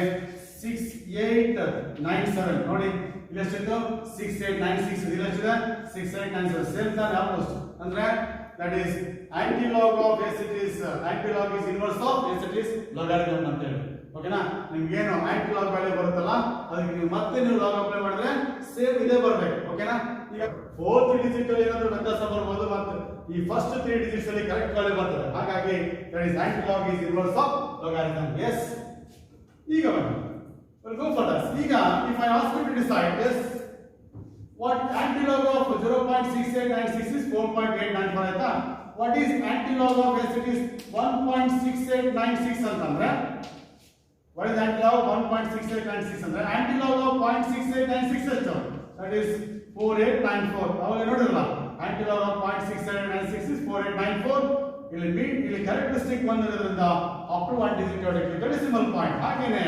6897 ನೋಡಿ ಇಲ್ಲಿ ಎಷ್ಟಿತ್ತು 6896 ಇಲ್ಲಿ ಎಷ್ಟಿದೆ 6897 same ತಾನೆ ಆಲ್ಮೋಸ್ಟ್ ಅಂದ್ರೆ that is anti-log of yes it is anti-log is inverse of yes it is logarithm ಅಂತ ಹೇಳಿ ಓಕೆನಾ ನಿಮಗೆ ಏನು anti-log ವ್ಯಾಲ್ಯೂ ಬರುತ್ತಲ್ಲ ಅದಕ್ಕೆ ನೀವು ಮತ್ತೆ ನೀವು ಲಾಗ್ ಅಪ್ಲೈ ಮಾಡಿದ್ರೆ ಸೇಮ್ ಇದೇ ಬರಬೇಕು ಓಕೆನಾ ಈಗ 4th ಡಿಜಿಟ್ ಅಲ್ಲಿ ಏನಾದರೂ ವ್ಯತ್ಯಾಸ ಬರಬಹುದು ಮತ್ತು ಈ ಫಸ್ಟ್ 3 ಡಿಜಿಟ್ಸ್ ಅಲ್ಲಿ ಕರೆಕ್ಟ್ ವ್ಯಾಲ್ಯೂ ಬರ್ತದೆ ಹಾಗಾಗಿ that is anti-log is inverse of logarithm yes ಈಗ ಬನ್ನಿ we'll go for this ಈಗ if I ask you to decide yes what anti-log of 0.6896 is 4.894 ಆಯ್ತಾ what is anti-log of yes it is 1.6896 ಅಂತಂದ್ರೆ what is anti-log of 1.6896 ಅಂದ್ರೆ anti-log of 0.6896 ಎಷ್ಟು that is 4894 ಅವಾಗ ನೋಡಿರಲ್ಲ anti-log of 0.6896 is 4894 ಇಲ್ಲಿ characteristic ಬಂದಿರೋದ್ರಿಂದ up to 1 digit ಹೊರಗೆ decimal point ಹಾಗೇನೇ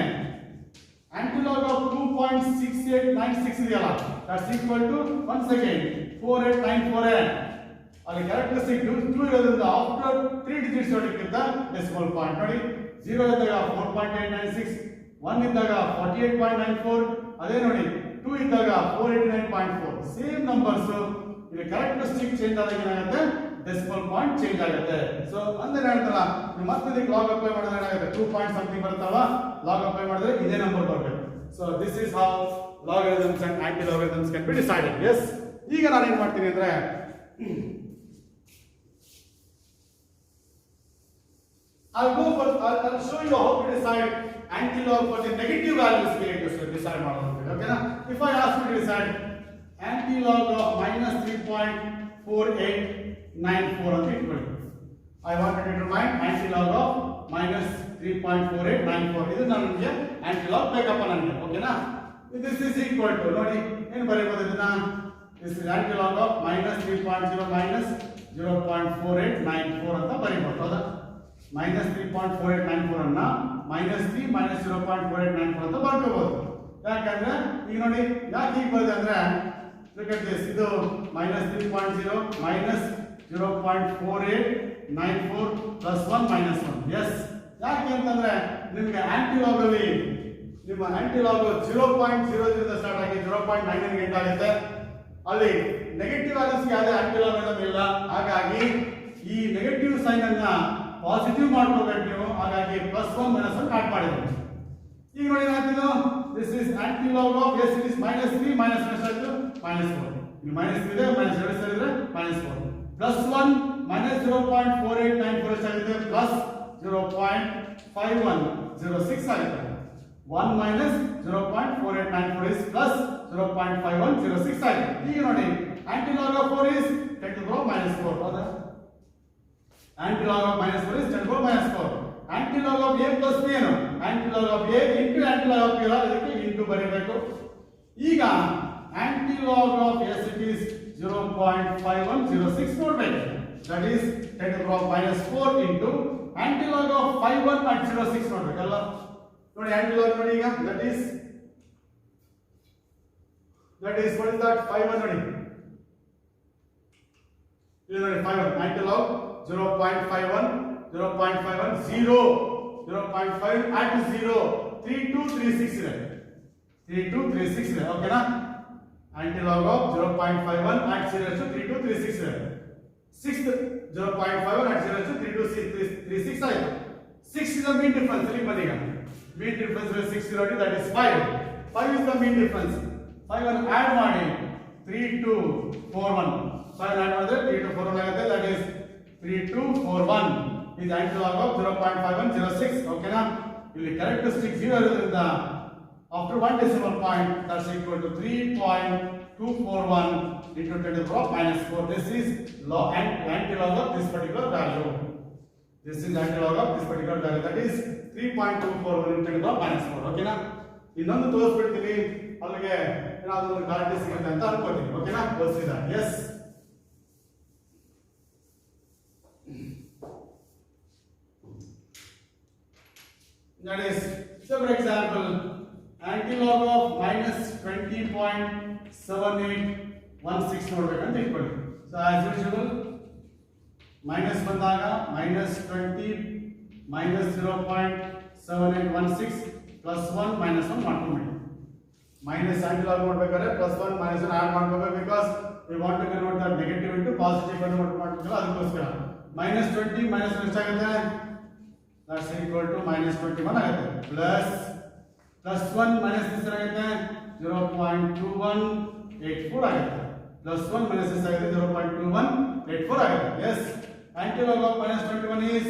anti-log of 2.6896 ಇದೆಯಲ್ಲ that's equal to once again 4894 ಅಲ್ಲಿ ಕ್ಯಾರೆಕ್ಟರಿಸ್ಟಿಕ್ 2 ಇರೋದ್ರಿಂದ after 3 digits ಹೊರಗಿಂತ ಡೆಸಿಮಲ್ ಪಾಯಿಂಟ್ ನೋಡಿ 0 ಇದ್ದಾಗ 4.896 1 ಇದ್ದಾಗ 48.94 ಅದೇ ನೋಡಿ 2 ಇದ್ದಾಗ 489.4 ಸೇಮ್ ನಂಬರ್ಸ್ ಇಲ್ಲಿ ಕ್ಯಾರೆಕ್ಟರಿಸ್ಟಿಕ್ ಚೇಂಜ್ ಆದಾಗ ಏನಾಗುತ್ತೆ ಡೆಸಿಮಲ್ ಪಾಯಿಂಟ್ ಚೇಂಜ್ ಆಗುತ್ತೆ ಸೊ ಅಂದ್ರೆ ಹೇಳ್ತಾರಲ್ಲ ನೀವು ಮತ್ತೆ ಇದಕ್ಕೆ ಲಾಗ್ ಅಪ್ಲೈ ಮಾಡಿದ್ರೆ ಏನಾಗುತ್ತೆ 2 ಪಾಯಿಂಟ್ ಸಮಥಿಂಗ್ ಬರುತ್ತಲ್ಲ ಲಾಗ್ ಅಪ್ಲೈ ಮಾಡಿದ್ರೆ ಇದೇ ನಂಬರ್ ಬರಬೇಕು so this is how logarithms and anti-logarithms can be decided yes ಈಗ ನಾನು ಏನು ಮಾಡ್ತೀನಿ ಅಂದ್ರೆ I'll show you how to decide anti-log for the negative values we need to decide ಮಾಡೋದು ಓಕೆನಾ if I ask you to decide anti-log of minus 3.4894 ಅಂತ ಇಟ್ಕೊಳ್ಳಿ I want to determine anti-log of minus 3.4894 ಇದು ನನಗೆ anti-log ಬೇಕಪ್ಪ ನನಗೆ ಓಕೆನಾ this is equal to ನೋಡಿ ಏನು ಬರೆಯಬಹುದು ಇದನ್ನ this is anti-log of minus 3.0 minus 0.4894 ಅಂತ ಬರೆಯಬಹುದು ಹೌದಾ minus 3.4894 ಅನ್ನ minus 3 minus 0.4894 ಅಂತ ಬರ್ಕೋಬಹುದು ಯಾಕಂದ್ರೆ ಈಗ ನೋಡಿ ಯಾಕೆ ಹೀಗೆ ಬರುತ್ತೆ ಅಂದ್ರೆ look at this ಇದು minus 3.0 minus 0.4894 plus 1 minus 1 yes ಯಾಕೆ ಅಂತಂದ್ರೆ ನಿಮಗೆ anti-log ಅಲ್ಲಿ ನಿಮ್ಮ anti-log 0.00 ಇಂದ ಸ್ಟಾರ್ಟ್ ಆಗಿ 0.99 ಗೆ ಎಂಡ್ ಆಗುತ್ತೆ ಅಲ್ಲಿ ನೆಗೆಟಿವ್ ವ್ಯಾಲ್ಯೂಸ್ ಯಾವುದೇ anti-log ಇಲ್ಲ ಹಾಗಾಗಿ ಈ ನೆಗೆಟಿವ್ ಸೈನ್ ಅನ್ನ ಪಾಸಿಟಿವ್ ಮಾಡ್ಕೋಬೇಕು ನೀವು ಹಾಗಾಗಿ +1 -1 ಆಡ್ ಮಾಡಿದ್ವಿ ಈಗ ನೋಡಿ ಏನಾಗ್ತಿದೆ this is anti-log of yes it is -3 minus ಎಷ್ಟಾಯ್ತು -4 ಇಲ್ಲಿ -3 ಇದೆ -2 ಸೇರಿದ್ರೆ -4 +1 minus 0.4894 ಎಷ್ಟಾಗುತ್ತೆ +0.5106 ಆಗುತ್ತೆ 1 minus 0.4894 is plus 0.5106 ಆಗಿದೆ ಈಗ ನೋಡಿ anti-log of 4 is 10 to the power -4 ಹೌದಾ anti-log of -4 is 10 to the power -4 anti-log of a plus b ಏನು anti-log of a into anti-log of b ಇದಕ್ಕೆ into ಬರೆಯಬೇಕು ಈಗ anti-log of s it is 0.5106 ನೋಡಬೇಕು that is 10 to the power -4 into anti-log of 51 at 06 ನೋಡಬೇಕಲ್ಲ ನೋಡಿ anti-log ನೋಡಿ ಈಗ that is what is that 51 ನೋಡಿ ಇಲ್ಲಿ ನೋಡಿ 51 anti-log 0.51 0.51 0 0.5 at 0 3236 ಇದೆ 3236 ಇದೆ ಓಕೆನಾ anti log of 0.51 at 0 to 3236 ಇದೆ 6th 0.51 at 0 to 3236 ಆಯಿತು 6 is the mean difference ಇಲ್ಲಿ ಬನ್ನಿಗ mean difference is 6 0 that is 5 is the mean difference 5 ಅನ್ನು ಆಡ್ ಮಾಡಿ 3241 5 ಆಡ್ ಮಾಡಿದ್ರೆ 3241 ಆಗುತ್ತೆ that is 3241 is anti log of 0.5106 ಓಕೆನಾ ಇಲ್ಲಿ characteristic 0 ಇರೋದ್ರಿಂದ after one decimal point that's equal to 3.241 into 10 to the power minus 4 this is anti-log of this particular value this is anti-log of this particular value that is 3.241 into 10 to the power minus 4 ಓಕೆನಾ ಇನ್ನೊಂದು ತೋರಿಸ್ಬಿಡ್ತೀನಿ ಅಲ್ಲಿಗೆ ಏನಾದರೂ ಒಂದು clarity ಸಿಗುತ್ತೆ ಅಂತ ಅನ್ಕೋತೀನಿ ಓಕೆನಾ ತೋರಿಸಿದ S that is so for example anti-log of minus 20.7816 ನೋಡಬೇಕಂತ ಇಟ್ಕೊಳ್ಳಿ ಸೊ ಆಸ್ ಯೂಶುವಲ್ ಮೈನಸ್ ಬಂದಾಗ minus 20 minus 0.7816 plus 1 minus 1 ಮಾಡ್ಕೊಂಡ್ಬಿಡಿ minus anti-log ನೋಡಬೇಕಾದ್ರೆ plus 1 minus 1 ಆಡ್ ಮಾಡ್ಕೋಬೇಕು because we want to convert that negative into positive convert ಮಾಡ್ಬೇಕಲ್ಲ ಅದಕ್ಕೋಸ್ಕರ minus 20 minus 1 ಎಷ್ಟಾಗುತ್ತೆ that's equal to minus 21 ಆಗುತ್ತೆ plus 1 minus this ಆಗುತ್ತೆ 0.2184 ಆಗುತ್ತೆ plus 1 minus this ಆಗುತ್ತೆ 0.2184 ಆಗುತ್ತೆ yes anti-log of minus 21 is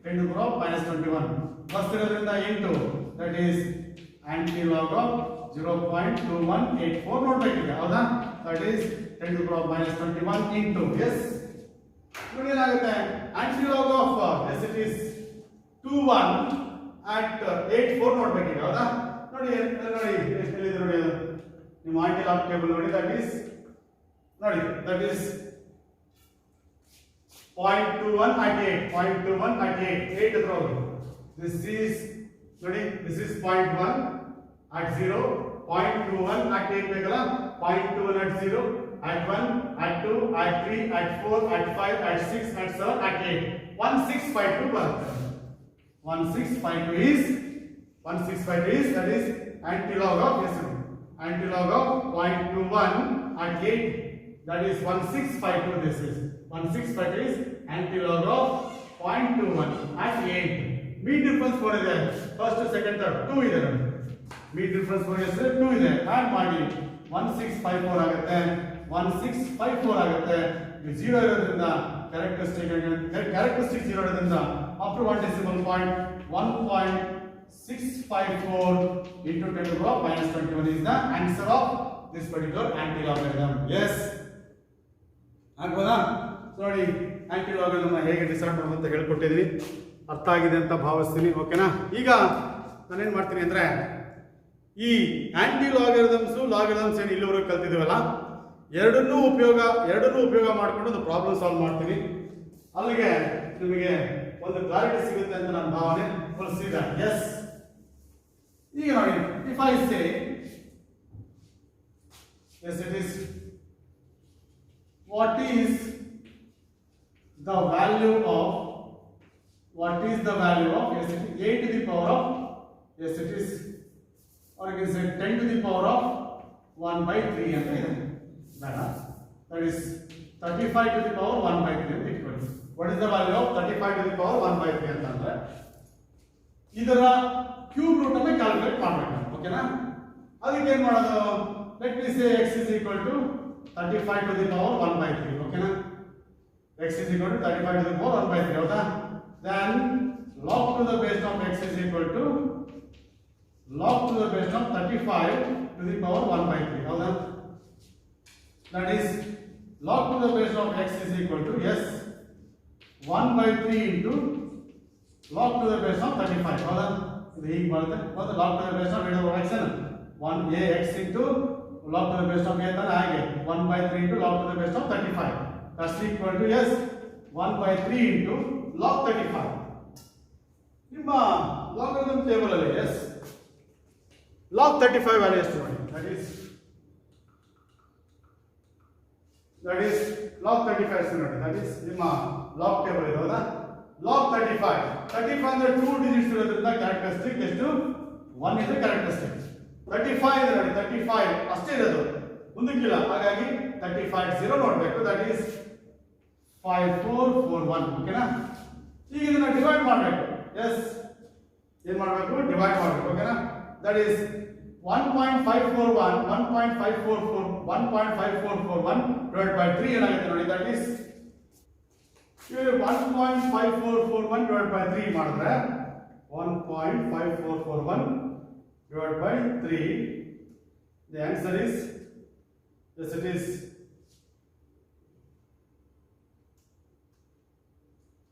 10 to the power minus 21 first ಇರೋದ್ರಿಂದ into that is anti-log of 0.2184 ನೋಡಬೇಕೀಗ ಹೌದಾ that is 10 to the power minus 21 into yes ನೋಡಿ ಏನಾಗುತ್ತೆ anti-log of yes it is 21 at 84 ನೋಡಬೇಕೀಗ ಹೌದಾ ನೋಡಿ ನೋಡಿ ಎಲ್ಲಿದೆ ನೋಡಿ ನಿಮ್ಮ anti-log ಟೇಬಲ್ ನೋಡಿ that is 0.21 at 8 0.21 at 8 ಹತ್ರ ಹೋಗಿ this is ನೋಡಿ this is 0.1 at 0 0.21 at 8 ಬೇಕಲ್ಲ 0.21 at 0 at 1 at 2 at 3 at 4 at 5 at 6 at 7 at 8 1652 ಬರುತ್ತೆ 1652 is that is anti-log of yes anti-log of 0.21 at 8 that is 1652 this is 1652 is anti-log of 0.21 at 8 mean difference 4 ಇದೆ first second third 2 ಇದೆ ನೋಡಿ mean difference 4 is 2 ಇದೆ add ಮಾಡಿ 1654 ಆಗುತ್ತೆ 1654 ಆಗುತ್ತೆ 0 ಇರೋದ್ರಿಂದ characteristic 0 ಇರೋದ್ರಿಂದ after one decimal point 1.654 into 10 to the power minus 21 is the answer of this particular anti-logarithm yes ಆಗ್ಬೋದಾ ನೋಡಿ anti-logarithm ಹೇಗೆ ಡಿಸೈಡ್ ಮಾಡೋದು ಅಂತ ಹೇಳ್ಕೊಟ್ಟಿದ್ದೀನಿ ಅರ್ಥ ಆಗಿದೆ ಅಂತ ಭಾವಿಸ್ತೀನಿ ಓಕೆನಾ ಈಗ ನಾನೇನು ಮಾಡ್ತೀನಿ ಅಂದರೆ ಈ anti-logarithms ಲಾಗರಿಥಮ್ಸ್ ಏನು ಇಲ್ಲಿವರೆಗೂ ಕಲ್ತಿದ್ದೀವಲ್ಲ ಎರಡನ್ನೂ ಉಪಯೋಗ ಮಾಡಿಕೊಂಡು ಒಂದು ಪ್ರಾಬ್ಲಮ್ ಸಾಲ್ವ್ ಮಾಡ್ತೀನಿ ಅಲ್ಲಿಗೆ ನಿಮಗೆ ಒಂದು ಕ್ಲಾರಿಟಿ ಸಿಗುತ್ತೆ ಅಂತ ನನ್ನ ಭಾವನೆ ಫುಲ್ಸಿದ ಎಸ್ ಈಗ ನೋಡಿ if I say yes it is what is the value of yes it is 8 to the power of yes it is or you can say 10 to the power of 1 by 3 ಅಂತ ಇದೆ ಬೇಡ that is 35 to the power 1 by 3 ಅಂತ ಇಟ್ಕೊಳ್ಳಿ what is the value of 35 to the power 1 by 3 ಅಂತಂದ್ರೆ ಇದರ cube root ಅನ್ನು calculate ಮಾಡಬೇಕು ಓಕೆನಾ ಅದಕ್ಕೆ ಏನು ಮಾಡೋದು let me say x is equal to 35 to the power 1 by 3 ಓಕೆನಾ x is equal to 35 to the power 1 by 3 ಹೌದಾ then log to the base of x is equal to log to the base of 35 to the power 1 by 3 ಹೌದಾ that is log to the base of x is equal to yes 1 by 3 into log to the base of 35 ಹೌದಾ ಇದು ಹೀಗೆ ಬರುತ್ತೆ ಮತ್ತು log to the base of x ಏನು 1 ax into log to the base of a ಅಂತಾನೆ ಹಾಗೆ 1 by 3 into log to the base of 35 that's equal to yes 1 by 3 into log 35 ನಿಮ್ಮ logarithm table ಅಲ್ಲಿ yes log 35 ವ್ಯಾಲ್ಯೂ ಎಷ್ಟು ನೋಡಿ that is log 35 ಎಷ್ಟು ನೋಡಿ that is ನಿಮ್ಮ log table ಇದೆ ಹೌದಾ ಲಾಗ್ 35 ಅಂದ್ರೆ 2 ಡಿಜಿಟ್ಸ್ ಇರೋದ್ರಿಂದ ಕ್ಯಾರೆಕ್ಟರಿಸ್ಟಿಕ್ ಎಷ್ಟು 1 ಇದೆ ಕ್ಯಾರೆಕ್ಟರಿಸ್ಟಿಕ್ 35 ಇದೆ ನೋಡಿ 35 ಅಷ್ಟೇ ಇರೋದು ಮುಂದಕ್ಕಿಲ್ಲ ಹಾಗಾಗಿ 35 0 ನೋಡಬೇಕು ದಟ್ ಈಸ್ 5441 ಓಕೆನಾ ಈಗ ಇದನ್ನ ಡಿವೈಡ್ ಮಾಡಬೇಕು ಎಸ್ ಏನು ಮಾಡಬೇಕು ಡಿವೈಡ್ ಮಾಡಬೇಕು ಓಕೆನಾ ದಟ್ ಈಸ್ 1.541 divided by 3 ಏನಾಗುತ್ತೆ ನೋಡಿ that is here 1.5441 divided by 3 ಮಾಡಿದ್ರೆ 1.5441 divided by 3 the answer is yes it is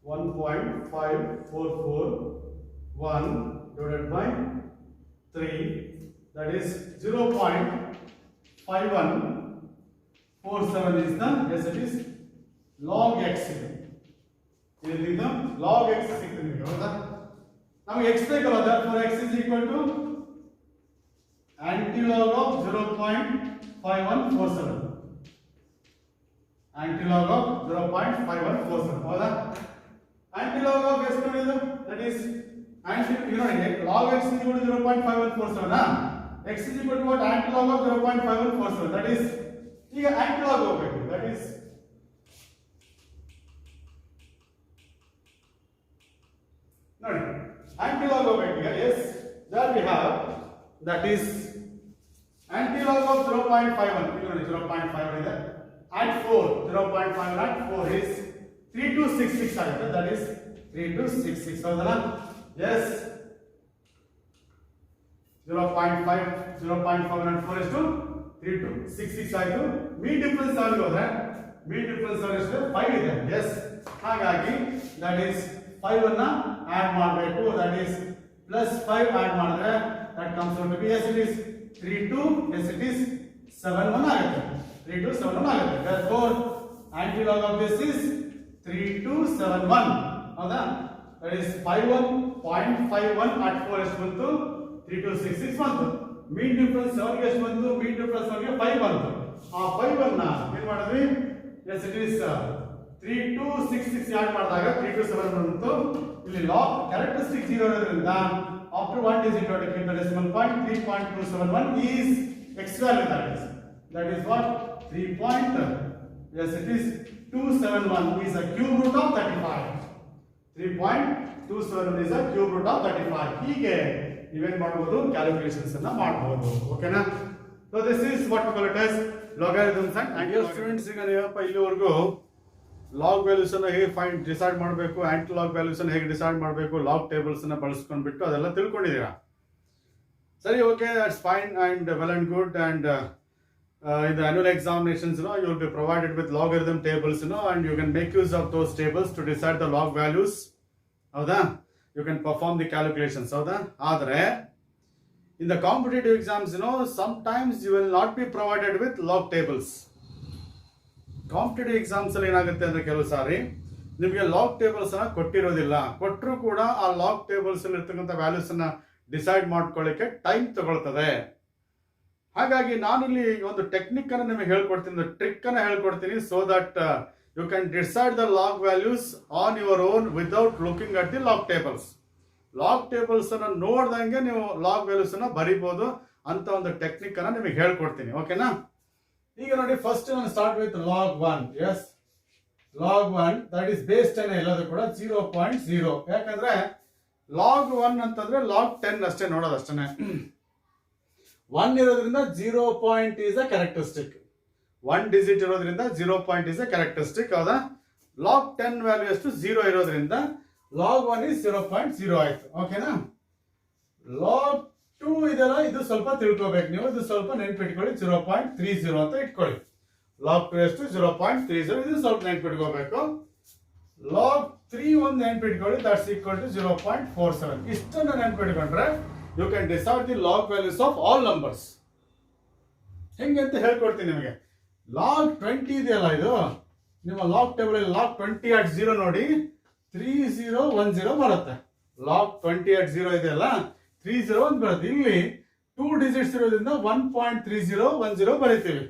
1.5441 divided by 3 that is 0.5147 is the yes it is log x ಇದರಿಂದ log x ಸಿಕ್ಕಿದೆ ನಿಮಗೆ ಹೌದಾ ನಮಗೆ x ಬೇಕಲ್ಲ therefore x is equal to antilog of 0.5147 antilog of 0.5147 ಹೌದಾ antilog of ಎಷ್ಟು ನೋಡಿದ್ರು that is log x is equal to 0.5147 ನಾ x is equal to what antilog of 0.5147 that is ಈಗ antilog ಹೋಗಬೇಕು that is ನೋಡಿ antilog ಹೋಗಬೇಕು ಈಗ yes there we have that is antilog of 0.51 ಈಗ ನೋಡಿ 0.51 ಇದೆ at 4 0.51 at 4 is 3266 ಆಗುತ್ತೆ that is 3266 ಹೌದಲ್ಲ yes 0.5 0.5 and 4 is to 3266 ಆಯಿತು ಮೀನ್ ಡಿಫರೆನ್ಸ್ ಆಗಿ ಹೋದ್ರೆ ಮೀನ್ ಡಿಫರೆನ್ಸ್ ಎಷ್ಟು 5 ಇದೆ yes ಹಾಗಾಗಿ that is 5 ಅನ್ನ ಆಡ್ ಮಾಡಬೇಕು that is plus 5 ಆಡ್ ಮಾಡಿದ್ರೆ that comes out to be yes it is 32 yes it is 71 ಆಗುತ್ತೆ 3271 ಆಗುತ್ತೆ therefore antilog of this is 3271 ಹೌದಾ that is 51.51 at 4 ಎಷ್ಟು ಬಂತು 3266 ಬಂತು ಮೀನ್ ಡಿಫರೆನ್ಸ್ 7 ಗೆ ಎಷ್ಟು ಬಂತು ಮೀನ್ ಡಿಫರೆನ್ಸ್ 7 ಗೆ 5 ಬಂತು ಆ 5 ಅನ್ನ ಏನು ಮಾಡಿದ್ವಿ yes it is 3266 ಆಡ್ ಮಾಡಿದಾಗ 327 ಬಂತು ಇಲ್ಲಿ ಲಾಗ್ ಕ್ಯಾರೆಕ್ಟರಿಸ್ಟಿಕ್ 0 ಇರೋದ್ರಿಂದ after one digit you have to keep the decimal point 3.271 is x value that is what 3. Yes it is 271 is a cube root of 35 3.271 is a cube root of 35 ಹೀಗೆ ನೀವೇನ್ ಮಾಡಬಹುದು calculations ಅನ್ನ ಮಾಡಬಹುದು ಓಕೆನಾ so this is what we call it as logarithms and dear students ಈಗ ನೀವಪ್ಪ ಇಲ್ಲಿವರೆಗೂ log values ಅನ್ನ ಹೇಗೆ ಡಿಸೈಡ್ ಮಾಡಬೇಕು ಆಂಟಿಲಾಗ್ ವ್ಯಾಲ್ಯೂಸ್ ಅನ್ನ ಹೇಗೆ ಡಿಸೈಡ್ ಮಾಡಬೇಕು ಲಾಗ್ ಟೇಬಲ್ಸ್ ಅನ್ನ ಬಳಸ್ಕೊಂಡ್ಬಿಟ್ಟು ಅದೆಲ್ಲ ತಿಳ್ಕೊಂಡಿದ್ದೀರಾ ಸರಿ okay that's fine and well and good and in the annual examinations you will be provided with logarithm tables and you can make use of those tables to decide the log values howda you can perform the calculations howda adre in the competitive exams sometimes you will not be provided with log tables competitive exams ಅಲ್ಲಿ ಏನಾಗುತ್ತೆ ಅಂದ್ರೆ ಕೆಲವು ಸಾರಿ ನಿಮಗೆ log tables ಅನ್ನ ಕೊಟ್ಟಿರೋದಿಲ್ಲ ಕೊಟ್ಟರು ಕೂಡ ಆ log tables ಅಲ್ಲಿ ಇರ್ತಕ್ಕಂಥ ವ್ಯಾಲ್ಯೂಸ್ ಅನ್ನ ಡಿಸೈಡ್ ಮಾಡ್ಕೊಳ್ಳಿಕ್ಕೆ ಟೈಮ್ ತಗೊಳ್ತದೆ ಹಾಗಾಗಿ ನಾನಿಲ್ಲಿ ಒಂದು ಟೆಕ್ನಿಕ್ ಅನ್ನು ನಿಮಗೆ ಹೇಳ್ಕೊಡ್ತೀನಿ ಟ್ರಿಕ್ ಅನ್ನ ಹೇಳ್ಕೊಡ್ತೀನಿ so that you can decide the log values on your own without looking at the log tables ಅನ್ನ ನೋಡ್ದಂಗೆ ನೀವು ಲಾಗ್ ವ್ಯಾಲ್ಯೂಸ್ ಅನ್ನ ಬರಿಬಹುದು ಅಂತ ಒಂದು ಟೆಕ್ನಿಕ್ ಅನ್ನ ನಿಮಗೆ ಹೇಳ್ಕೊಡ್ತೀನಿ ಓಕೆನಾ ಈಗ ನೋಡಿ ಫಸ್ಟ್ ನಾನು start with log 1 as log 1 that is base 10 ಎಲ್ಲದೂ ಕೂಡ 0.0 ಯಾಕಂದ್ರೆ log 1 ಅಂತಂದ್ರೆ log 10 ಅಷ್ಟೇ ನೋಡೋದು ಅಷ್ಟೇ 1 ಇರೋದ್ರಿಂದ 0 point is a characteristic 1 digit ಇರೋದ್ರಿಂದ 0 ಪಾಯಿಂಟ್ ಈಸ್ ಅ ಕ್ಯಾರೆಕ್ಟರಿಸ್ಟಿಕ್ ಹೌದಾ log 10 ವ್ಯಾಲ್ಯೂ ಎಷ್ಟು 0 ಇರೋದ್ರಿಂದ log 1 is 0.0 ಆಯ್ತು ಓಕೆನಾ log 2 ಇದೆಲ್ಲ ಇದು ಸ್ವಲ್ಪ ತಿಳ್ಕೋಬೇಕು ನೀವು ಇದು ಸ್ವಲ್ಪ ನೆನಪಿಟ್ಕೊಳ್ಳಿ 0.30 ಅಂತ ಇಟ್ಕೊಳ್ಳಿ log 2 ಎಷ್ಟು 0.30 ಇದು ಸ್ವಲ್ಪ ನೆನಪಿಟ್ಕೋಬೇಕು log 3 ಒಂದು ನೆನಪಿಟ್ಕೊಳ್ಳಿ ದಟ್ಸ್ ಈಕ್ವಲ್ ಟು 0.47 ಇಷ್ಟನ್ನು ನೆನಪಿಟ್ಕೊಂಡ್ರೆ you can decide the log values of all numbers ಹೆಂಗೆ ಅಂತ ಹೇಳ್ಕೊಡ್ತೀನಿ ನಿಮಗೆ log 20 ಇದೆಯಲ್ಲ ಇದು ನಿಮ್ಮ ಲಾಗ್ ಟೇಬಲ್ ಅಲ್ಲಿ log 20 at 0 ನೋಡಿ 3010 ಬರುತ್ತೆ log 20 at 0 ಇದೆಯಲ್ಲ 301 ಬರುತ್ತೆ ಇಲ್ಲಿ 2 ಡಿಜಿಟ್ಸ್ ಇರೋದ್ರಿಂದ 1.3010 ಬರೀತೀವಿ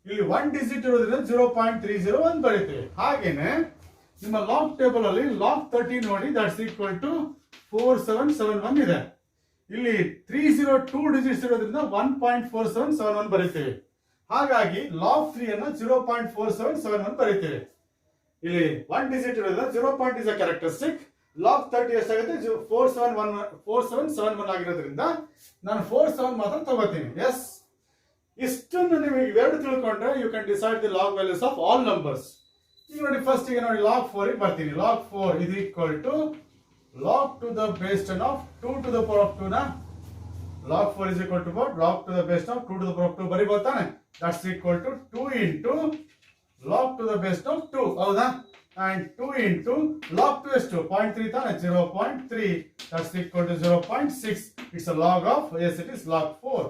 ಇಲ್ಲಿ 1 ಡಿಜಿಟ್ ಇರೋದ್ರಿಂದ 0.301 ಬರೀತೀವಿ ಹಾಗೇನೆ ನಿಮ್ಮ ಲಾಗ್ ಟೇಬಲ್ ಅಲ್ಲಿ ಲಾಗ್ 30 ನೋಡಿ, ದಟ್ಸ್ ಈಕ್ವಲ್ ಟು 4771 ಇದೆ. ಇಲ್ಲಿ 302 ಡಿಜಿಟ್ಸ್ ಇರೋದ್ರಿಂದ 1.4771 ಬರೀತೀವಿ. ಹಾಗಾಗಿ ಲಾಗ್ 3 ಅನ್ನು 0.4771 ಬರೀತೀವಿ. ಇಲ್ಲಿ 1 ಡಿಜಿಟ್ ಇರೋದ್ರಿಂದ 0. Is a characteristic. ಲಾಗ್ 30 ಎಷ್ಟಾಗುತ್ತೆ? 4771 ಆಗಿರೋದ್ರಿಂದ ನಾನು 47 ಮಾತ್ರ ತಗೋತೀನಿ. ಎಸ್, ಇಷ್ಟನ್ನು ನೀವು ಇವೆರಡು ತಿಳ್ಕೊಂಡ್ರೆ you can decide the log values of all numbers. ಈಗ ನೋಡಿ, ಫಸ್ಟ್ ಈಗ ನೋಡಿ ಲಾಗ್ 4 ಗೆ ಬರ್ತೀನಿ. Log 4 is equal to log to the base 10 of 2 to the power of 2 ನ log 4 is equal to log to the base of 2 to the power of 2 ಬರೀಬಹುದು ತಾನೆ? That's equal to 2 into log to the base of 2, ಹೌದಾ? and 2 into log 2 is 2, 0.3 ತಾನೆ? 0.3, that's equal to 0.6. It's a log of, yes it is log 4.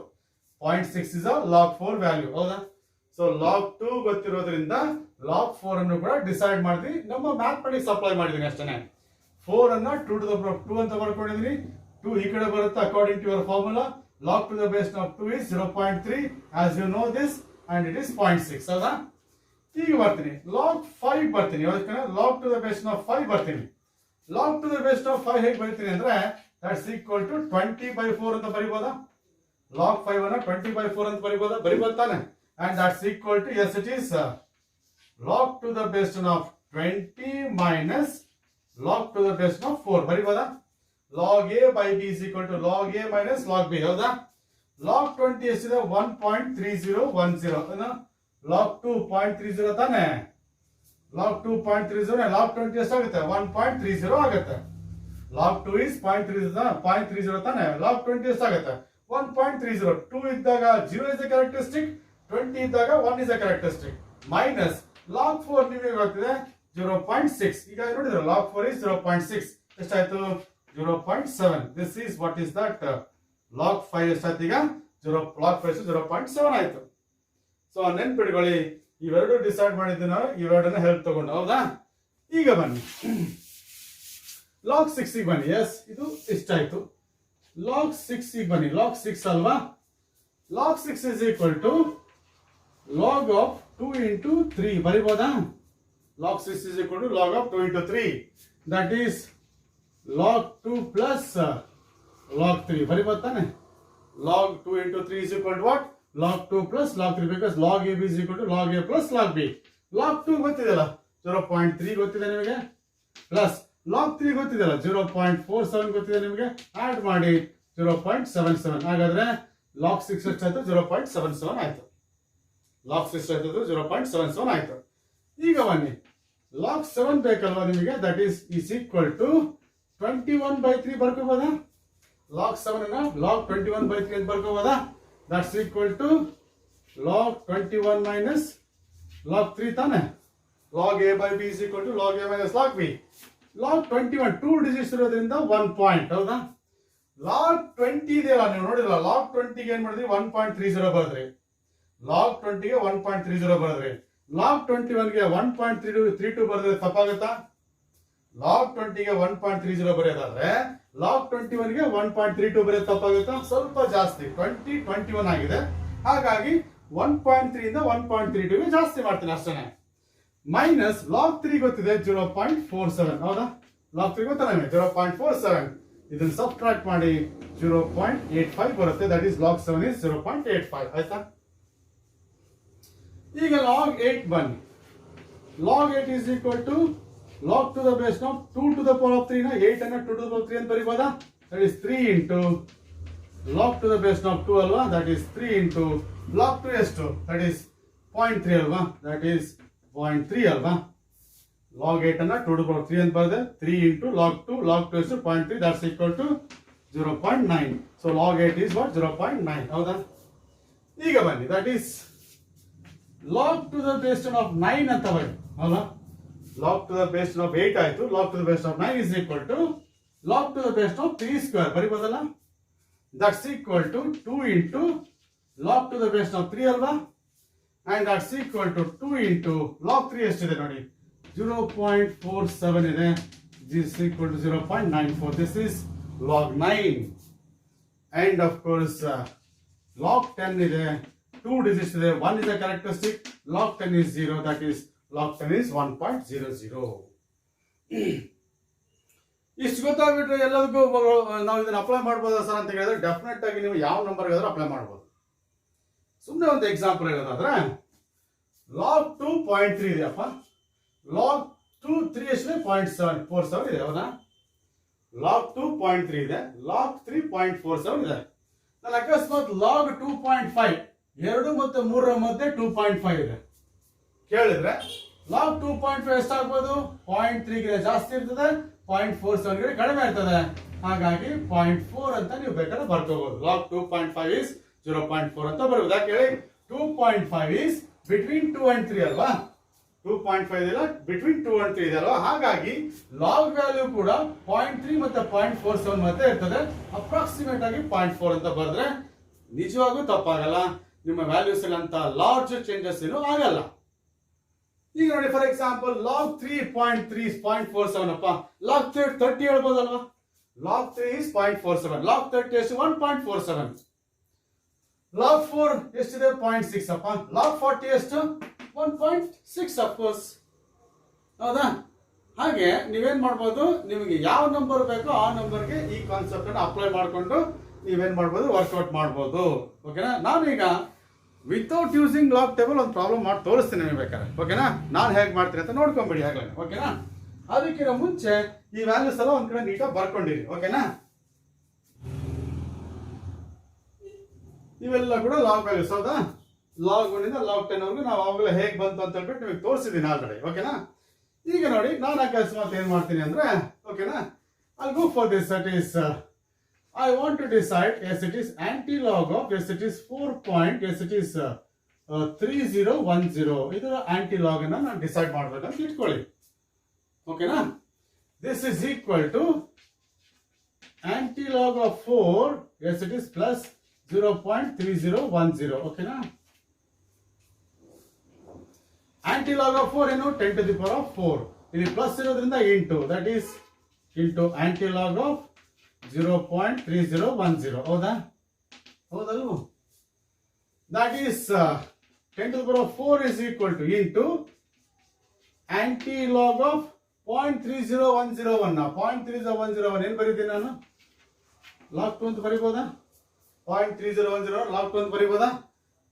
0.6 is a log 4 value, ಹೌದಾ? So log 2 ಗೊತ್ತಿರೋದ್ರಿಂದ log 4 ಅನ್ನು ಕೂಡ decide ಮಾಡಿ ನಮ್ಮ mathematics apply ಮಾಡಿದೀನಿ ಅಷ್ಟೇ. 4 ಅನ್ನ 2 to the power of 2 ಅಂತ ಬರ್ಕೊಂಡಿದೀನಿ. 2 ಈ ಕಡೆ ಬರುತ್ತೆ according to your formula. log to the base of 2 is 0.3 as you know this, and it is 0.6, ಹೌದಾ? ಈಗ ಬರ್ತೀನಿ ಲಾಗ್ 5 ಬರ್ತೀನಿ. Log to the base of 5 ಬರ್ತೀನಿ. Log to the base of 5 ಹೇಗೆ ಬರೀತೀನಿ ಅಂದ್ರೆ ದಟ್ಸ್ ಈಕ್ವಲ್ ಟು 20/4 ಅಂತ ಬರಿಬೋದಾ? Log 5 ಅನ್ನ 20/4 ಅಂತ ಬರಿಬೋದು ತಾನೆ? And that's equal to, S it is log to the base of 20 minus log to the base of 4 ಬರಿಬೋದಾ? Log a by b is equal to log a minus log b, ಹೌದಾ? Log 20 ಎಷ್ಟಿದೆ? 1.3010. Log 2.30 ತಾನೆ? Log 2.30, log 20 ಎಷ್ಟಾಗುತ್ತೆ? 1.30 ಆಗುತ್ತೆ. Log 2 is 0.30 ತಾನೆ? Log 20 ಎಷ್ಟಾಗುತ್ತೆ? 1.30. 2 ಇದ್ದಾಗ 0 is a characteristic, 20 ಇದ್ದಾಗ 1 is a characteristic. Minus log 4 ನಿಮಗೆ ಗೊತ್ತಿದೆ 0.6. ಈಗ ನೋಡಿದ್ರೆ ಲಾಗ್ 4 is 0.6. ಎಷ್ಟಾಯ್ತು? 0.7. This is what is that? Log 5 ಎಷ್ಟಾಯ್ತು? ಈಗ ಲಾಗ್ 5 0.7 ಆಯ್ತು. ಸೊ ನೆನ್ಪಿಟ್ಕೊಳ್ಳಿ, ಇವೆರಡು ಡಿಸೈಡ್ ಮಾಡಿದ್ದು ನಾವು ಇವೆರಡನ್ನ ಹೆಲ್ಪ್ ತಗೊಂಡು, ಹೌದಾ? ಈಗ ಬನ್ನಿ ಲಾಗ್ 6 ಗೆ ಬನ್ನಿ. ಎಸ್, ಇದು ಇಷ್ಟಾಯ್ತು. ಲಾಗ್ 6 ಗೆ ಬನ್ನಿ. ಲಾಗ್ 6 ಅಲ್ವಾ? Log 6 is equal to log of 2 into 3 ಬರಿಬೋದಾ? Log 6 is equal to log of 2 into 3, that is log 2 plus log 3 ಬರಿಬೋದು ತಾನೆ? Log 2 into 3 is equal to what? log 2 plus log 3, because log ab is equal to log a plus log b. log 2 ಗೊತ್ತಿದೆಯಲ್ಲ 0.3 ಗೊತ್ತಿದೆ ನಿಮಗೆ, plus log 3 ಗೊತ್ತಿದೆಯಲ್ಲ 0.47 ಗೊತ್ತಿದೆ ನಿಮಗೆ, add ಮಾಡಿ 0.77. ಹಾಗಾದ್ರೆ log 6 ಎಷ್ಟಾಯ್ತು? 0.77 ಆಯ್ತು. log 6 ಆಯ್ತು 0.77 ಆಯ್ತು. ಈಗ ಬನ್ನಿ log 7 ಬೇಕಲ್ವಾ ನಿಮಗೆ? ದಟ್ ಈಸ್ ಈಕ್ವಲ್ ಟು 21/3 ಬರ್ಕೋಬೋದಾ? log 7 ಅನ್ನ log 21/3 ಅಂತ ಬರ್ಕೋಬೋದಾ? That's equal to log 21 minus log 3 ತಾನೆ? log a by b is equal to log a minus log b. log 21 2 digits ಇರೋದ್ರಿಂದ 1 ಪಾಯಿಂಟ್, ಹೌದಾ? log 20 ಇದೆಯಲ್ಲ, ನೀವು ನೋಡಿಲ್ಲ? log 20 ಗೆ ಏನ್ ಮಾಡಿದ್ರಿ? 1.30 ಬರೆದ್ರಿ. log 20 ಗೆ 1.30 ಬರೆದ್ರಿ. log 21 ಗೆ 1.32 ಬರೆದ್ರೆ ತಪ್ಪಾಗುತ್ತಾ? log 20 ಗೆ 1.30 ಬರೆಯೋದಾದ್ರೆ log 21 ಗೆ 1.32 ಬರೆಯೋದು ತಪ್ಪಾಗುತ್ತಾ? ಸ್ವಲ್ಪ ಜಾಸ್ತಿ, 21 ಆಗಿದೆ. ಹಾಗಾಗಿ 1.3 ಇಂದ 1.32 ಗೆ ಜಾಸ್ತಿ ಮಾಡ್ತೀನಿ ಅಷ್ಟೇ. ಮೈನಸ್ log 3 ಗೊತ್ತಿದೆ 0.47, ಹೌದಾ? log 3 ಗೊತ್ತಲ್ಲ 0.47. ಇದನ್ನ ಸಬ್ಟ್ರಾಕ್ಟ್ ಮಾಡಿ 0.85 ಬರುತ್ತೆ. ದಟ್ ಈಸ್ log 7 is 0.85, ಆಯ್ತಾ? ಈಗ log 8 ಬನ್ನಿ. log 8 is equal to log to the base of 2 to the power of 3 ನ 8 ಅನ್ನ 2 to the power of 3 ಅಂತ ಬರೀಬೋದಾ? that is 3 into log to the base of 2 ಅಲ್ವಾ? that is 3 into log 2 ಎಷ್ಟು? that is 0.3 ಅಲ್ವಾ? that is 0.3 ಅಲ್ವಾ? log 8 ಅನ್ನ 2 to the power of 3 ಅಂತ ಬರೆದೆ. 3 into log 2 ಎಷ್ಟು? 0.3, that's equal to 0.9. so log 8 is what? 0.9, ಹೌದಾ? ಈಗ ಬನ್ನಿ, that is log to the base of 9 ಅಂತ ಬನ್ನಿ, ಹೌದಾ? log to the base of 8 ಆಯ್ತು. log to the base of 9 is equal to log to the base of 3 square ಬರಿಬೋದಲ್ಲ? that's equal to 2 into log to the base of 3 ಅಲ್ವಾ? and that's equal to 2 into log 3 ಎಷ್ಟಿದೆ ನೋಡಿ? 0.47 ಇದೆ. this is equal to 0.94. this is log 9. and of course log 10 ಇದೆ, 2 digits ಇದೆ, 1 is a characteristic. log 10 is 0, that is log 10 is 1.00. ಇಷ್ಟು ಗೊತ್ತಾಗ್ಬಿಟ್ರೆ ಎಲ್ಲದಕ್ಕೂ ನಾವು ಇದನ್ನ ಅಪ್ಲೈ ಮಾಡ್ಬೋದಾ ಸರ್ ಅಂತ ಹೇಳಿದ್ರೆ ಡೆಫಿನೆಟ್ ಆಗಿ ನೀವು ಯಾವ ನಂಬರ್ಗೆ ಆದ್ರೂ ಅಪ್ಲೈ ಮಾಡ್ಬೋದು. ಸುಮ್ಮನೆ ಒಂದು ಎಕ್ಸಾಂಪಲ್ ಹೇಳೋದಾದ್ರೆ ಲಾಗ್ 2.3 ಇದೆಯಪ್ಪ, ಲಾಗ್ 2 ಎಷ್ಟಿದೆ 0.747 ಇದೆ, ಹೌದಾ? ಲಾಗ್ 2.3 ಇದೆ, ಲಾಗ್ 3.47 ಇದೆ. ನಾನು ಅಕಸ್ಮಾತ್ ಲಾಗ್ 2.5 2 ಮತ್ತು 3 ಮಧ್ಯೆ 2.5 ಇದೆ ಕೇಳಿದ್ರೆ ಲಾಗ್ 2.5 ಎಷ್ಟಾಗ್ಬೋದು? 0.3 ಗೆ ಜಾಸ್ತಿ ಇರ್ತದೆ, 0.47 ಗೆ ಕಡಿಮೆ ಇರ್ತದೆ. ಹಾಗಾಗಿ 0.4 ಅಂತ ನೀವು ಬೇಕಾದ್ರೆ ಬರ್ಕೋಬಹುದು. ಲಾಗ್ 2.5 ಇಸ್ 0.4 ಅಂತ ಬರುವುದು. ಯಾಕೆ ಹೇಳಿ? 2.5 ಇಸ್ ಬಿಟ್ವೀನ್ 2 and 3 ಅಲ್ವಾ? 2.5 ಇಲ್ಲ, ಬಿಟ್ವೀನ್ 2 and 3 ಇದೆ ಅಲ್ವಾ? ಹಾಗಾಗಿ ಲಾಗ್ ವ್ಯಾಲ್ಯೂ ಕೂಡ 0.3 ಮತ್ತೆ 0.47 ಮಧ್ಯೆ ಇರ್ತದೆ. ಅಪ್ರಾಕ್ಸಿಮೇಟ್ ಆಗಿ 0.4 ಅಂತ ಬರೆದ್ರೆ ನಿಜವಾಗೂ ತಪ್ಪಾಗಲ್ಲ. ನಿಮ್ಮ ವ್ಯಾಲ್ಯೂಸ್ ಅಂತ ಲಾರ್ಜ್ ಚೇಂಜಸ್ ಏನು ಆಗಲ್ಲ. ಈಗ ನೋಡಿ, ಫಾರ್ ಎಕ್ಸಾಂಪಲ್ ಲಾಗ್ 3.3 0.47 ಅಪ್ಪ, ಲಾಗ್ 30 ಹೇಳ್ಬೋದಲ್ವಾ? ಲಾಗ್ 3 is 0.47, ಲಾಗ್ 30 ಎಷ್ಟು? 1.47. ಲಾಗ್ 4 ಎಷ್ಟಿದೆ? 0.6 ಅಪ್ಪ, ಲಾಗ್ 40 ಎಷ್ಟು? 1.6 ಅಫ್ಕೋರ್ಸ್, ಹೌದಾ? ಹಾಗೆ ನೀವೇನ್ ಮಾಡ್ಬೋದು, ನಿಮಗೆ ಯಾವ ನಂಬರ್ ಬೇಕೋ ಆ ನಂಬರ್ಗೆ ಈ ಕಾನ್ಸೆಪ್ಟ್ ಅನ್ನು ಅಪ್ಲೈ ಮಾಡಿಕೊಂಡು ನೀವೇನ್ ಮಾಡ್ಬೋದು, ವರ್ಕೌಟ್ ಮಾಡ್ಬೋದು. ಓಕೆನಾ? ನಾನೀಗ ವಿತೌಟ್ ಯೂಸಿಂಗ್ ಲಾಗ್ ಟೇಬಲ್ ಒಂದು ಪ್ರಾಬ್ಲಮ್ ಮಾಡಿ ತೋರಿಸ್ತೀನಿ ನಿಮಗೆ ಬೇಕಾದ್ರೆ. ಓಕೆನಾ? ನಾನು ಹೇಗೆ ಮಾಡ್ತೀನಿ ಅಂತ ನೋಡ್ಕೊಂಬಿಡಿ ಆಗ್ಲೇ. ಓಕೆನಾ? ಅದಕ್ಕಿಂತ ಮುಂಚೆ ಈ ವ್ಯಾಲ್ಯೂಸ್ ಎಲ್ಲ ಒಂದ್ ಕಡೆ ನೀಟಾಗಿ ಬರ್ಕೊಂಡಿರಿ. ಓಕೆನಾ? ಇವೆಲ್ಲ ಕೂಡ ಲಾಗ್ ವ್ಯಾಲ್ಯೂಸ್, ಹೌದಾ? ಲಾಗ್ 1 ಇಂದ ಲಾಗ್ 10 ವರೆಗೂ ನಾವು ಅವಾಗಲೇ ಹೇಗೆ ಬಂತು ಅಂತ ಹೇಳ್ಬಿಟ್ಟು ನಿಮಗೆ ತೋರಿಸಿದ್ದೀನಿ ಆಲ್ರೆಡಿ. ಓಕೆನಾ? ಈಗ ನೋಡಿ, ನಾನು ಅಕಸ್ಮಾತ್ ಏನ್ ಮಾಡ್ತೀನಿ ಅಂದ್ರೆ, ಓಕೆನಾ, I'll go for this. That is I want to decide, yes it is anti-log of, yes it is 3010. ಇದರ anti-log ಅನ್ನು ನಾನು ಡಿಸೈಡ್ ಮಾಡಬೇಕಂತ ಇಟ್ಕೊಳ್ಳಿ. ಓಕೆನಾ? This is equal to anti-log of 4, yes it is plus 0.3010. ಓಕೆನಾ? Anti-log of 4 ಏನು? 10 to the power of 4. ಇಲ್ಲಿ plus ಇರೋದ್ರಿಂದ into, that is into anti-log of 0.3010. ಹೌದಾ? ಹೌದಲ್ವ? That is 10 to the power of 4 is equal to into anti-log of 0.30101. 0.3010 ಏನು ಬರೀತೀನಿ ನಾನು? Log 2 ಅಂತ ಬರೀಬೋದಾ? 0.3010 ಲಾಗ್ 2 ಅಂತ ಬರೀಬೋದಾ?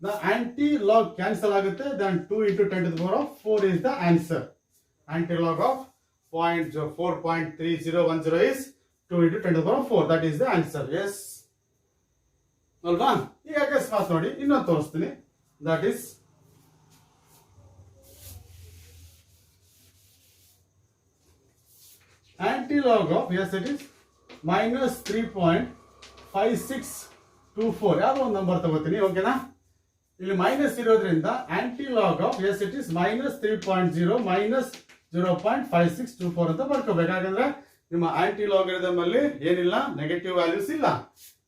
The anti-log cancel ಆಗುತ್ತೆ. Then 2 into 10 to the power of 4 is the answer. Anti-log of 4.3010 is 2 into 10 to the power of 4. That is the answer. Yes. ಅಲ್ವಾ? ಈಗ ಅಕಸ್ಮಾತ್ ನೋಡಿ ಇನ್ನೊಂದು ತೋರಿಸ್ತೀನಿ. That is anti-log of, yes it is minus 3.5624. ಯಾವ್ದೋ ಒಂದು number ತಗೋತೀನಿ. ಓಕೆನಾ? ಇಲ್ಲಿ ಮೈನಸ್ ಇರೋದ್ರಿಂದ anti-log of, yes it is minus 3.0 minus 0.5624 ಅಂತ ಬರ್ಕೋಬೇಕು. ಯಾಕಂದ್ರೆ ನಿಮ್ಮ anti-logarithm ಅಲ್ಲಿ ಏನಿಲ್ಲ, ನೆಗೆಟಿವ್ ವ್ಯಾಲ್ಯೂಸ್ ಇಲ್ಲ.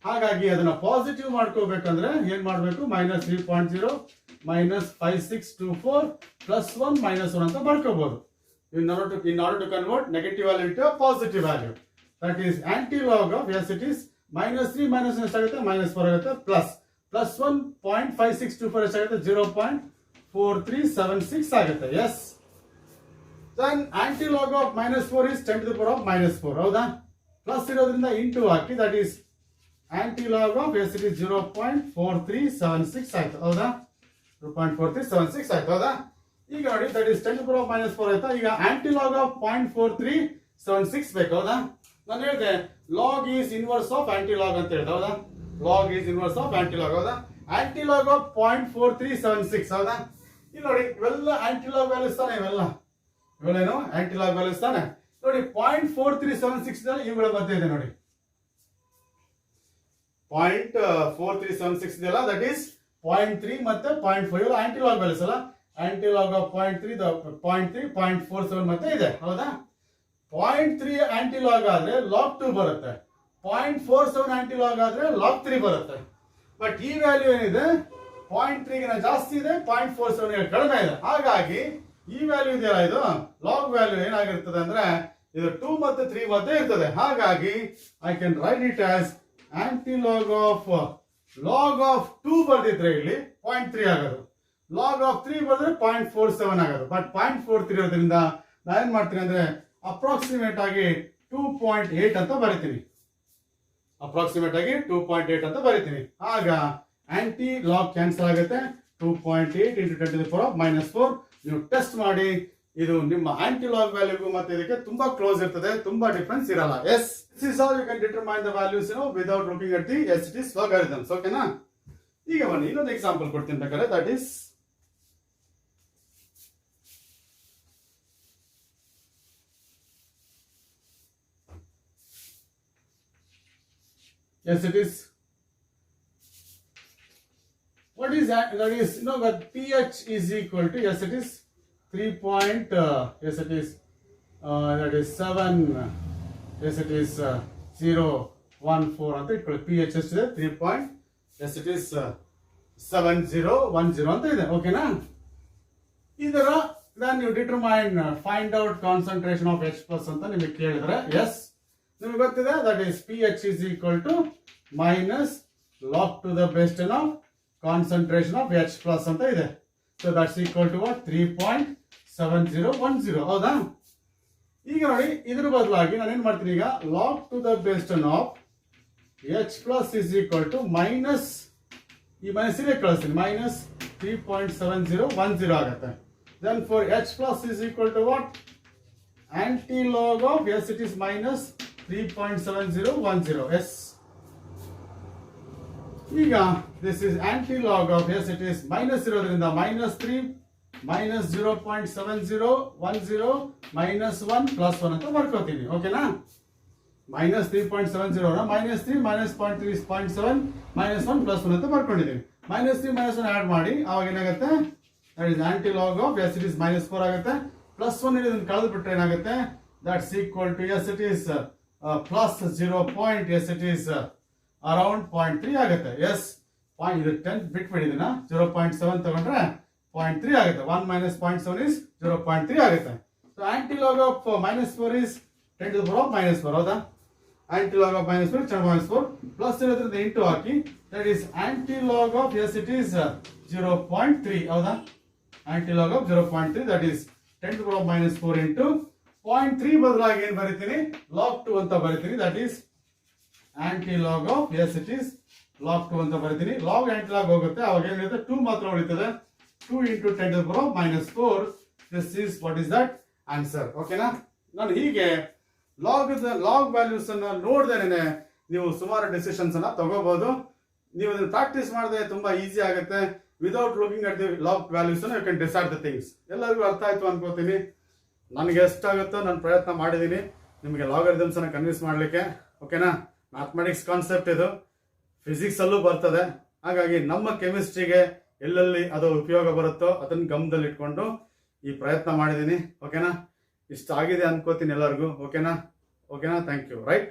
ಹಾಗಾಗಿ ಅದನ್ನ ಪಾಸಿಟಿವ್ ಮಾಡ್ಕೋಬೇಕಂದ್ರೆ ಏನ್ ಮಾಡ್ಬೇಕು? minus 3.0 minus 5624 plus 1 minus 1 ಅಂತ ಬರ್ಕೋಬಹುದು. In order to convert negative value into a positive value. That is anti-log of, yes it is minus 3 minus ಎಷ್ಟಾಗುತ್ತೆ? minus 4 ಆಗುತ್ತೆ. plus 1.5624 ಎಷ್ಟಾಗುತ್ತೆ? 0.4376 ಆಗುತ್ತೆ. S. Then anti-log of minus 4 is 10 to the power of minus 4. ಹೌದಾ? Plus ಇರೋದ್ರಿಂದ into hockey, that is anti-log of, yes it is 0.4376 ಆಯ್ತು. ಹೌದಾ? 0.4376 ಆಯ್ತು. ಹೌದಾ? ಈಗ ನೋಡಿ, that is 10 to the power of minus 4 ಆಯ್ತಾ? ಈಗ anti-log of 0.4376 ಬೇಕು. ಹೌದಾ? ನಾನು ಹೇಳಿದೆ log is inverse of anti-log ಅಂತ ಹೇಳಿದೆ. ಹೌದಾ? log is inverse of anti-log. ಹೌದಾ? anti-log of 0.4376. ಹೌದಾ? ಇಲ್ಲಿ ನೋಡಿ, ಇವೆಲ್ಲ anti-log ವ್ಯಾಲ್ಯೂಸ್ ತಾನೆ. ಇವೆಲ್ಲೇನು anti-log ವ್ಯಾಲ್ಯೂಸ್ ತಾನೆ. ನೋಡಿ 0.4376 ಇವುಗಳ ಮಧ್ಯೆ ಇದೆ ನೋಡಿ. 0.4376 ಇದೆಯಲ್ಲ, ದಟ್ ಈಸ್ 0.3 ಮತ್ತೆ 0.5 ಇವೆಲ್ಲ anti-log ವ್ಯಾಲ್ಯೂಸ್ ಅಲ್ಲ. anti-log of 0.3 0.47 ಮತ್ತೆ ಇದೆ. ಹೌದಾ? 0.3 anti-log ಆದ್ರೆ log 2 ಬರುತ್ತೆ. 0.47 anti-log ಆದ್ರೆ log 3 ಬರುತ್ತೆ. ಬಟ್ ಈ ವ್ಯಾಲ್ಯೂ ಏನಿದೆ 0.3 ಗಿಂತ ಜಾಸ್ತಿ ಇದೆ, 0.47 ಕಡಿಮೆ ಇದೆ. ಹಾಗಾಗಿ ಈ ವ್ಯಾಲ್ಯೂ ಇದೆಯಲ್ಲ, ಇದು ಲಾಗ್ ವ್ಯಾಲ್ಯೂ ಏನಾಗಿರ್ತದೆ ಅಂದ್ರೆ ಇದು 2 ಮತ್ತು 3 ಮಧ್ಯೆ ಇರ್ತದೆ. ಹಾಗಾಗಿ I can write it as anti-log of log of 2 ಬರ್ದಿದ್ರೆ ಇಲ್ಲಿ 0.3 ಆಗೋದು, log of 3 ಬರೆದ್ರೆ 0.47 ಆಗೋದು. ಬಟ್ 0.43 ಇರೋದ್ರಿಂದ ನಾನು ಏನ್ ಮಾಡ್ತೀನಿ ಅಂದ್ರೆ ಅಪ್ರಾಕ್ಸಿಮೇಟ್ ಆಗಿ 2.8 ಅಂತ ಬರಿತೀನಿ. ಅಪ್ರಾಕ್ಸಿಮೇಟ್ ಆಗಿ 2.8 ಅಂತ ಬರಿತೀನಿ. ಆಗ ಆಂಟಿ ಲಾಗ್ ಕ್ಯಾನ್ಸಲ್ ಆಗುತ್ತೆ. 2.8 into 10 to the power of -4. ನೀವು ಟೆಸ್ಟ್ ಮಾಡಿ, ಇದು ನಿಮ್ಮ ಆಂಟಿ ಲಾಗ್ ವ್ಯಾಲ್ಯೂಗೂ ಮತ್ತೆ ಇದಕ್ಕೆ ತುಂಬಾ ಕ್ಲೋಸ್ ಇರ್ತದೆ, ತುಂಬಾ ಡಿಫರೆನ್ಸ್ ಇರಲ್ಲ. Yes, this is how you can determine the values without looking at the SAT's logarithms. ಓಕೆನಾ? ಈಗ ಬನ್ನಿ ಇನ್ನೊಂದು ಎಕ್ಸಾಂಪಲ್ ಕೊಡ್ತೀನಿ ಬೇಕಾದ್ರೆ. That is SAT's. What is that? That is, that pH is equal to SAT's 3 point, SAT's that is 7, SAT's 014 ಅಂತ ಇಟ್ಕೊಳ್ಳಿ. pH ಎಷ್ಟಿದೆ? 3 point, SAT's 7010 ಅಂತ ಇದೆ. ಓಕೆನಾ? ಇದರ then you determine find out concentration of H plus ಅಂತ ನಿಮಗೆ ಕೇಳಿದ್ರೆ, ಎಸ್ ನಿಮಗೆ ಗೊತ್ತಿದೆ. That is pH is equal to minus log to the base 10 of concentration of H plus ಅಂತ ಇದೆ. So that's equal to what? 3.7010. ಹೌದಾ? ಈಗ ನೋಡಿ, ಇದ್ರ ಬದಲಾಗಿ ನಾನು ಏನ್ ಮಾಡ್ತೀನಿ, ಈಗ log to the base 10 of H plus is equal to minus, ಈ ಮೈನಸ್ ಇಲ್ಲೇ ಕಳಿಸ್ತೀನಿ, minus 3.7010 ಆಗುತ್ತೆ. Then for H plus is equal to what? Anti-log of S, it is minus 3.7010. Yes. ಈಗ this is anti-log of S, it is minus ಇರೋದ್ರಿಂದ -3 minus 0.7010 minus 1 plus 1 ಅಂತ ಬರ್ಕೋತೀನಿ. ಓಕೆನಾ? minus 3.70 -3 minus 0.3 minus 1 plus 1 ಅಂತ ಬರ್ಕೊಂಡಿದ್ದೀವಿ. -3 minus 1 add ಮಾಡಿ, ಅವಾಗ ಏನಾಗುತ್ತೆ? That is anti-log of S, it is -4 ಆಗುತ್ತೆ. Plus 1 ಇದನ್ನು ಕಳೆದು ಬಿಟ್ರೆ ಏನಾಗುತ್ತೆ? That's equal to S, it is plus 0. S, it is around 0.3 ಆಗುತ್ತೆ. ಎಸ್, ಇದು 10 ಬಿಟ್ಬಿಡಿದಿನ 0.7 ತಗೊಂಡ್ರೆ 0.3 ಆಗುತ್ತೆ. 1 minus 0.7 is 0.3 ಆಗುತ್ತೆ. So aunty-log of -4 is 10 to the power of -4. ಹೌದಾ? ಆಂಟಿ-ಲಾಗ್ ಆಫ್ -4 -4 ಪ್ಲಸ್ ಇರೋದ್ರಿಂದ into hockey, that is antilog of S, it is 0.3. ಹೌದಾ? Aunty-log of 0.3, that is 10 to the power of -4 into 0.3 ಬದಲಾಗಿ ಏನ್ ಬರೀತೀನಿ? log 2 ಅಂತ ಬರೀತೀನಿ. That is antilog of S, it is log 2 ಅಂತ ಬರೀತೀನಿ. ಲಾಗ್ ಆಂಟಿ-ಲಾಗ್ ಹೋಗುತ್ತೆ, ಅವಾಗ ಏನಿರುತ್ತೆ? 2 ಮಾತ್ರ ಉಳಿತದೆ. 2 into 10 to the power of -4. This is what is that answer. ಓಕೆನಾ? ನಾನು ಹೀಗೆ ಲಾಗ್ ವ್ಯಾಲ್ಯೂಸ್ ಅನ್ನ ನೋಡ್ದೇನೆ ನೀವು ಸುಮಾರು ಡಿಸಿಷನ್ಸ್ ಅನ್ನ ತಗೋಬಹುದು. ನೀವು ಅದನ್ನ ಪ್ರಾಕ್ಟೀಸ್ ಮಾಡಿದ್ರೆ ತುಂಬಾ ಈಸಿ ಆಗುತ್ತೆ. Without looking at the log values you can decide the things. ಎಲ್ಲರಿಗೂ ಅರ್ಥ ಆಯ್ತು ಅನ್ಕೋತೀನಿ. ನನಗೆ ಎಷ್ಟಾಗುತ್ತೋ ನಾನು ಪ್ರಯತ್ನ ಮಾಡಿದ್ದೀನಿ ನಿಮಗೆ ಲಾಗರಿಥಮ್ಸ್ ಅನ್ನ ಕನ್ವಿನ್ಸ್ ಮಾಡಲಿಕ್ಕೆ. ಓಕೆನಾ? ಮ್ಯಾಥಮೆಟಿಕ್ಸ್ ಕಾನ್ಸೆಪ್ಟ್ ಇದು, ಫಿಸಿಕ್ಸ್ ಅಲ್ಲೂ ಬರ್ತದೆ. ಹಾಗಾಗಿ ನಮ್ಮ ಕೆಮಿಸ್ಟ್ರಿಗೆ ಎಲ್ಲೆಲ್ಲಿ ಅದು ಉಪಯೋಗ ಬರುತ್ತೋ ಅದನ್ನ ಗಮನದಲ್ಲಿ ಇಟ್ಕೊಂಡು ಈ ಪ್ರಯತ್ನ ಮಾಡಿದ್ದೀನಿ. ಓಕೆನಾ? ಇಷ್ಟ ಆಗಿದೆ ಅನ್ಕೋತೀನಿ ಎಲ್ಲರಿಗೂ. ಓಕೆನಾ? Thank you. ರೈಟ್.